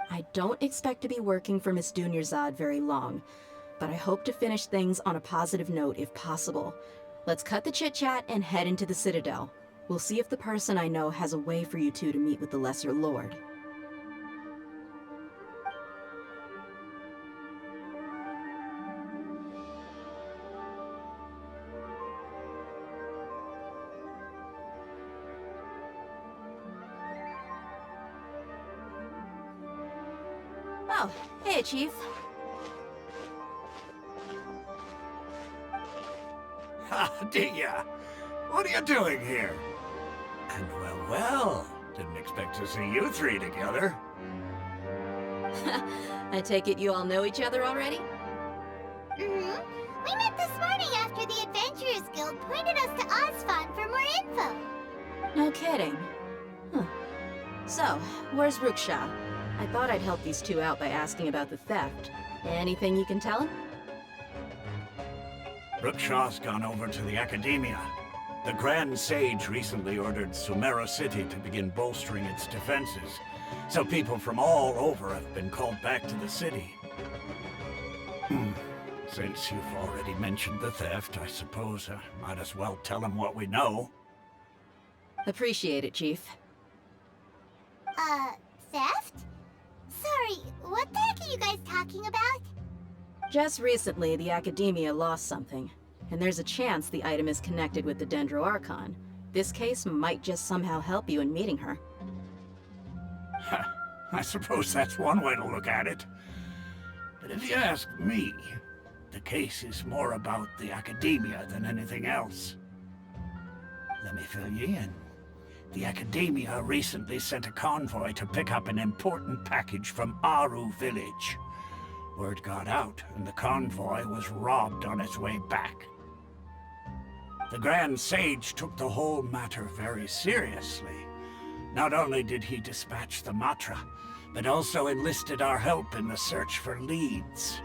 I don't expect to be working for Miss Dunyarzad very long, but I hope to finish things on a positive note if possible. Let's cut the chit-chat and head into the Citadel. We'll see if the person I know has a way for you two to meet with the Lesser Lord. Oh, hey, Chief. Ha, Dia! What are you doing here? And well, didn't expect to see you three together. I take it you all know each other already? Mm-hmm. We met this morning after the Adventurers Guild pointed us to Ozfon for more info. No kidding. Huh. So, where's Ruksha? I thought I'd help these two out by asking about the theft. Anything you can tell him? Ruksha's gone over to the Academia. The Grand Sage recently ordered Sumeru City to begin bolstering its defenses, so people from all over have been called back to the city. Since you've already mentioned the theft, I suppose I might as well tell him what we know. Appreciate it, Chief. Theft? Sorry, what the heck are you guys talking about? Just recently, the Academia lost something, and there's a chance the item is connected with the Dendro Archon. This case might just somehow help you in meeting her. I suppose that's one way to look at it. But if you ask me, the case is more about the Academia than anything else. Let me fill you in. The Academia recently sent a convoy to pick up an important package from Aru village. Word got out, and the convoy was robbed on its way back. The Grand Sage took the whole matter very seriously. Not only did he dispatch the Matra, but also enlisted our help in the search for leads.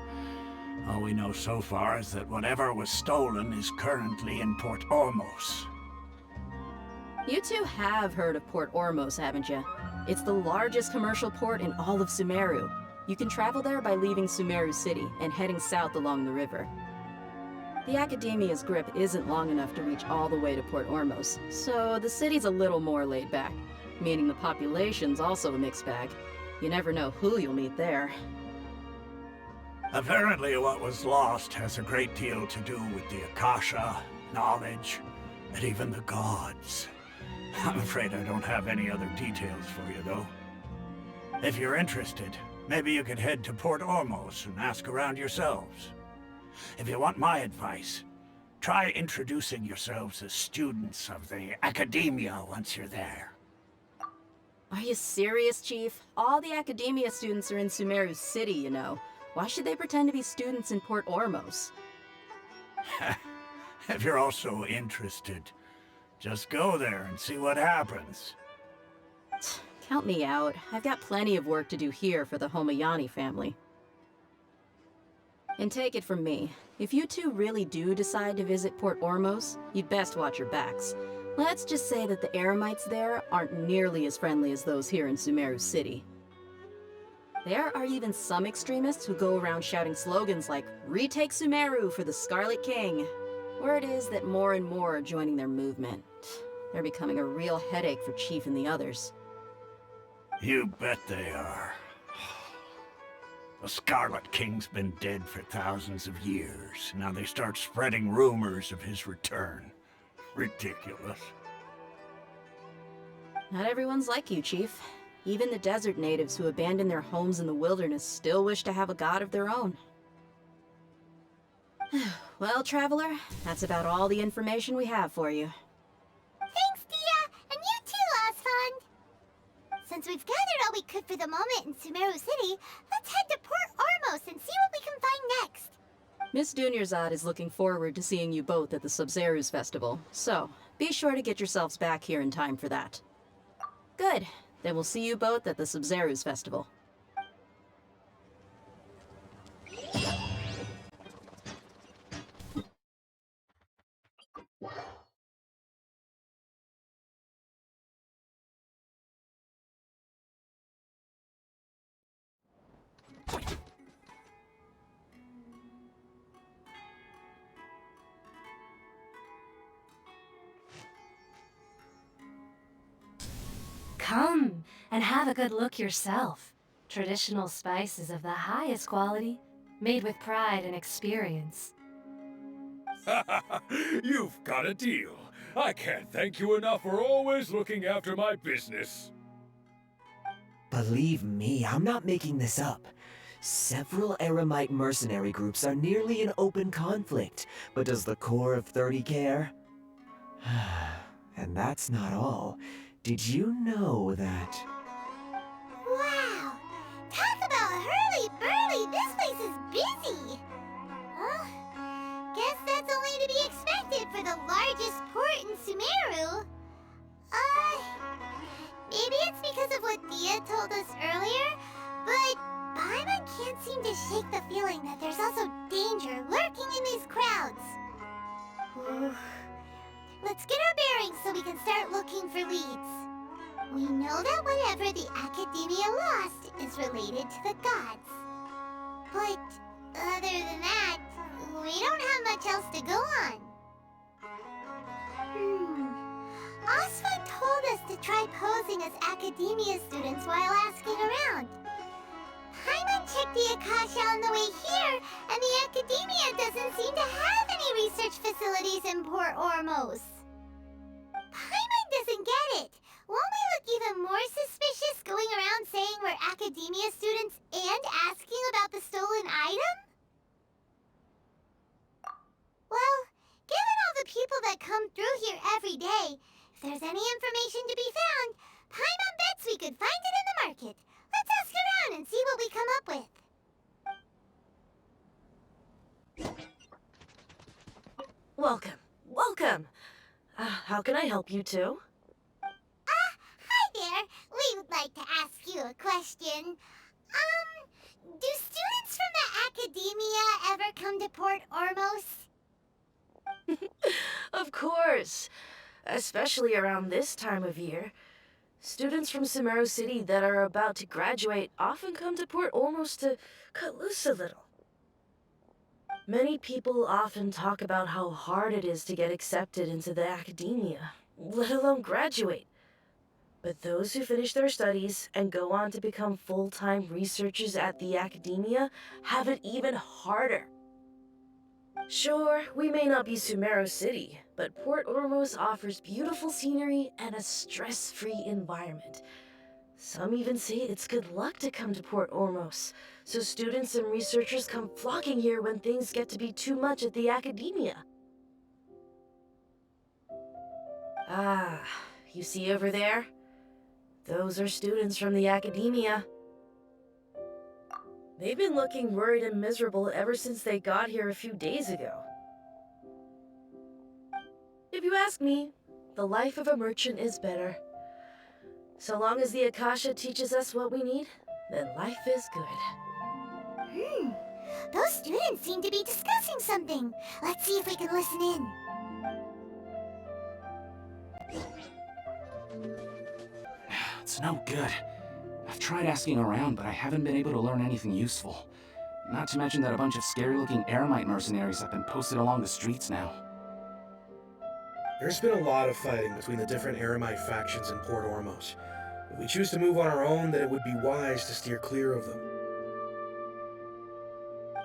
All we know so far is that whatever was stolen is currently in Port Ormos. You two have heard of Port Ormos, haven't you? It's the largest commercial port in all of Sumeru. You can travel there by leaving Sumeru City and heading south along the river. The Academia's grip isn't long enough to reach all the way to Port Ormos, so the city's a little more laid back, meaning the population's also a mixed bag. You never know who you'll meet there. Apparently what was lost has a great deal to do with the Akasha, knowledge, and even the gods. I'm afraid I don't have any other details for you, though. If you're interested, maybe you could head to Port Ormos and ask around yourselves. If you want my advice, try introducing yourselves as students of the Academia once you're there. Are you serious, Chief? All the Academia students are in Sumeru City, you know. Why should they pretend to be students in Port Ormos? If you're also interested, Just go there and see what happens. Count me out. I've got plenty of work to do here for the Homayani family. And take it from me, if you two really do decide to visit Port Ormos, you'd best watch your backs. Let's just say that the Eremites there aren't nearly as friendly as those here in Sumeru City. There are even some extremists who go around shouting slogans like, "Retake Sumeru for the Scarlet King." Word is that more and more are joining their movement. They're becoming a real headache for Chief and the others. You bet they are. The Scarlet King's been dead for thousands of years. Now they start spreading rumors of his return. Ridiculous. Not everyone's like you, Chief. Even the desert natives who abandoned their homes in the wilderness still wish to have a god of their own. Well, Traveler, that's about all the information we have for you. Thanks, Dia! And you too, Osfond! Since we've gathered all we could for the moment in Sumeru City, let's head to Port Ormos and see what we can find next. Miss Dunyarzad is looking forward to seeing you both at the Sub-Zerus Festival, so be sure to get yourselves back here in time for that. Good. Then we'll see you both at the Sub-Zerus Festival. Come and have a good look yourself. Traditional spices of the highest quality, made with pride and experience. You've got a deal. I can't thank you enough for always looking after my business. Believe me, I'm not making this up. Several Eremite mercenary groups are nearly in open conflict, but does the core of 30 care? And that's not all. Did you know that... Wow! Talk about hurly-burly! This place is busy! Well, guess that's only to be expected for the largest port in Sumeru. Maybe it's because of what Dia told us earlier, but Paimon can't seem to shake the feeling that there's also danger lurking in these crowds. Let's get our bearings so we can start looking for leads. We know that whatever the Academia lost is related to the gods. But other than that, we don't have much else to go on. Osfond told us to try posing as Academia students while asking around. Paimon checked the Akasha on the way here, and the Academia doesn't seem to have any research facilities in Port Ormos. Paimon doesn't get it. Won't we look even more suspicious going around saying we're Academia students and asking about the stolen item? Well, given all the people that come through here every day, if there's any information to be found, Paimon bets we could find it in the market. Let's ask around and see what we come up with. Welcome. Welcome. How can I help you two? Hi there. We would like to ask you a question. Do students from the Academia ever come to Port Ormos? Of course. Especially around this time of year. Students from Sumeru City that are about to graduate often come to Port Ormos to cut loose a little. Many people often talk about how hard it is to get accepted into the Academia, let alone graduate. But those who finish their studies and go on to become full-time researchers at the Academia have it even harder. Sure, we may not be Sumeru City, but Port Ormos offers beautiful scenery and a stress-free environment. Some even say it's good luck to come to Port Ormos, so students and researchers come flocking here when things get to be too much at the Academia. Ah, you see over there? Those are students from the Academia. They've been looking worried and miserable ever since they got here a few days ago. If you ask me, the life of a merchant is better. So long as the Akasha teaches us what we need, then life is good. Those students seem to be discussing something. Let's see if we can listen in. It's no good. I've tried asking around, but I haven't been able to learn anything useful. Not to mention that a bunch of scary-looking Eremite mercenaries have been posted along the streets now. There's been a lot of fighting between the different Eremite factions in Port Ormos. If we choose to move on our own, then it would be wise to steer clear of them.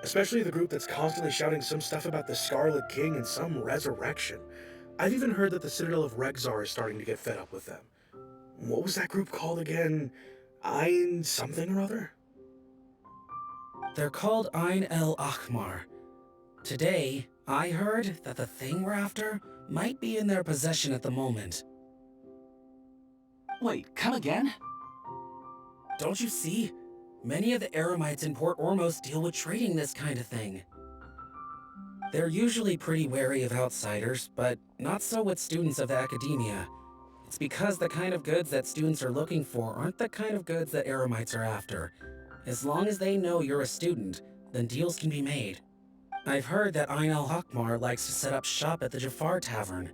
Especially the group that's constantly shouting some stuff about the Scarlet King and some resurrection. I've even heard that the Citadel of Regzar is starting to get fed up with them. What was that group called again? Ein something or other? They're called Ein El Akhmar. Today, I heard that the thing we're after might be in their possession at the moment. Wait, come again? Don't you see? Many of the Eremites in Port Ormos deal with trading this kind of thing. They're usually pretty wary of outsiders, but not so with students of the academia. It's because the kind of goods that students are looking for aren't the kind of goods that Eremites are after. As long as they know you're a student, then deals can be made. I've heard that Ein al-Hakmar likes to set up shop at the Jafar Tavern.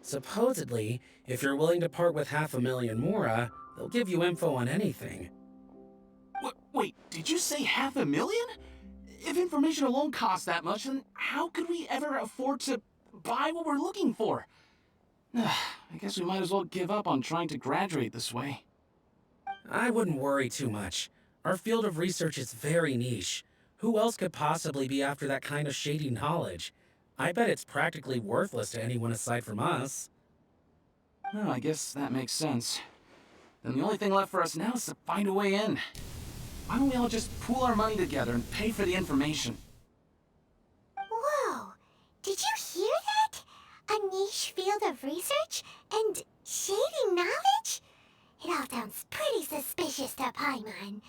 Supposedly, if you're willing to part with 500,000 mora, they'll give you info on anything. Wait, did you say 500,000? If information alone costs that much, then how could we ever afford to buy what we're looking for? I guess we might as well give up on trying to graduate this way. I wouldn't worry too much. Our field of research is very niche. Who else could possibly be after that kind of shady knowledge? I bet it's practically worthless to anyone aside from us. Oh, I guess that makes sense. Then the only thing left for us now is to find a way in. Why don't we all just pool our money together and pay for the information? Whoa! Did you hear that? A niche field of research? And shady knowledge? It all sounds pretty suspicious to Paimon.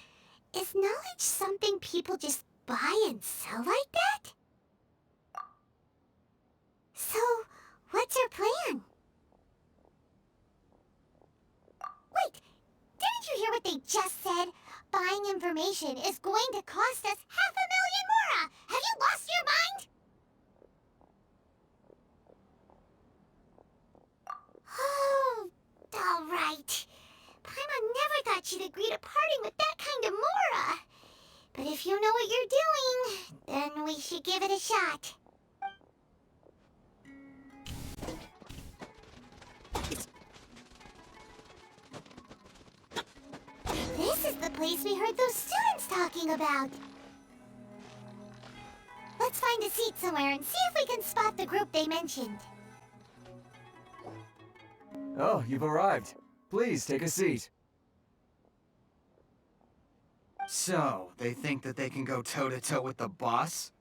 Is knowledge something people just buy and sell like that? So, what's your plan? Wait, didn't you hear what they just said? Buying information is going to cost us 500,000 mora! Have you lost your mind? Oh, alright. Paimon never thought she'd agree to parting with that kind of mora. But if you know what you're doing, then we should give it a shot. This is the place we heard those students talking about. Let's find a seat somewhere and see if we can spot the group they mentioned. Oh, you've arrived. Please, take a seat. So, they think that they can go toe-to-toe with the boss?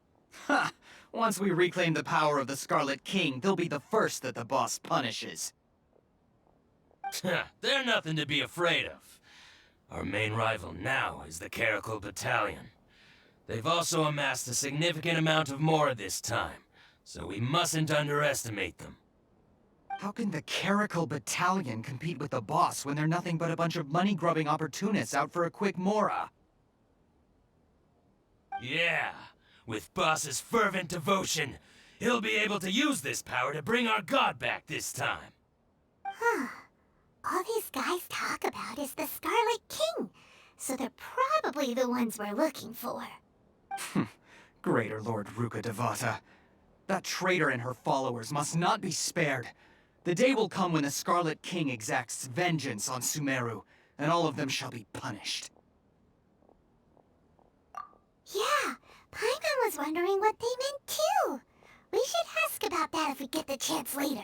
Ha! Once we reclaim the power of the Scarlet King, they'll be the first that the boss punishes. They're nothing to be afraid of. Our main rival now is the Caracal Battalion. They've also amassed a significant amount of mora this time, so we mustn't underestimate them. How can the Caracal Battalion compete with the boss when they're nothing but a bunch of money-grubbing opportunists out for a quick mora? Yeah, with boss's fervent devotion, he'll be able to use this power to bring our god back this time. Huh. All these guys talk about is the Scarlet King, so they're probably the ones we're looking for. Greater Lord Ruka Devata. That traitor and her followers must not be spared. The day will come when the Scarlet King exacts vengeance on Sumeru, and all of them shall be punished. Yeah, Paimon was wondering what they meant too. We should ask about that if we get the chance later.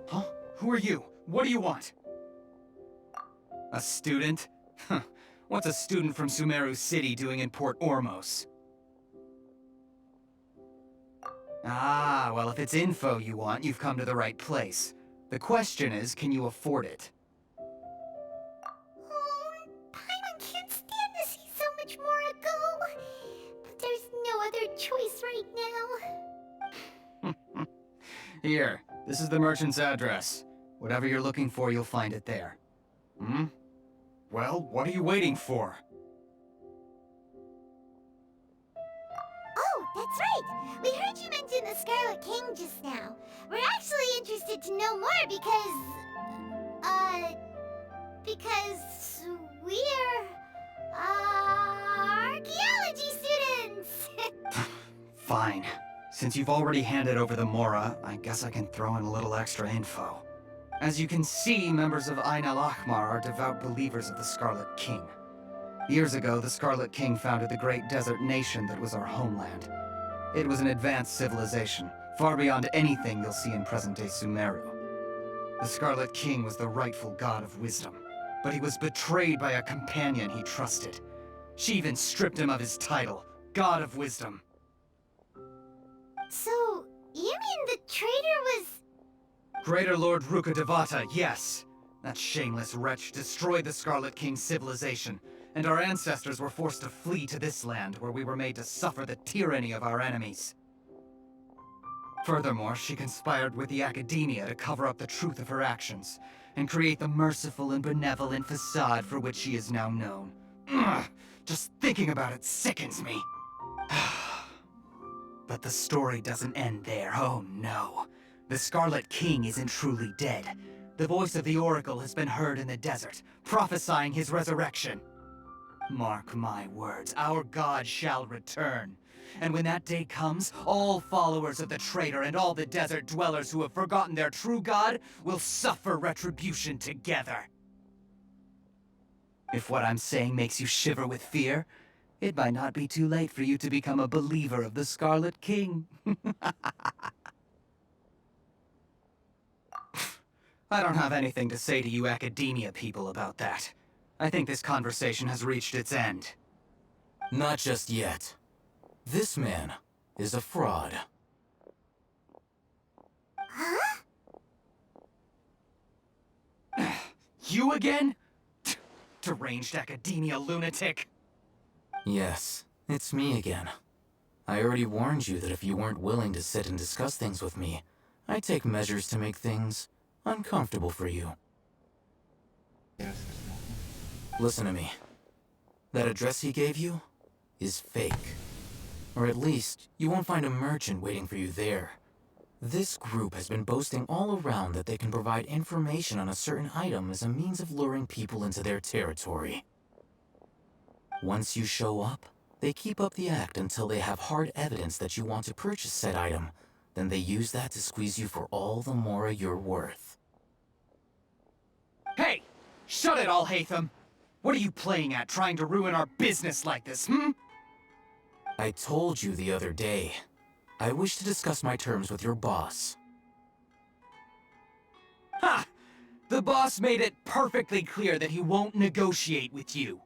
Huh? Who are you? What do you want? A student? Huh. What's a student from Sumeru City doing in Port Ormos? Ah, well, if it's info you want, you've come to the right place. The question is, can you afford it? Oh, Paimon can't stand to see so much more go. But there's no other choice right now. Here, this is the merchant's address. Whatever you're looking for, you'll find it there. Hmm? Well, what are you waiting for? Oh, that's right! We heard you mention the Scarlet King just now. We're actually interested to know more because we're, archaeology students! Fine. Since you've already handed over the Mora, I guess I can throw in a little extra info. As you can see, members of Ain al-Ahmar are devout believers of the Scarlet King. Years ago, the Scarlet King founded the great desert nation that was our homeland. It was an advanced civilization, far beyond anything you'll see in present-day Sumeru. The Scarlet King was the rightful god of wisdom, but he was betrayed by a companion he trusted. She even stripped him of his title, God of Wisdom. So, you mean the traitor was... Greater Lord Ruka Devata, yes! That shameless wretch destroyed the Scarlet King's civilization, and our ancestors were forced to flee to this land where we were made to suffer the tyranny of our enemies. Furthermore, she conspired with the Academia to cover up the truth of her actions, and create the merciful and benevolent facade for which she is now known. Ugh, just thinking about it sickens me. But the story doesn't end there, oh no. The Scarlet King isn't truly dead. The voice of the Oracle has been heard in the desert, prophesying his resurrection. Mark my words, our god shall return. And when that day comes, all followers of the traitor and all the desert dwellers who have forgotten their true god will suffer retribution together. If what I'm saying makes you shiver with fear, it might not be too late for you to become a believer of the Scarlet King. I don't have anything to say to you Academia people about that. I think this conversation has reached its end. Not just yet. This man is a fraud. Huh? You again? Deranged Academia lunatic. Yes, it's me again. I already warned you that if you weren't willing to sit and discuss things with me, I'd take measures to make things uncomfortable for you. Listen to me. That address he gave you is fake. Or at least, you won't find a merchant waiting for you there. This group has been boasting all around that they can provide information on a certain item as a means of luring people into their territory. Once you show up, they keep up the act until they have hard evidence that you want to purchase said item. Then they use that to squeeze you for all the Mora you're worth. Hey! Shut it all, Hatham! What are you playing at, trying to ruin our business like this, hmm? I told you the other day. I wish to discuss my terms with your boss. Ha! The boss made it perfectly clear that he won't negotiate with you.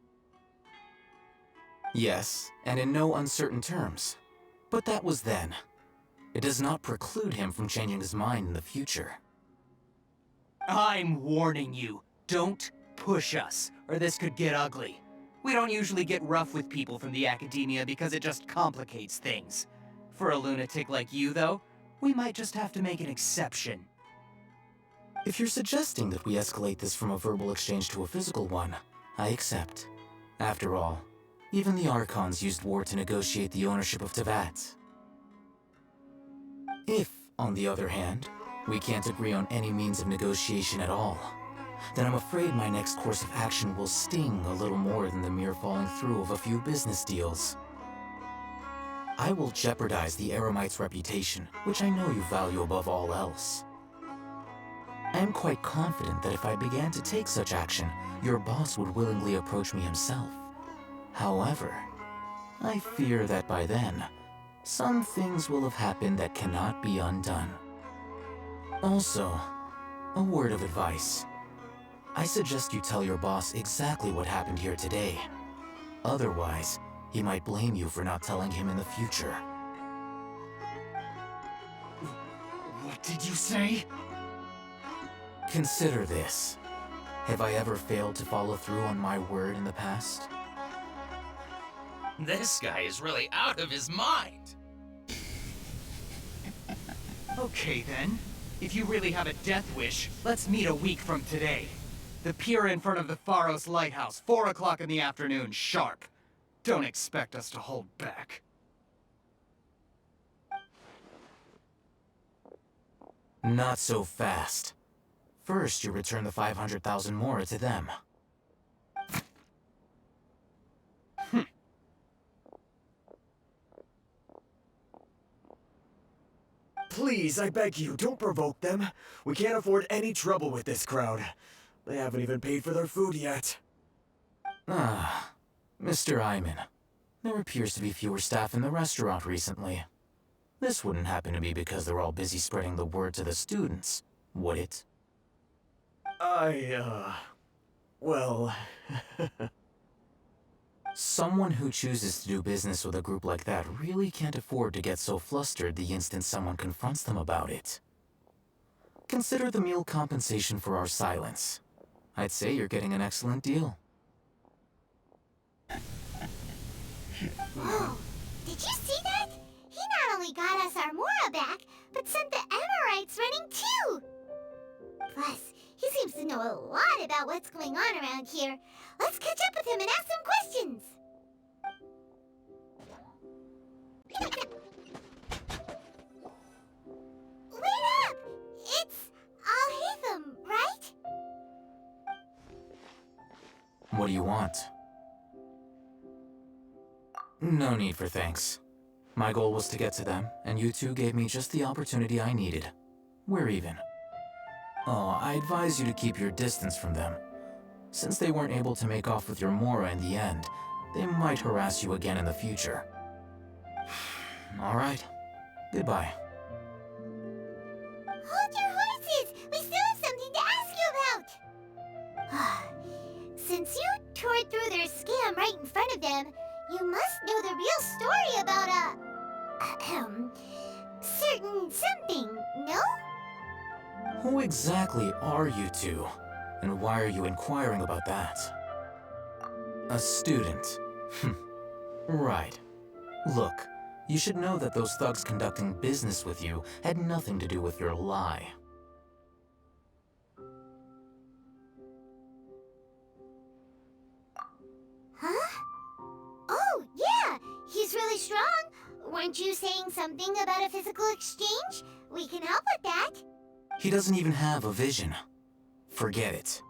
Yes, and in no uncertain terms. But that was then. It does not preclude him from changing his mind in the future. I'm warning you. Don't push us, or this could get ugly. We don't usually get rough with people from the Academia because it just complicates things. For a lunatic like you, though, we might just have to make an exception. If you're suggesting that we escalate this from a verbal exchange to a physical one, I accept. After all, even the Archons used war to negotiate the ownership of Teyvat. If, on the other hand, we can't agree on any means of negotiation at all, then I'm afraid my next course of action will sting a little more than the mere falling through of a few business deals. I will jeopardize the Eremite's reputation, which I know you value above all else. I am quite confident that if I began to take such action, your boss would willingly approach me himself. However, I fear that by then, some things will have happened that cannot be undone. Also, a word of advice. I suggest you tell your boss exactly what happened here today. Otherwise, he might blame you for not telling him in the future. What did you say? Consider this. Have I ever failed to follow through on my word in the past? This guy is really out of his mind. Oh, Okay then. If you really have a death wish, let's meet a week from today. The pier in front of the Pharos Lighthouse, 4 o'clock in the afternoon, sharp. Don't expect us to hold back. Not so fast. First, you return the 500,000 mora to them. Please, I beg you, don't provoke them. We can't afford any trouble with this crowd. They haven't even paid for their food yet. Ah, Mr. Iman. There appears to be fewer staff in the restaurant recently. This wouldn't happen to be because they're all busy spreading the word to the students, would it? Well... Someone who chooses to do business with a group like that really can't afford to get so flustered the instant someone confronts them about it. Consider the meal compensation for our silence. I'd say you're getting an excellent deal. Whoa! Did you see that? He not only got us our Mora back, but sent the Amorites running too! Plus, he seems to know a lot about what's going on around here. Let's catch up with him and ask some questions! Wait up! It's Al-Hatham, right? What do you want? No need for thanks. My goal was to get to them, and you two gave me just the opportunity I needed. We're even. Oh, I advise you to keep your distance from them. Since they weren't able to make off with your Mora in the end, they might harass you again in the future. Alright. Goodbye. Hold your horses! We still have something to ask you about! Since you tore through their scam right in front of them, you must know the real story about certain something, no? Who exactly are you two? And why are you inquiring about that? A student. Right. Look, you should know that those thugs conducting business with you had nothing to do with your lie. Huh? Oh, yeah! He's really strong! Weren't you saying something about a physical exchange? We can help with that. He doesn't even have a vision. Forget it.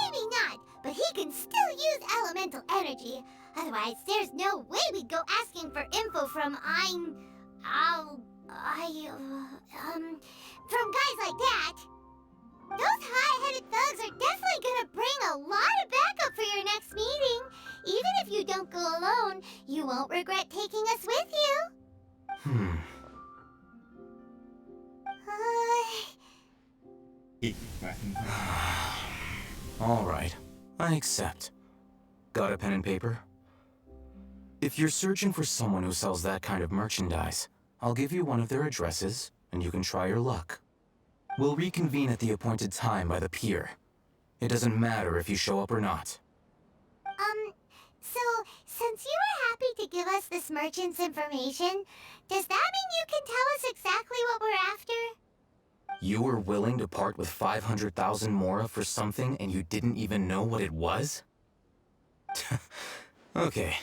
Maybe not, but he can still use elemental energy. Otherwise, there's no way we'd go asking for info from from guys like that. Those high-headed thugs are definitely gonna bring a lot of backup for your next meeting. Even if you don't go alone, you won't regret taking us with you. Alright, I accept. Got a pen and paper? If you're searching for someone who sells that kind of merchandise, I'll give you one of their addresses, and you can try your luck. We'll reconvene at the appointed time by the pier. It doesn't matter if you show up or not. So, since you were happy to give us this merchant's information, does that mean you can tell us exactly what we're after? You were willing to part with 500,000 mora for something and you didn't even know what it was? Okay.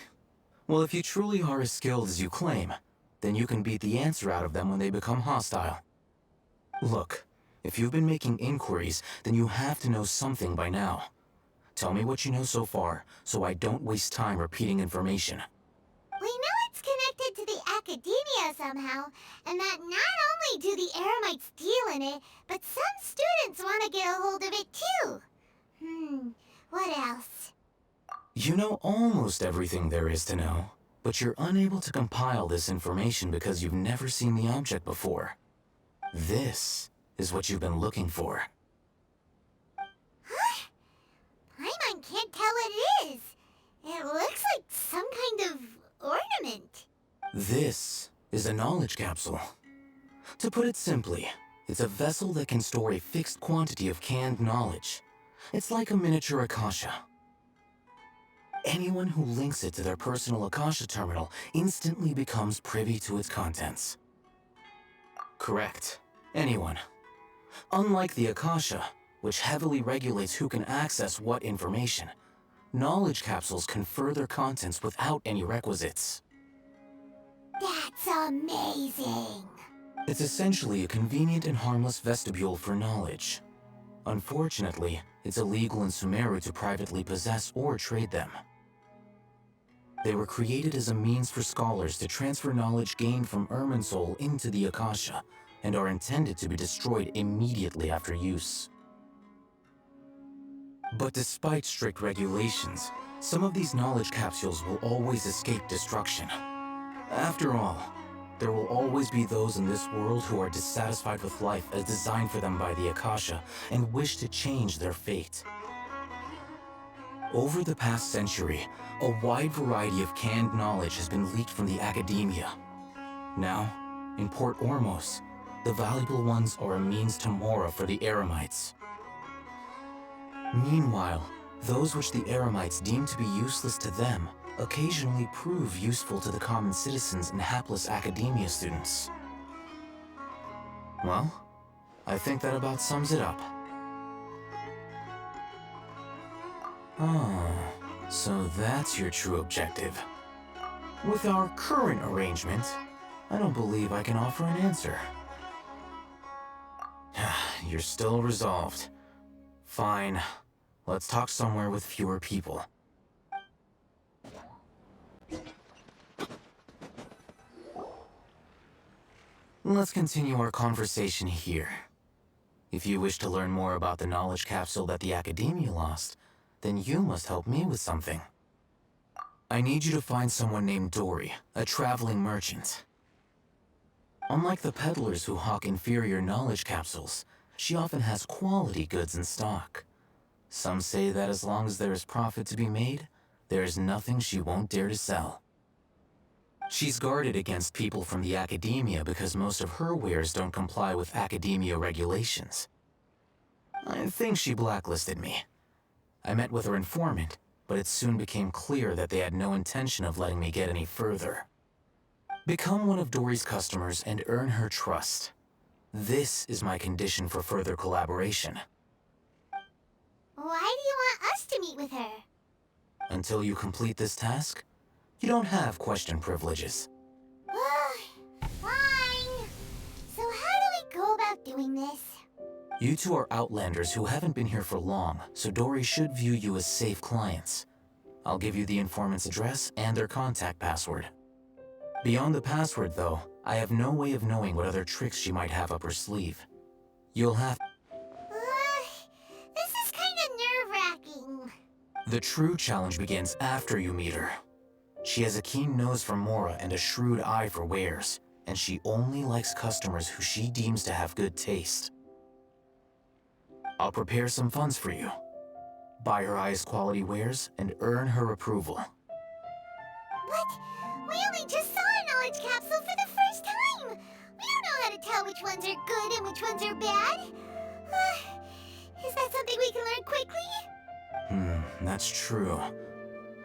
Well, if you truly are as skilled as you claim, then you can beat the answer out of them when they become hostile. Look, if you've been making inquiries, then you have to know something by now. Tell me what you know so far, so I don't waste time repeating information. We know it's connected to the Academia somehow, and that not only do the Eremites deal in it, but some students want to get a hold of it too. What else? You know almost everything there is to know, but you're unable to compile this information because you've never seen the object before. This is what you've been looking for. Huh? Paimon can't tell what it is. It looks like some kind of ornament. This is a knowledge capsule. To put it simply, it's a vessel that can store a fixed quantity of canned knowledge. It's like a miniature Akasha. Anyone who links it to their personal Akasha terminal instantly becomes privy to its contents. Correct. anyone. Unlike the Akasha, which heavily regulates who can access what information, knowledge capsules confer their contents without any requisites. That's amazing! It's essentially a convenient and harmless vestibule for knowledge. Unfortunately, it's illegal in Sumeru to privately possess or trade them. They were created as a means for scholars to transfer knowledge gained from Irminsul into the Akasha, and are intended to be destroyed immediately after use. But despite strict regulations, some of these knowledge capsules will always escape destruction. After all, there will always be those in this world who are dissatisfied with life as designed for them by the Akasha and wish to change their fate. Over the past century, a wide variety of canned knowledge has been leaked from the academia. Now, in Port Ormos, the valuable ones are a means to Mora for the Eremites. Meanwhile, those which the Eremites deem to be useless to them occasionally prove useful to the common citizens and hapless academia students. Well, I think that about sums it up. Oh, so that's your true objective. With our current arrangement, I don't believe I can offer an answer. You're still resolved. Fine. Let's talk somewhere with fewer people. Let's continue our conversation here. If you wish to learn more about the knowledge capsule that the Academia lost, then you must help me with something. I need you to find someone named Dory, a traveling merchant. Unlike the peddlers who hawk inferior knowledge capsules, she often has quality goods in stock. Some say that as long as there is profit to be made, there is nothing she won't dare to sell. She's guarded against people from the Academia because most of her wares don't comply with Academia regulations. I think she blacklisted me. I met with her informant, but it soon became clear that they had no intention of letting me get any further. Become one of Dory's customers and earn her trust. This is my condition for further collaboration. Why do you want us to meet with her? Until you complete this task, you don't have question privileges. Fine. So how do we go about doing this? You two are Outlanders who haven't been here for long, so Dory should view you as safe clients. I'll give you the informant's address and their contact password. Beyond the password, though, I have no way of knowing what other tricks she might have up her sleeve. You'll have... This is kind of nerve-wracking. The true challenge begins after you meet her. She has a keen nose for Mora and a shrewd eye for wares, and she only likes customers who she deems to have good taste. I'll prepare some funds for you. Buy her highest quality wares and earn her approval. But we only just saw a knowledge capsule for the first time. We don't know how to tell which ones are good and which ones are bad. Is that something we can learn quickly? That's true.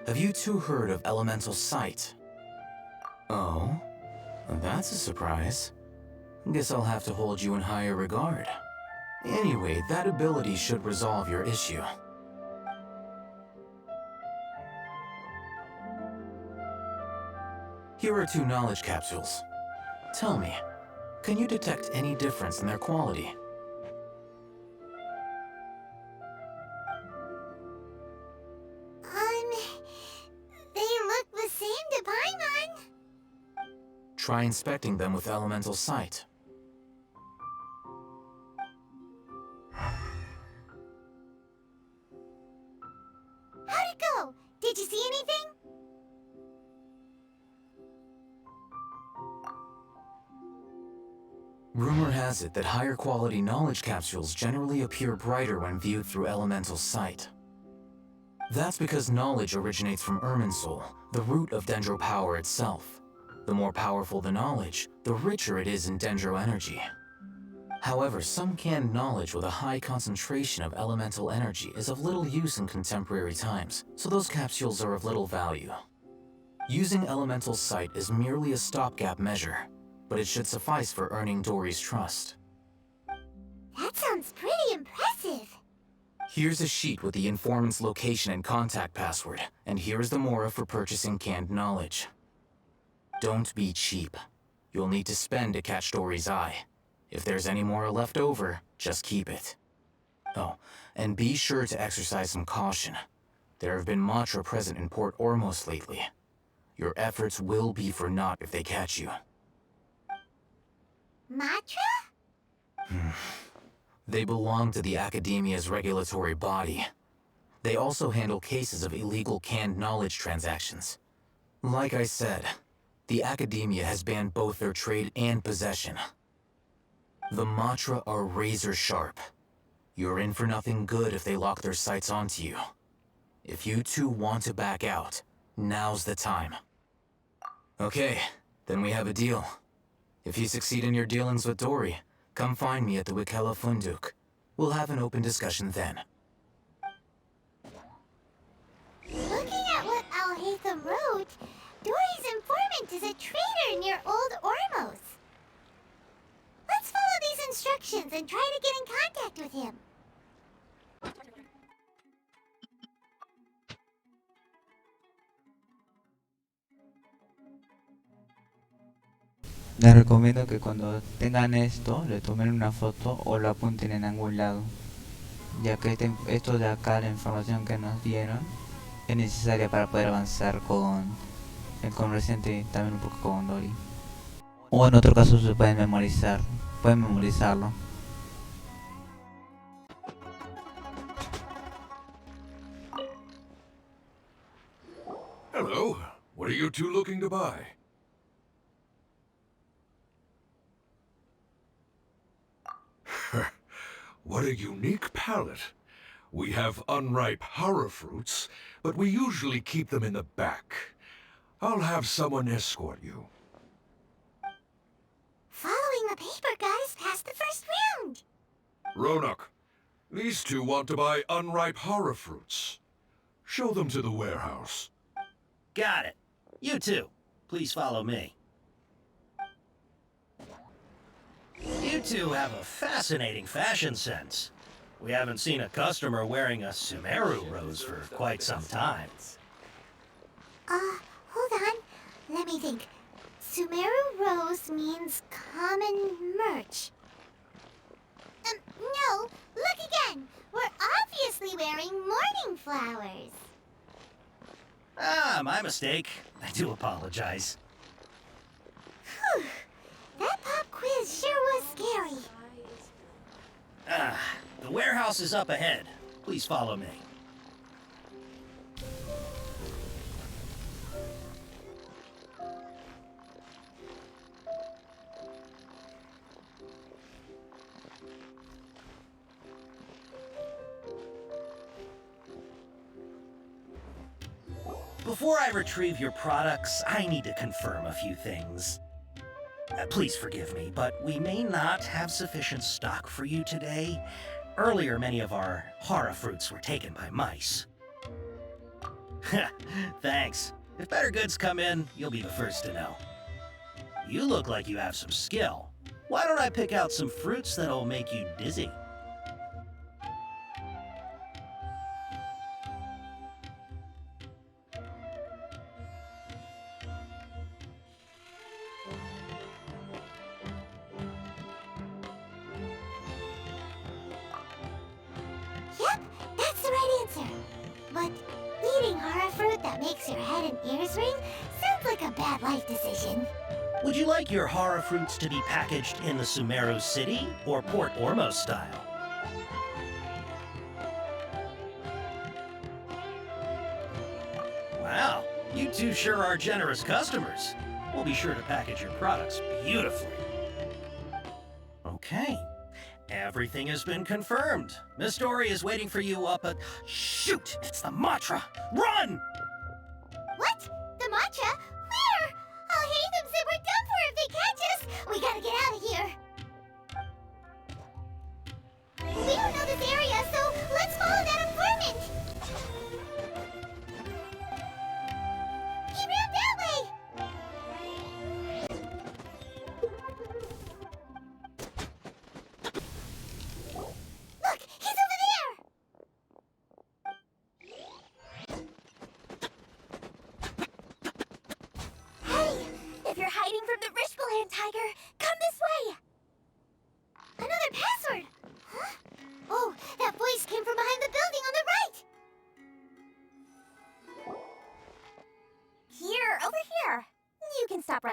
Have you two heard of elemental sight? Oh, that's a surprise. Guess I'll have to hold you in higher regard. Anyway, that ability should resolve your issue. Here are 2 knowledge capsules. Tell me, can you detect any difference in their quality? They look the same to Paimon. Try inspecting them with elemental sight. How'd it go? Did you see anything? Rumor has it that higher quality knowledge capsules generally appear brighter when viewed through elemental sight. That's because knowledge originates from Irminsul, the root of Dendro power itself. The more powerful the knowledge, the richer it is in Dendro energy. However, some canned knowledge with a high concentration of elemental energy is of little use in contemporary times, so those capsules are of little value. Using elemental sight is merely a stopgap measure, but it should suffice for earning Dory's trust. sounds pretty impressive. Here's a sheet with the informant's location and contact password, and here's the mora for purchasing canned knowledge. Don't be cheap. You'll need to spend to catch Dory's eye. If there's any mora left over, just keep it. Oh, and be sure to exercise some caution. There have been Matra present in Port Ormos lately. Your efforts will be for naught if they catch you. Matra? They belong to the Academia's regulatory body. They also handle cases of illegal canned knowledge transactions. Like I said, the Academia has banned both their trade and possession. The Matra are razor sharp. You're in for nothing good if they lock their sights onto you. If you two want to back out, now's the time. Okay, then we have a deal. If you succeed in your dealings with Dory, come find me at the Wikela Funduk. We'll have an open discussion then. Looking at what Al-Haytham wrote, Dory's informant is a traitor near Old Ormos. Let's follow these instructions and try to get in contact with him. Les recomiendo que cuando tengan esto le tomen una foto o lo apunten en algún lado, ya que esto de acá, la información que nos dieron, es necesaria para poder avanzar con el Resident y también un poco con Dory. O en otro caso se pueden memorizarlo. Hello. What are you two looking to buy? What a unique palette. We have unripe horror fruits, but we usually keep them in the back. I'll have someone escort you. Following the paper got us past the first round. Ronak, these two want to buy unripe horror fruits. Show them to the warehouse. Got it. You two, please follow me. You two have a fascinating fashion sense. We haven't seen a customer wearing a Sumeru rose for quite some time. Hold on. Let me think. Sumeru Rose means common merch. No, look again. We're obviously wearing morning flowers. Ah, my mistake. I do apologize. Whew. That pop quiz sure was scary. Ah, the warehouse is up ahead. Please follow me. Before I retrieve your products, I need to confirm a few things. Please forgive me, but we may not have sufficient stock for you today. Earlier, many of our horror fruits were taken by mice. Thanks. If better goods come in, you'll be the first to know. You look like you have some skill. Why don't I pick out some fruits that'll make you dizzy? Yep, that's the right answer. But eating horror fruit that makes your head and ears ring sounds like a bad life decision. Would you like your horror fruits to be packaged in the Sumeru City or Port Ormos style? Wow, you two sure are generous customers. We'll be sure to package your products beautifully. Okay, everything has been confirmed. Miss Dory is waiting for you up at... Shoot, it's the Matra! Run! What? The Matra? Where? I'll hate them said we're done for if they catch us. We gotta get out of here. We don't know this area, so let's follow that informant. He ran that way.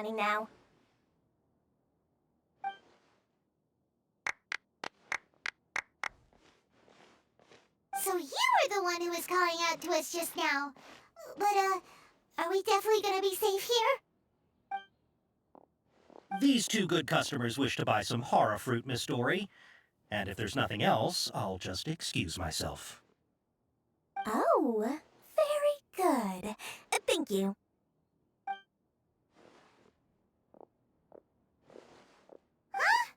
running now. So you were the one who was calling out to us just now. But, are we definitely gonna be safe here? These two good customers wish to buy some horror fruit, Miss Dory. And if there's nothing else, I'll just excuse myself. Oh, very good. Thank you. Huh?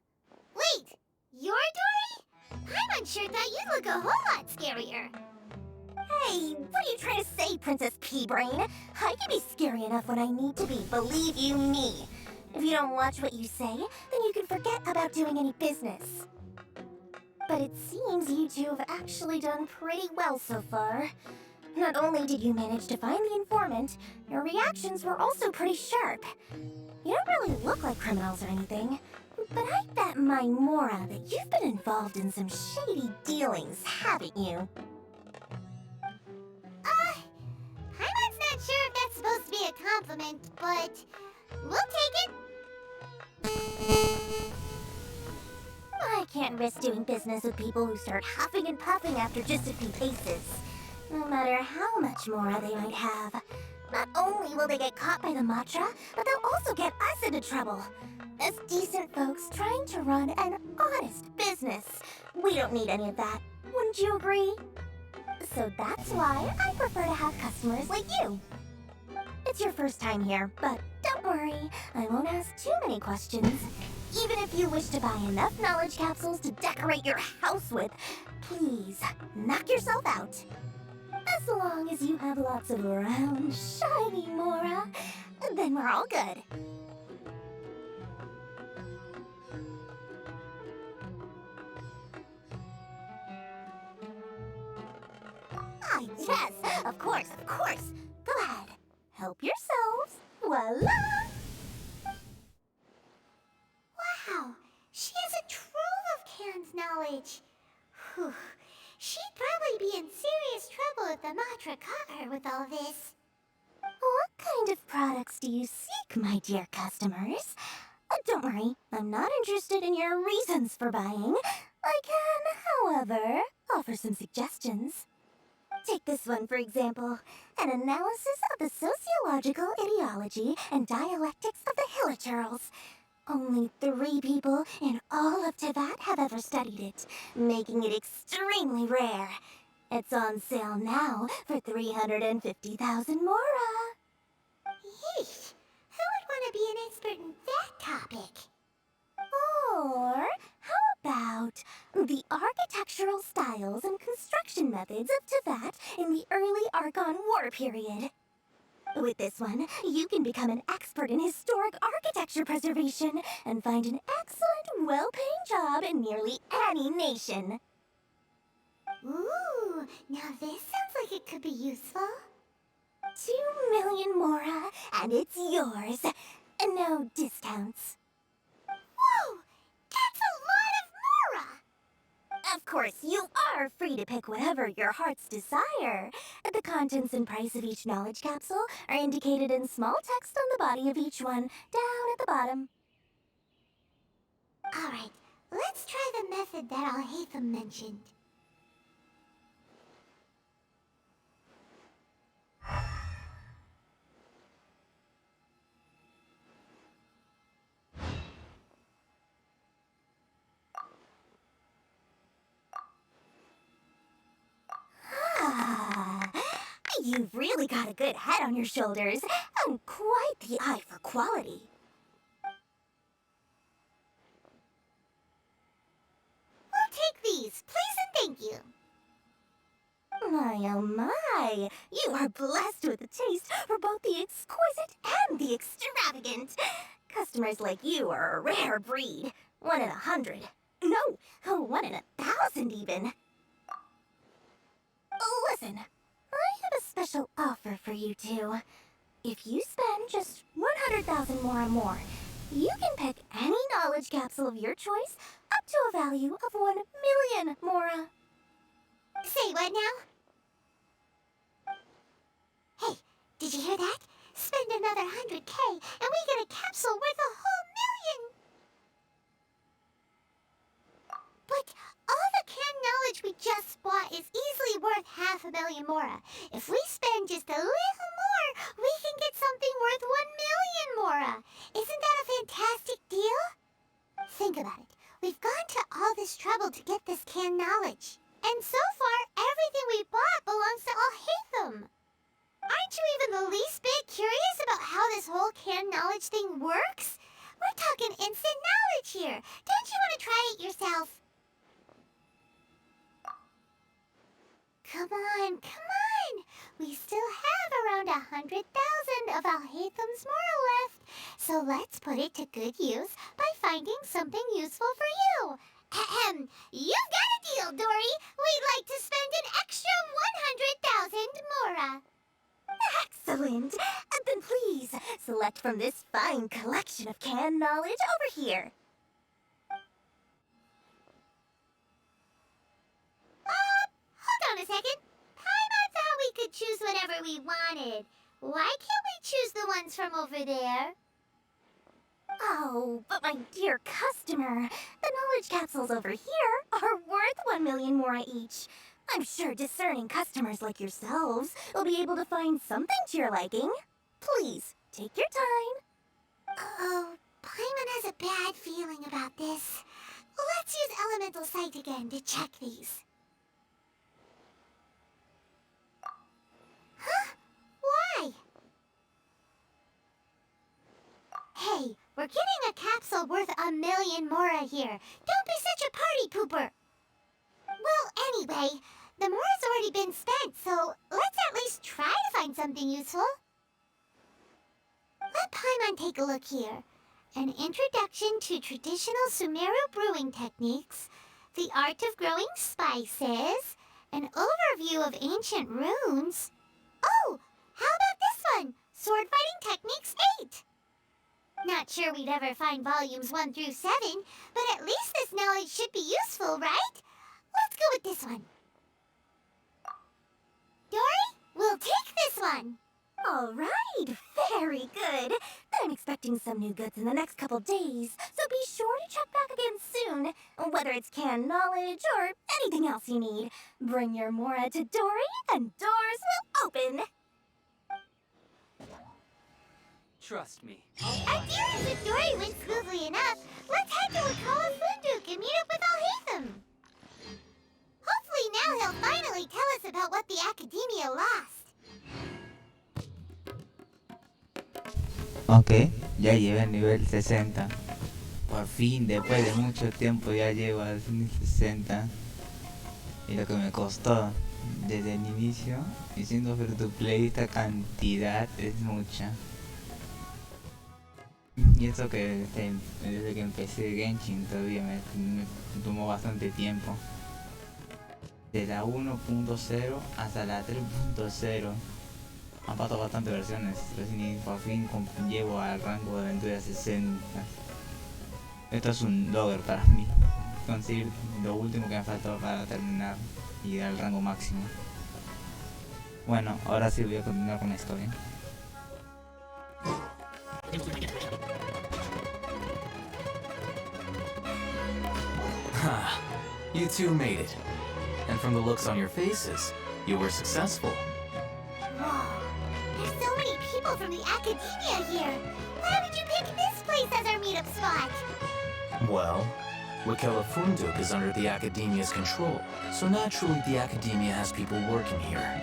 Wait, you're Dory? I'm unsure that you'd look a whole lot scarier. Hey, what are you trying to say, Princess Pea-Brain? I can be scary enough when I need to be, believe you me. If you don't watch what you say, then you can forget about doing any business. But it seems you two have actually done pretty well so far. Not only did you manage to find the informant, your reactions were also pretty sharp. You don't really look like criminals or anything, but I bet my Mora that you've been involved in some shady dealings, haven't you? I'm not sure if that's supposed to be a compliment, but we'll take it. I can't risk doing business with people who start huffing and puffing after just a few paces. No matter how much Mora they might have. Not only will they get caught by the Matra, but they'll also get us into trouble. As decent folks trying to run an honest business. We don't need any of that. Wouldn't you agree? So that's why I prefer to have customers like you. It's your first time here, but don't worry, I won't ask too many questions. Even if you wish to buy enough knowledge capsules to decorate your house with, please, knock yourself out. As long as you have lots of round, shiny Mora, then we're all good. Ah, yes, of course, of course. Go ahead, help yourselves. Voila! Wow, she has a trove of canned knowledge. Whew. She'd probably be in serious trouble if the Matra caught her with all this. What kind of products do you seek, my dear customers? Don't worry, I'm not interested in your reasons for buying. I can, however, offer some suggestions. Take this one, for example. An analysis of the sociological ideology and dialectics of the Hilichurls. Only 3 people in all of Teyvat have ever studied it, making it extremely rare. It's on sale now for 350,000 Mora. Yeesh, who would want to be an expert in that topic? Or how about the architectural styles and construction methods of Teyvat in the early Archon War period? With this one, you can become an expert in historic architecture preservation and find an excellent, well-paying job in nearly any nation. Ooh, now this sounds like it could be useful. 2 million Mora, and it's yours. No discounts. Whoa! That's a lot of Mora! Of course, you are free to pick whatever your heart's desire. The contents and price of each knowledge capsule are indicated in small text on the body of each one, down at the bottom. Alright, let's try the method that Al-Haytham mentioned. You've really got a good head on your shoulders, and quite the eye for quality. We'll take these, please and thank you. My oh my, you are blessed with a taste for both the exquisite and the extravagant. Customers like you are a rare breed. 1 in 100. No, 1 in 1,000 even. Listen, I have a special offer for you two. If you spend just 100,000 more, you can pick any knowledge capsule of your choice up to a value of 1 million Mora. Say what now? Hey, did you hear that? Spend another 100K, and we get a capsule worth a whole million! But all the canned knowledge we just bought is easily worth 500,000 mora. If we spend just a little more, we can get something worth 1,000,000 mora. Isn't that a fantastic deal? Think about it. We've gone to all this trouble to get this canned knowledge. And so far, everything we bought belongs to Alhaitham. Aren't you even the least bit curious about how this whole canned knowledge thing works? We're talking instant knowledge here. Don't you want to try it yourself? Come on, come on! We still have around 100,000 of Alhaitham's mora left. So let's put it to good use by finding something useful for you. Ahem. You've got a deal, Dory. We'd like to spend an extra 100,000 mora. Excellent! Then please, select from this fine collection of canned knowledge over here. Hold on a second. Paimon thought we could choose whatever we wanted. Why can't we choose the ones from over there? Oh, but my dear customer, the knowledge capsules over here are worth 1,000,000 mora each. I'm sure discerning customers like yourselves will be able to find something to your liking. Please, take your time. Uh-oh, Paimon has a bad feeling about this. Let's use Elemental Sight again to check these. Huh? Why? Hey, we're getting a capsule worth 1,000,000 mora here. Don't be such a party pooper. Well, anyway, the mora's already been spent, so let's at least try to find something useful. Let Paimon take a look here. An introduction to traditional Sumeru brewing techniques, the art of growing spices, an overview of ancient runes. Oh, how about this one? Sword Fighting Techniques 8. Not sure we'd ever find volumes 1 through 7, but at least this knowledge should be useful, right? Let's go with this one. Dory, we'll take this one. All right, very good. I'm expecting some new goods in the next couple days, so be sure to check back again soon. Whether it's canned knowledge or anything else you need, bring your mora to Dory and doors will open. Trust me. Our dealings with Dory went smoothly enough. Let's head to Wakala Funduk and meet up with Alhaitham. Hopefully now he'll finally tell us about what the Academia lost. Ok, ya llevé el nivel 60. Por fin, después de mucho tiempo ya llego al 60. Y lo que me costó desde el inicio, y siendo free to play, esta cantidad es mucha. Y eso que desde que empecé Genshin todavía me tomó bastante tiempo. De la 1.0 hasta la 3.0. Han pasado bastantes versiones, recién por fin llego al rango de aventura 60. Esto es un logro para mí, conseguir lo último que me faltó para terminar y llegar al rango máximo. Bueno, ahora sí voy a continuar con la historia. Ha! You two made it. And from the looks on your faces, you were successful. Whoa, there's so many people from the Academia here. Why would you pick this place as our meetup spot? Well, Wakela Funduk is under the Academia's control, so naturally the Academia has people working here.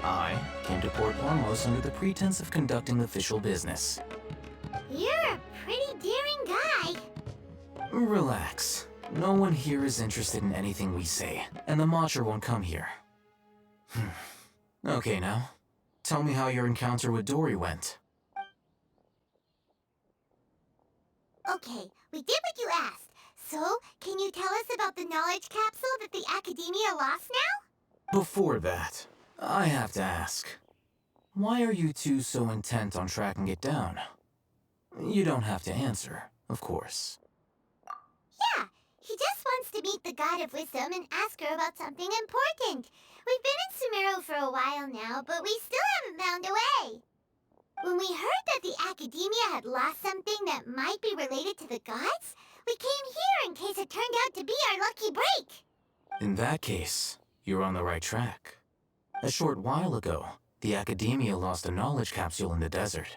I came to Port Ormos under the pretense of conducting official business. You're a pretty daring guy. Relax. No one here is interested in anything we say, and the Matcher won't come here. Okay now, tell me how your encounter with Dory went. Okay, we did what you asked. So, can you tell us about the knowledge capsule that the Academia lost now? Before that, I have to ask, why are you two so intent on tracking it down? You don't have to answer, of course. Yeah, he just wants to meet the God of Wisdom and ask her about something important. We've been in Sumeru for a while now, but we still haven't found a way. When we heard that the Academia had lost something that might be related to the gods, we came here in case it turned out to be our lucky break. In that case, you're on the right track. A short while ago, the Academia lost a knowledge capsule in the desert.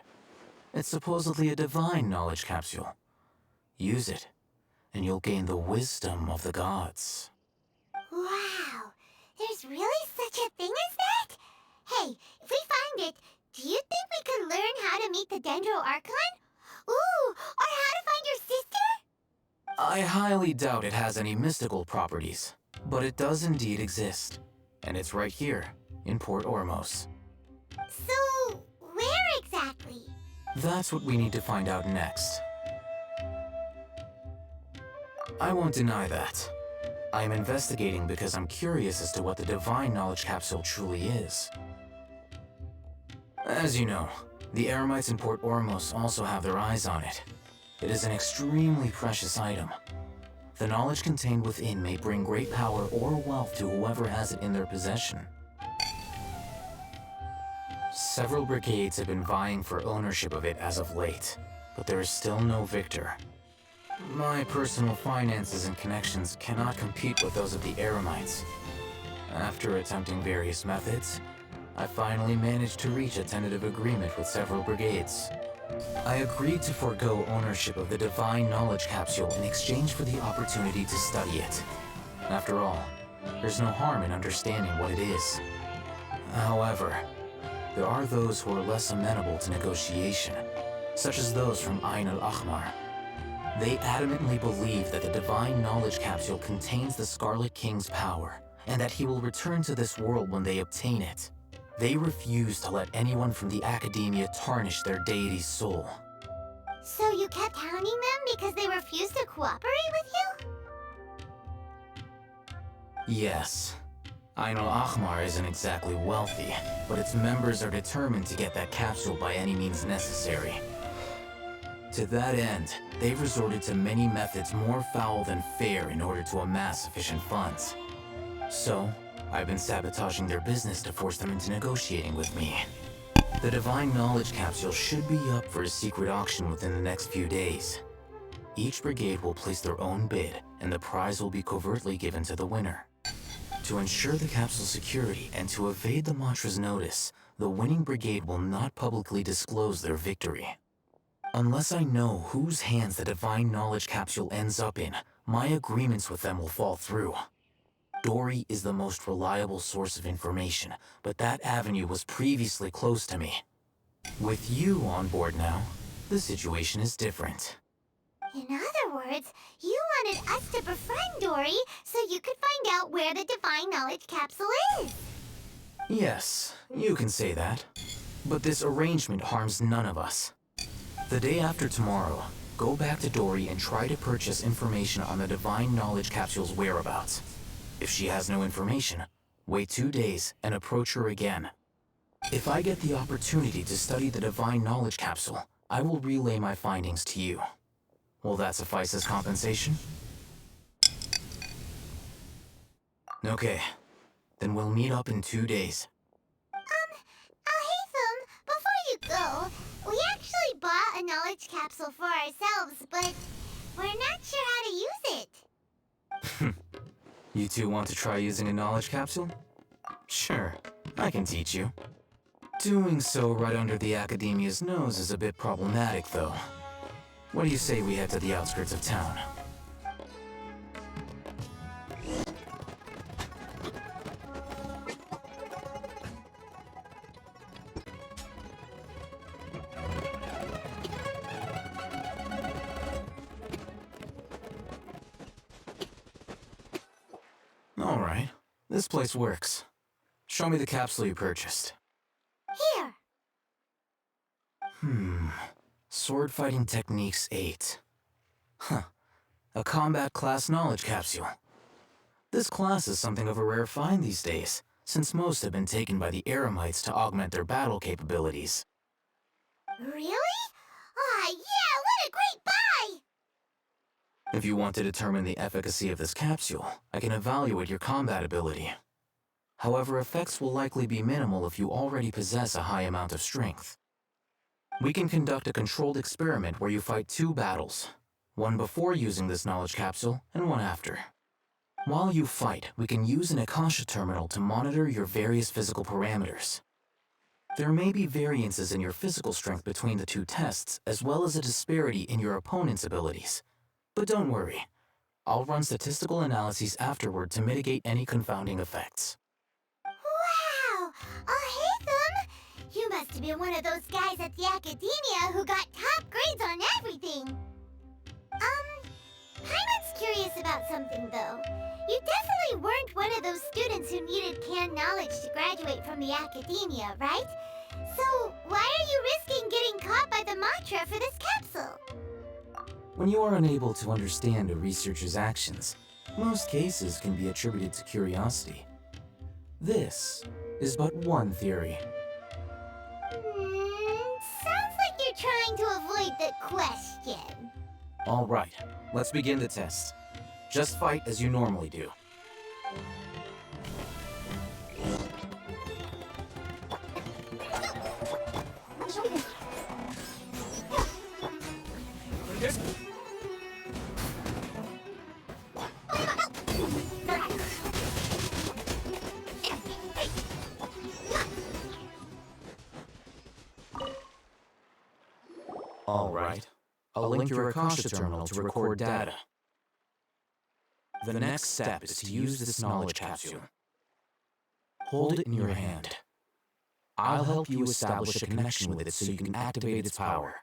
It's supposedly a divine knowledge capsule. Use it, and you'll gain the wisdom of the gods. Wow, there's really such a thing as that? Hey, if we find it, do you think we could learn how to meet the Dendro Archon? Ooh, or how to find your sister? I highly doubt it has any mystical properties, but it does indeed exist. And it's right here, in Port Ormos. So, where exactly? That's what we need to find out next. I won't deny that. I am investigating because I'm curious as to what the Divine Knowledge Capsule truly is. As you know, the Eremites in Port Ormos also have their eyes on it. It is an extremely precious item. The knowledge contained within may bring great power or wealth to whoever has it in their possession. Several brigades have been vying for ownership of it as of late, but there is still no victor. My personal finances and connections cannot compete with those of the Eremites. After attempting various methods, I finally managed to reach a tentative agreement with several brigades. I agreed to forego ownership of the Divine Knowledge Capsule in exchange for the opportunity to study it. After all, there's no harm in understanding what it is. However, there are those who are less amenable to negotiation, such as those from Ain al-Ahmar. They adamantly believe that the Divine Knowledge Capsule contains the Scarlet King's power, and that he will return to this world when they obtain it. They refuse to let anyone from the Academia tarnish their deity's soul. So you kept hounding them because they refused to cooperate with you? Yes. Ain al-Ahmar isn't exactly wealthy, but its members are determined to get that capsule by any means necessary. To that end, they've resorted to many methods more foul than fair in order to amass sufficient funds. So, I've been sabotaging their business to force them into negotiating with me. The Divine Knowledge Capsule should be up for a secret auction within the next few days. Each brigade will place their own bid, and the prize will be covertly given to the winner. To ensure the capsule's security and to evade the mantra's notice, the winning brigade will not publicly disclose their victory. Unless I know whose hands the Divine Knowledge Capsule ends up in, my agreements with them will fall through. Dory is the most reliable source of information, but that avenue was previously closed to me. With you on board now, the situation is different. In other words, you wanted us to befriend Dory so you could find out where the Divine Knowledge Capsule is. Yes, you can say that. But this arrangement harms none of us. The day after tomorrow, go back to Dory and try to purchase information on the Divine Knowledge Capsule's whereabouts. If she has no information, wait 2 days and approach her again. If I get the opportunity to study the Divine Knowledge Capsule, I will relay my findings to you. Will that suffice as compensation? Okay, then we'll meet up in 2 days. Alhaitham, before you go, we actually bought a knowledge capsule for ourselves, but we're not sure how to use it. You two want to try using a knowledge capsule? Sure, I can teach you. Doing so right under the Academia's nose is a bit problematic, though. What do you say we head to the outskirts of town? All right, this place works. Show me the capsule you purchased. Here. Sword Fighting Techniques 8. A combat class knowledge capsule. This class is something of a rare find these days, since most have been taken by the Eremites to augment their battle capabilities. Really? Aw, yeah, what a great buy! If you want to determine the efficacy of this capsule, I can evaluate your combat ability. However, effects will likely be minimal if you already possess a high amount of strength. We can conduct a controlled experiment where you fight 2 battles. One before using this knowledge capsule, and one after. While you fight, we can use an Akasha terminal to monitor your various physical parameters. There may be variances in your physical strength between the 2 tests, as well as a disparity in your opponent's abilities. But don't worry. I'll run statistical analyses afterward to mitigate any confounding effects. Wow! Haytham! You must have been one of those guys at the Academia who got top grades on everything. Paimon's curious about something, though. You definitely weren't one of those students who needed canned knowledge to graduate from the Academia, right? So, why are you risking getting caught by the mantra for this capsule? When you are unable to understand a researcher's actions, most cases can be attributed to curiosity. This is but one theory. Sounds like you're trying to avoid the question. All right, let's begin the test. Just fight as you normally do. All right. I'll link your Akasha terminal to record data. The next step is to use this knowledge capsule. Hold it in your hand. I'll help you establish a connection with it so you can activate its power.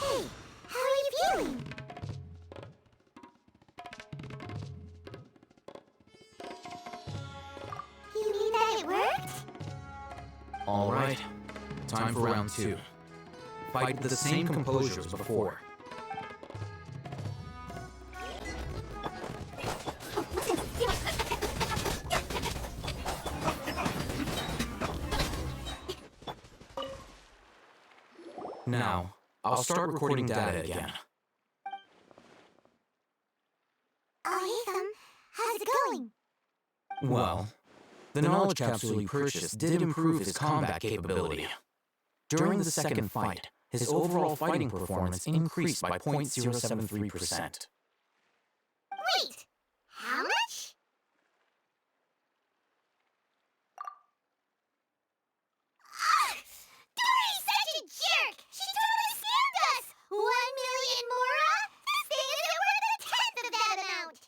Hey, how are you feeling? You mean that it worked? All right. Time for round 2. Fight with the same composure as before. Now, I'll start recording data again. Haytham, how's it going? Well, the knowledge capsule you purchased did improve his combat capability. During the second fight, his overall fighting performance increased by 0.073%. Wait, how much? Dory's such a jerk! She totally scammed us! 1 million, Mora? This thing isn't worth a tenth of that amount!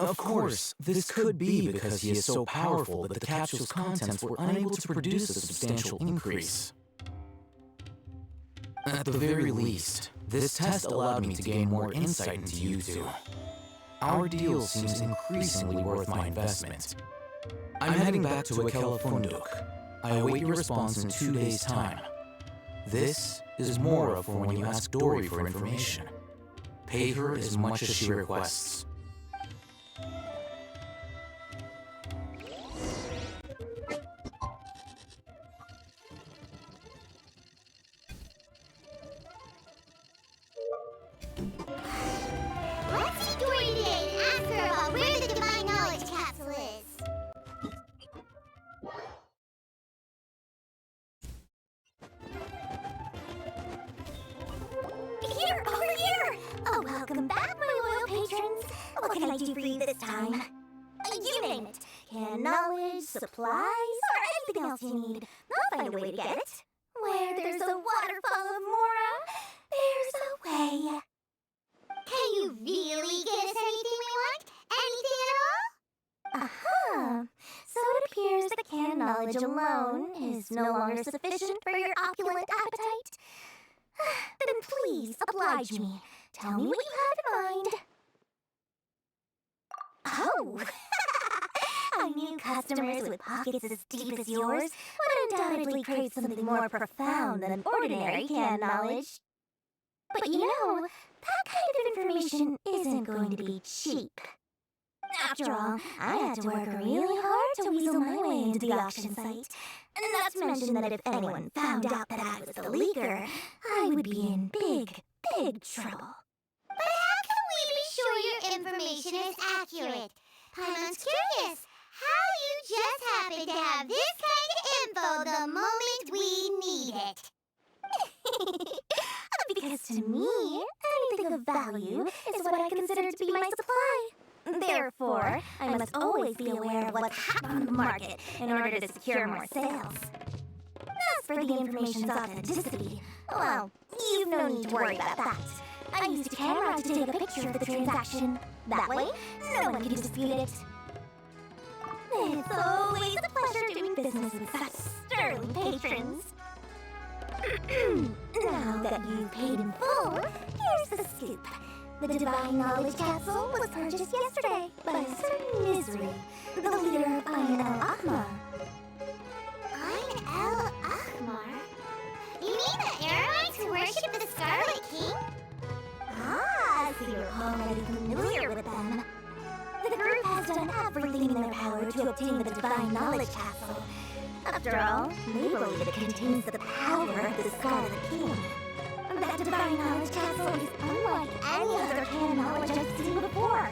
Of course, this could be because he is so powerful that the capsule's contents were unable to produce a substantial increase. At the very least, this test allowed me to gain more insight into you two. Our deal seems increasingly worth my investment. I'm heading back to Akela Funduk. I await your response in 2 days' time. This is Mora for when you ask Dory for information. Pay her as much as she requests. Let's see Dory today and ask her about where the Divine Knowledge Capsule is. Here, over here! Oh, welcome back, my loyal patrons. What can I do for you this time? You name it. Canned knowledge, supplies, or anything else you need. I'll find a way to get it. Where there's a waterfall of Mora, there's a way. Can you really get us anything we want? Anything at all? Uh-huh. So it appears that canned knowledge alone is no longer sufficient for your opulent appetite. Then please oblige me. Tell me what you have in mind. Oh! I knew customers with pockets as deep as yours would undoubtedly crave something more profound than ordinary canned knowledge. But you know, that kind of information isn't going to be cheap. After all, I had to work really hard to weasel my way into the auction site. And not to mention that if anyone found out that I was the leaker, I would be in big, big trouble. But how can we be sure your information is accurate? Paimon's curious how you just happen to have this kind of info the moment we need it. Because to me, anything of value is what I consider to be my supply. Therefore, I must always be aware of what's hot on the market in order to secure more sales. As for the information's authenticity, well, you've no need to worry about that. I used a camera to take a picture of the transaction. That way, no one can dispute it. It's always a pleasure doing business with such sterling patrons. Now that you've paid in full, here's the scoop. The Divine Knowledge Capsule was purchased yesterday by a certain Misery, the leader of Ayn al-Ahmar. Ayn al-Ahmar? You mean the Aramaites who worship the Scarlet King? Ah, so you're already familiar with them. The group has done everything in their power to obtain the Divine Knowledge Capsule. After all, they believe it contains the power of the Scarlet King. That Divine Knowledge Capsule is unlike any other can of knowledge I've seen before.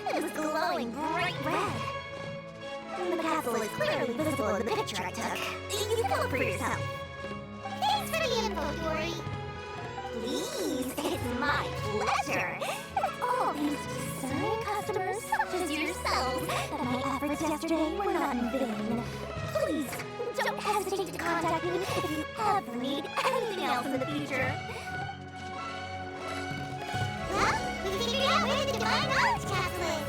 It was glowing bright red. The capsule is clearly visible in the picture I took. You can look for yourself. Thanks for the info, Dory. Please, it's my pleasure. It's all these discerning customers, such as yourselves, that my efforts yesterday were not in vain. Please, don't hesitate to contact me if you ever need anything else in the future. Well, we figured out where the Divine Knowledge Capsule is.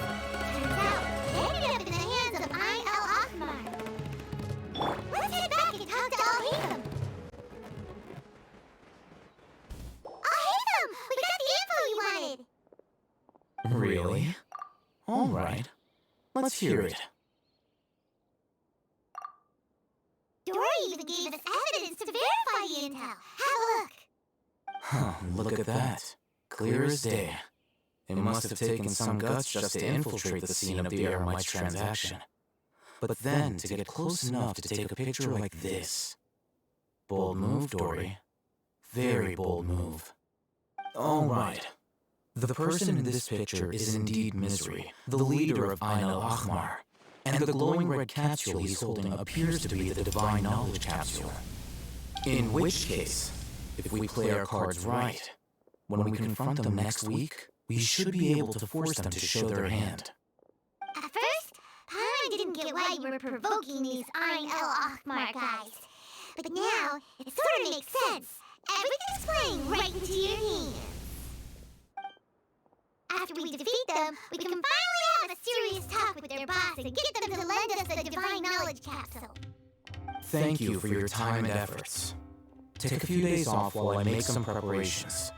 Turns out, it ended up in the hands of Ayn al-Ahmar. Let's head back and talk to Al-Haytham. Al-Haytham! We got the info you wanted! Really? All right. Let's hear it. Dory even gave us evidence to verify the intel. Have a look. Huh, look at that. Clear as day. It must have taken some guts just to infiltrate the scene of the Eremite's transaction. But then to get close enough to take a picture like this. Bold move, Dory. Very bold move. All right. The person in this picture is indeed Misery, the leader of Ayn al-Ahmar. And the glowing red capsule he's holding appears to be the Divine Knowledge Capsule. In which case, if we play our cards right, when we confront them next week, we should be able to force them to show their hand. At first, I didn't get why you were provoking these Ayn al-Ahmar guys. But now, it sort of makes sense. Everything's playing right into your hands. After we defeat them, we can finally have a serious talk with their boss and get them to lend us the Divine Knowledge Capsule. Thank you for your time and efforts. Take a few days off while I make some preparations.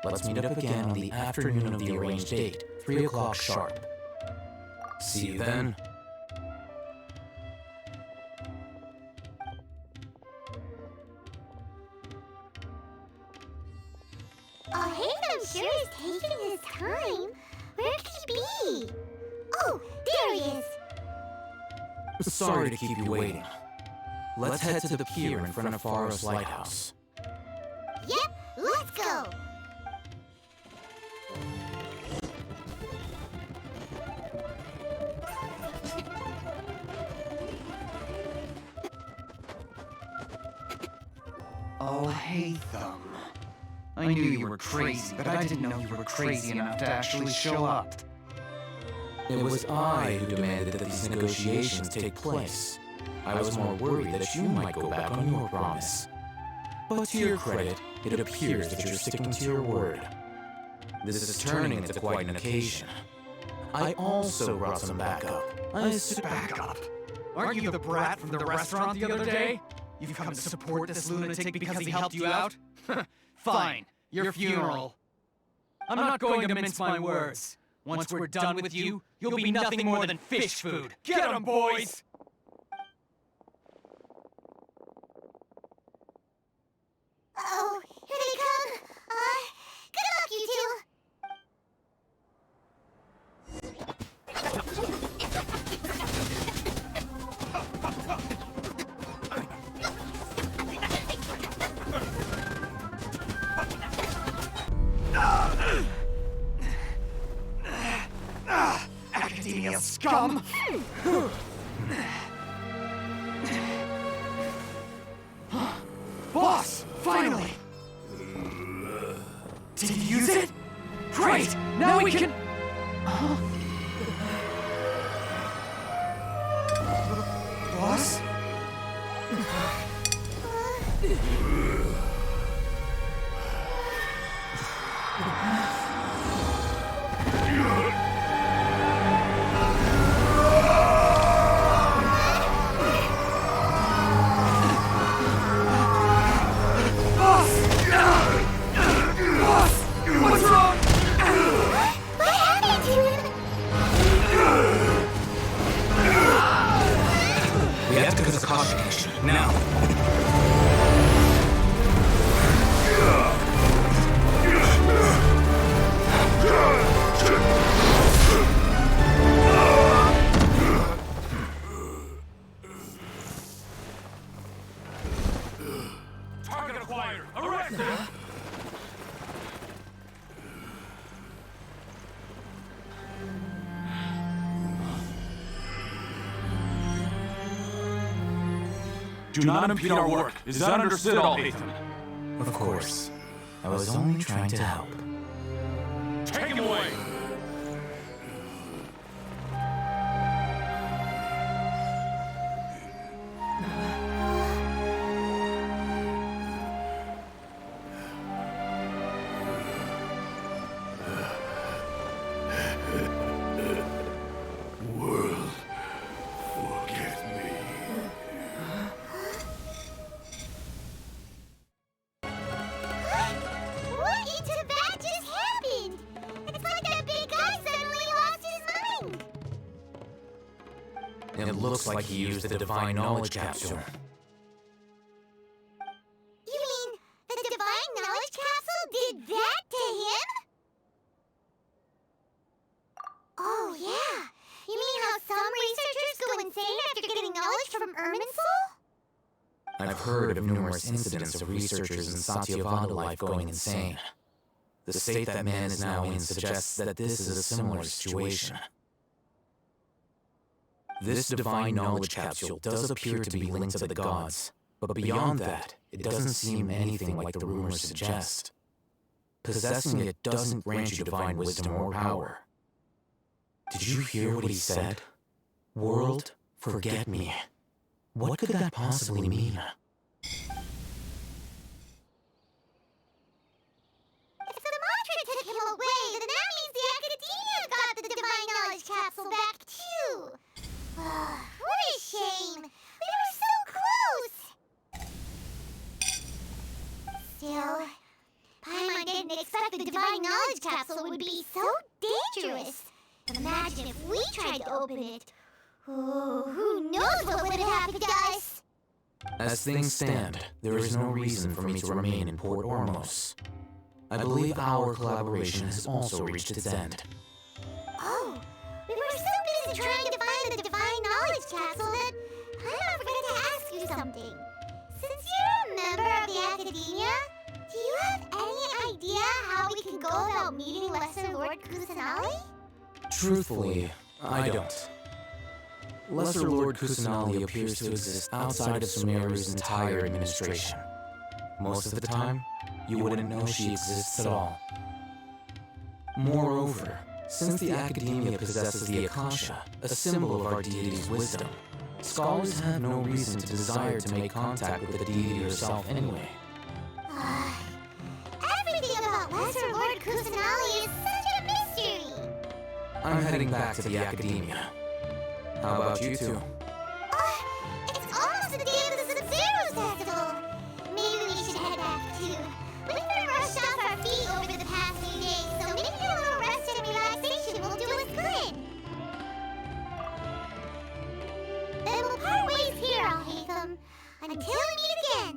Let's meet up again on the afternoon of the arranged date, 3 o'clock sharp. See you then. Al-Haytham sure is taking his time. Where could he be? Oh, there he is. Sorry to keep you waiting. Let's head to the pier in front of Faros Lighthouse. Yep, let's go. Al-Haytham. I knew you were crazy, but I didn't know you were crazy enough to actually show up. It was I who demanded that these negotiations take place. I was more worried that you might go back on your promise. But to your credit, it appears that you're sticking to your word. This is turning into quite an occasion. I also brought some backup. Backup? Aren't you the brat from the restaurant the other day? You've come to support this lunatic because he helped you out? Fine, your funeral. I'm not going to mince my words. Once we're done with you, you'll be nothing more than fish food. Get 'em, boys! Oh, here they come. Good luck, you two. Boss! Finally! Did you use it? Great! Now we can... Boss? What's wrong? What happened to him? We have to go to the caution station. Now. Target acquired. Arrested. Do not impede our work. Is that understood, Alhaitham? Of course. I was only trying to help. Take him away! World, forget me. What into that just happened? It's like that big guy suddenly lost his mind. It looks like he used the Divine Knowledge Capsule. You mean the Divine Knowledge Capsule did that to him? Oh, yeah. You mean how some researchers go insane after getting knowledge from Irminsul? I've heard of numerous incidents of researchers in Satyavada life going insane. The state that man is now in suggests that this is a similar situation. This Divine Knowledge Capsule does appear to be linked to the gods, but beyond that, it doesn't seem anything like the rumors suggest. Possessing it doesn't grant you divine wisdom or power. Did you hear what he said? World, forget me. What could that possibly mean? If the mantra took him away, then that means the Academia got the Divine Knowledge Capsule back, too. What a shame. We were so close. Still, Paimon didn't expect the Divine Knowledge Capsule would be so dangerous. Imagine if we tried to open it. Oh, who knows what would have happened to us? As things stand, there is no reason for me to remain in Port Ormos. I believe our collaboration has also reached its end. Oh, we were so busy trying to find the Divine Knowledge Capsule that I forgot to ask you something. Since you're a member of the Academia, do you have any idea how we can go about meeting Lesser Lord Kusanali? Truthfully, I don't. Lesser Lord Kusanali appears to exist outside of Sumeru's entire administration. Most of the time, you wouldn't know she exists at all. Moreover, since the Academia possesses the Akasha, a symbol of our deity's wisdom, scholars have no reason to desire to make contact with the deity herself anyway. Everything about Lesser Lord Kusanali is such a mystery. I'm heading back to the Academia. How about you two? It's almost the day of the Sub-Zero Festival. Maybe we should head back too. We've been rushed off our feet over the past few days, so maybe a little rest and relaxation will do us good. Then we'll part ways here, Alhaitham, until we meet again.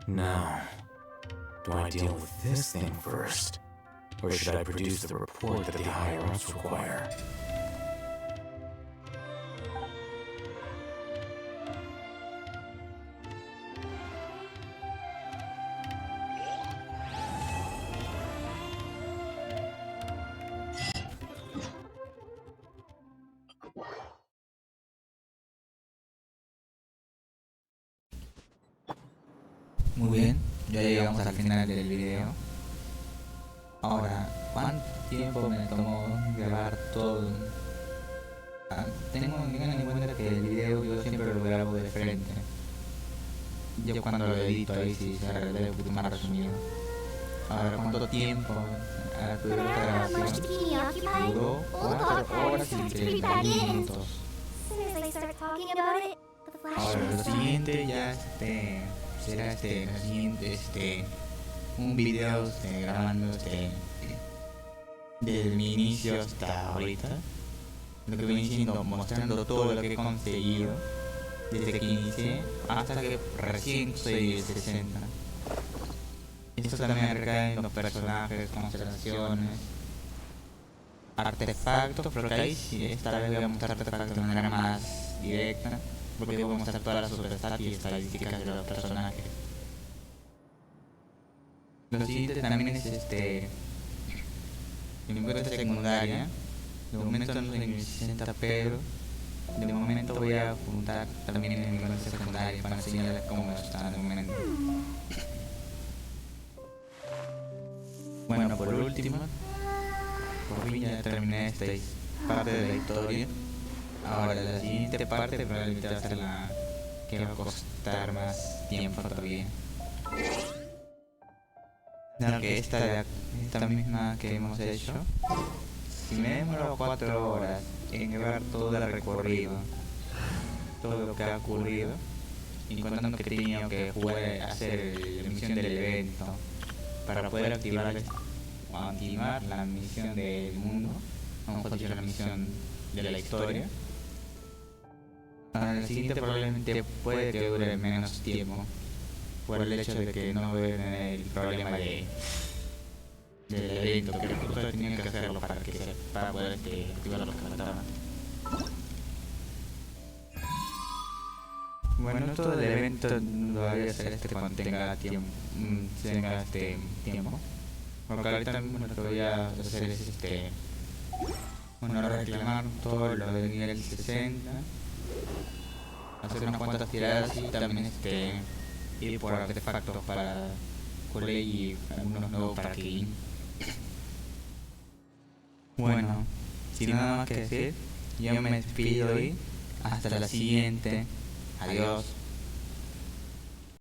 Now, do I deal with this thing first? Or should I produce the report that the higher ups require? Muy bien, ya llegamos al final del video. Ahora, ¿cuánto tiempo me tomó grabar todo? Tengan en cuenta que el video yo siempre lo grabo de frente. Yo cuando lo edito ahí sí se arregla un poquito más resumido. Ahora, ¿cuánto tiempo duró esta grabación? Duró 4 horas y 30 minutos. Ahora, lo siguiente ya será lo siguiente un video grabando desde mi inicio hasta ahorita. Lo que viene siendo mostrando todo lo que he conseguido desde que inicié hasta que recién soy de 60. Esto también recae en los personajes, constelaciones, artefactos, porque ahí sí, esta vez voy a mostrar artefactos de manera más directa, porque voy a mostrar todas las superstats y estadísticas de los personajes. Lo siguiente también es mi cuenta secundaria. De momento no soy en 60, pero de momento voy a juntar también en mi cuenta secundaria para enseñarles cómo está de momento. Bueno, por último, por fin ya terminé esta parte de la historia. Ahora la siguiente parte probablemente va a ser la que va a costar más tiempo todavía. Ya que esta misma que hemos hecho, si me demoro 4 horas en grabar todo el recorrido, todo lo que ha ocurrido, y contando que he tenido que jugar, hacer la misión del evento para poder activar la misión del mundo, vamos a decir la misión de la historia. La siguiente probablemente puede que dure menos tiempo, por el hecho de que no voy a tener el problema del evento, que justo tenía que hacerlo para poder activar los que faltaban. Bueno, todo el evento lo voy a hacer cuando tenga tiempo. Porque ahorita mismo lo que voy a hacer es reclamar todo lo de nivel 60, hacer unas cuantas tiradas y también ir por artefactos para Cole y algunos nuevos para King. Bueno, sin nada más que decir, yo me despido hoy. Hasta la siguiente. Adiós.